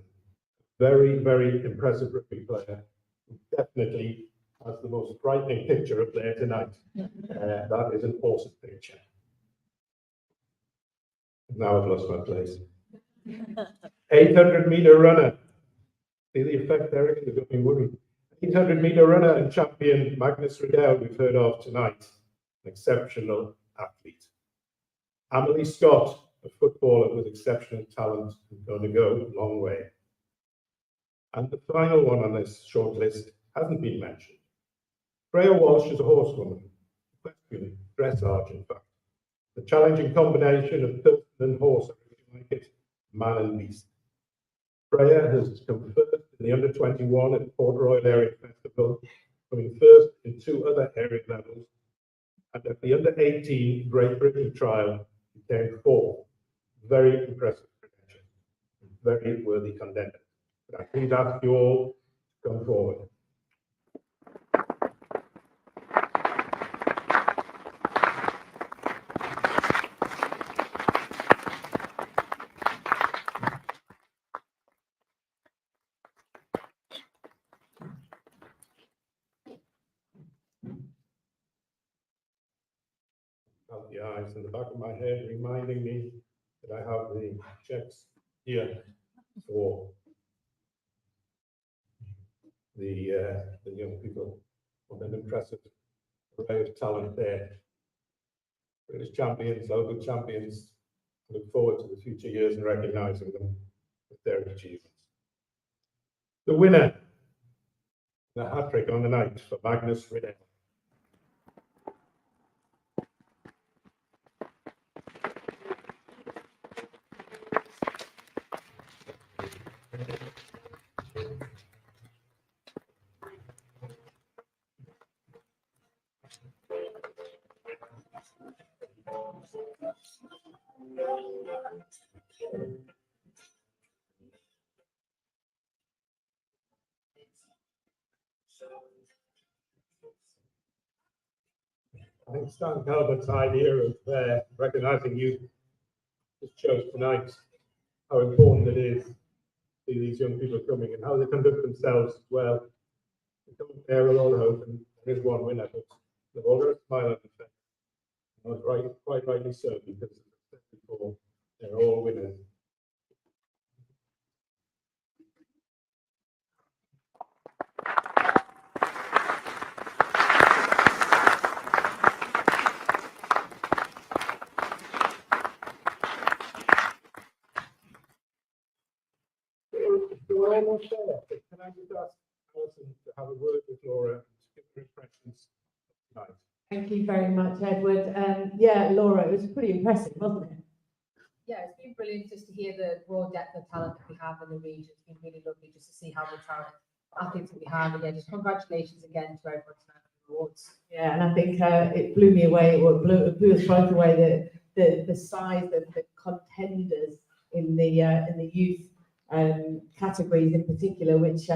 very, very impressive rugby player, who definitely has the most frightening picture up there tonight. That is an awesome picture. Now I've lost my place. 800-meter runner. See the effect, Eric? You've got me worried. 800-meter runner and champion Magnus Riddell, we've heard of tonight. An exceptional athlete. Amelie Scott, a footballer with exceptional talent, is going to go a long way. And the final one on this short list hasn't been mentioned. Freya Walsh is a horsewoman, equestrian, dressage, in fact. The challenging combination of person and horse, if you like it, man and beast. Freya has come first in the under-21 at Port Royal Area Festival, coming first in 2 other area levels, and at the under-18 Great Britain trial, he came 4th. Very impressive credentials, very worthy contender. But I please ask you all to come forward. the eyes in the back of my head, reminding me that I have the checks here for the young people. What an impressive array of talent there. British champions, local champions. I look forward to the future years and recognising them with their achievements. The winner, the hat-trick on the night for Magnus Riddell. I think Stan Calvert's idea of recognising youth just shows tonight how important it is to see these young people coming and how they conduct themselves as well. They come there with all hope, and there's one winner, but they've all got a smile on their face. And right, quite rightly so, because as I said before, they're all winners. We're almost there. Can I just ask Alison to have a word with Laura and to give her impressions tonight? Thank you very much, Edward. Yeah, Laura, it was pretty impressive, wasn't it? Yeah, it's been brilliant just to hear the broad depth of talent that we have in the region. It's been really lovely just to see how the talent athletes that we have. Again, just congratulations again to everyone tonight for the awards. Yeah, and I think it blew me away, or it blew us both away, the size of the contenders in the youth categories in particular, which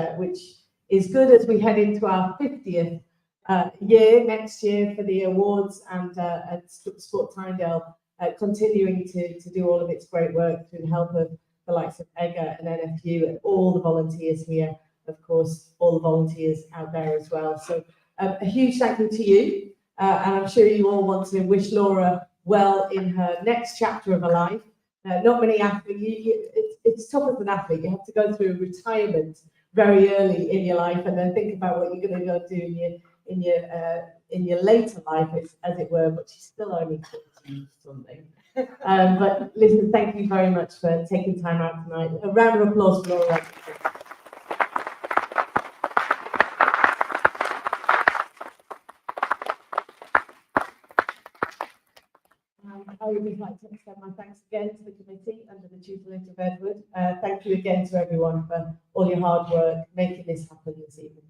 is good as we head into our 50th year next year for the awards, and Sport Tynedale continuing to do all of its great work through the help of the likes of EGA and NFU and all the volunteers here, of course, all the volunteers out there as well. So a huge thank you to you, and I'm sure you all want to wish Laura well in her next chapter of her life. Not many athletes, it's tough as an athlete. You have to go through retirement very early in your life, and then think about what you're going to go do in your later life, as it were. But she's still only 40 something. But listen, thank you very much for taking time out tonight. A round of applause for Laura. I would just like to extend my thanks again to the committee under the tutelage of Edward. Thank you again to everyone for all your hard work making this happen this evening.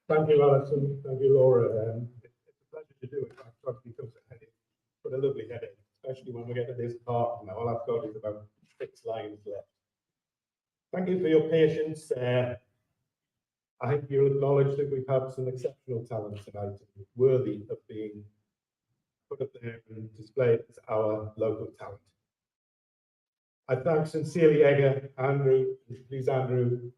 Thank you, Alison. Thank you, Laura. It's a pleasure to do it. I've got becomes a headache, but a lovely headache, especially when we get to this part. Now, all I've got is about 6 lines left. Thank you for your patience. I think you'll acknowledge that we've had some exceptional talent tonight, worthy of being put up there and displayed as our local talent. I thank sincerely EGA, Andrew, please Andrew,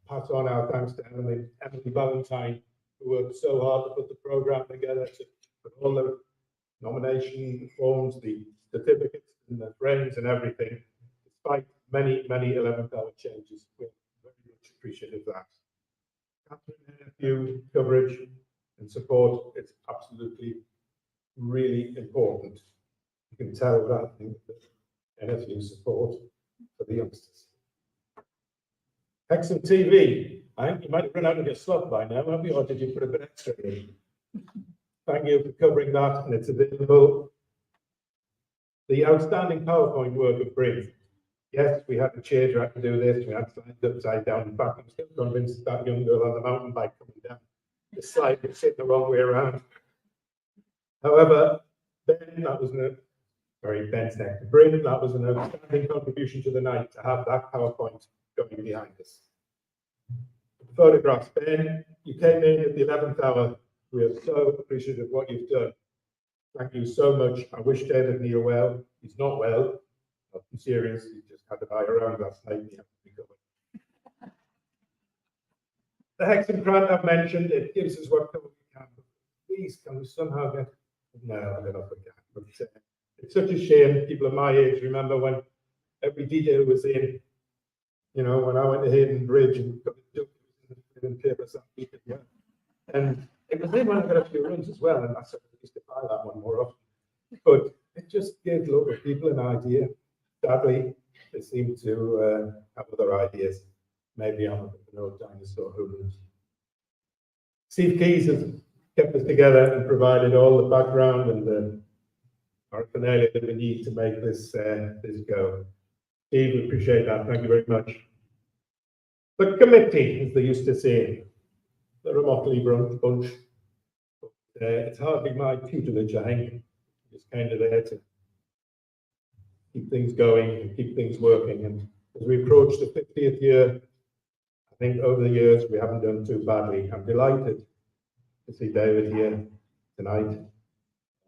pass on our thanks to Emily Valentine, who worked so hard to put the programme together, to put all the nomination forms, the certificates and the friends and everything, despite many 11th hour changes. We're very much appreciative of that. NFU coverage and support, it's absolutely really important. You can tell that I think the NFU support for the youngsters. Hexhamtv, I think you might have run out of your slot by now, have you, or did you put a bit extra in? Thank you for covering that, and it's available. The outstanding PowerPoint work of Bryn. Yes, we had to change, we had to do this, we had to slide it upside down. In fact, I'm still convinced that young girl on the mountain bike coming down the slide was sitting the wrong way around. However, Ben, that was Ben's neck. Bryn, that was an outstanding contribution to the night to have that PowerPoint going behind us. The photographs, Ben, you came in at the 11th hour. We are so appreciative of what you've done. Thank you so much. I wish David Neil well. He's not well. I'm serious. He just had to buy around last night. He has to recover. The Hexham grant I've mentioned, it gives us what we can. Please, can we somehow get, no, I don't know if we can, but it's such a shame. People of my age remember when every detail was in, you know, when I went to Hayden Bridge and got the in paper, and it was then when I got a few runs as well, and I sort of used to buy that one more often. But it just gave local people an idea. Sadly, they seem to have other ideas. Maybe I'm an old dinosaur who. Steve Keys has kept us together and provided all the background and the paraphernalia that we need to make this go. Steve, we appreciate that. Thank you very much. The committee, as they used to say, they're a motley bunch. It's hardly my tutelage, I think. It's kind of there to keep things going and keep things working. And as we approach the 50th year, I think over the years we haven't done too badly. I'm delighted to see David here tonight,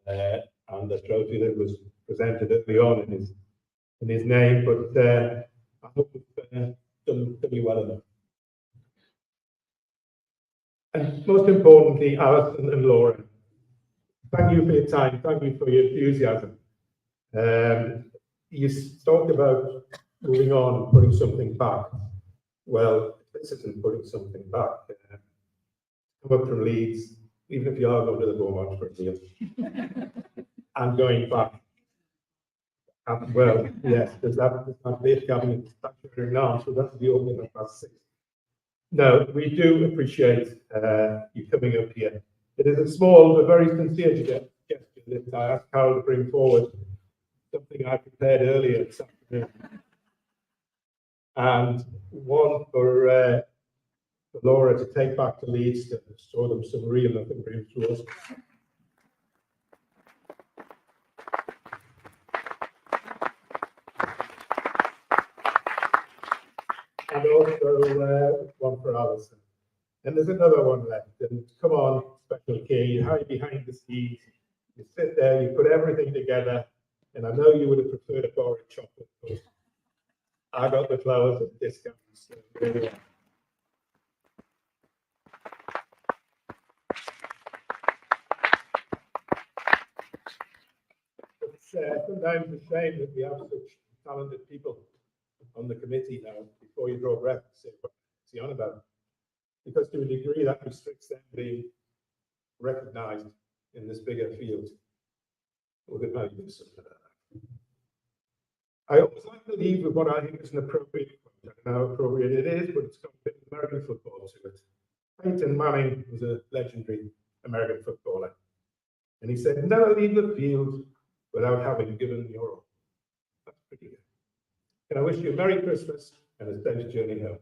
and the trophy that was presented early on in his name. But I hope we've done you well enough. And most importantly, Alison and Laura, thank you for your time. Thank you for your enthusiasm. You talked about moving on and putting something back. Well, this isn't putting something back. Come up from Leeds, even if you are going to the Beaumont for a deal, and going back. Well, yes, there's that late cabinet now, so that's the opening of past 6. No, we do appreciate you coming up here. It is a small but very sincere gesture that I asked Carol to bring forward, something I prepared earlier this afternoon. And one for Laura to take back to Leeds to show them some real nothing brings to us. And also one for Alison. And there's another one left. And come on, Special K, you hide behind the scenes, you sit there, you put everything together, and I know you would have preferred a bar of chocolate, but I got the flowers at discounts. So there we are. It's sometimes a shame that we have such talented people on the committee now. Before you draw breath, say what's he on about? Because to a degree that restricts them being recognised in this bigger field. Or they might do something like that. I always like to leave with what I think is an appropriate quote. I don't know how appropriate it is, but it's got a bit of American football to it. Peyton Manning was a legendary American footballer. And he said, never leave the field without having given your all. That's pretty good. And I wish you a Merry Christmas and a safe journey home.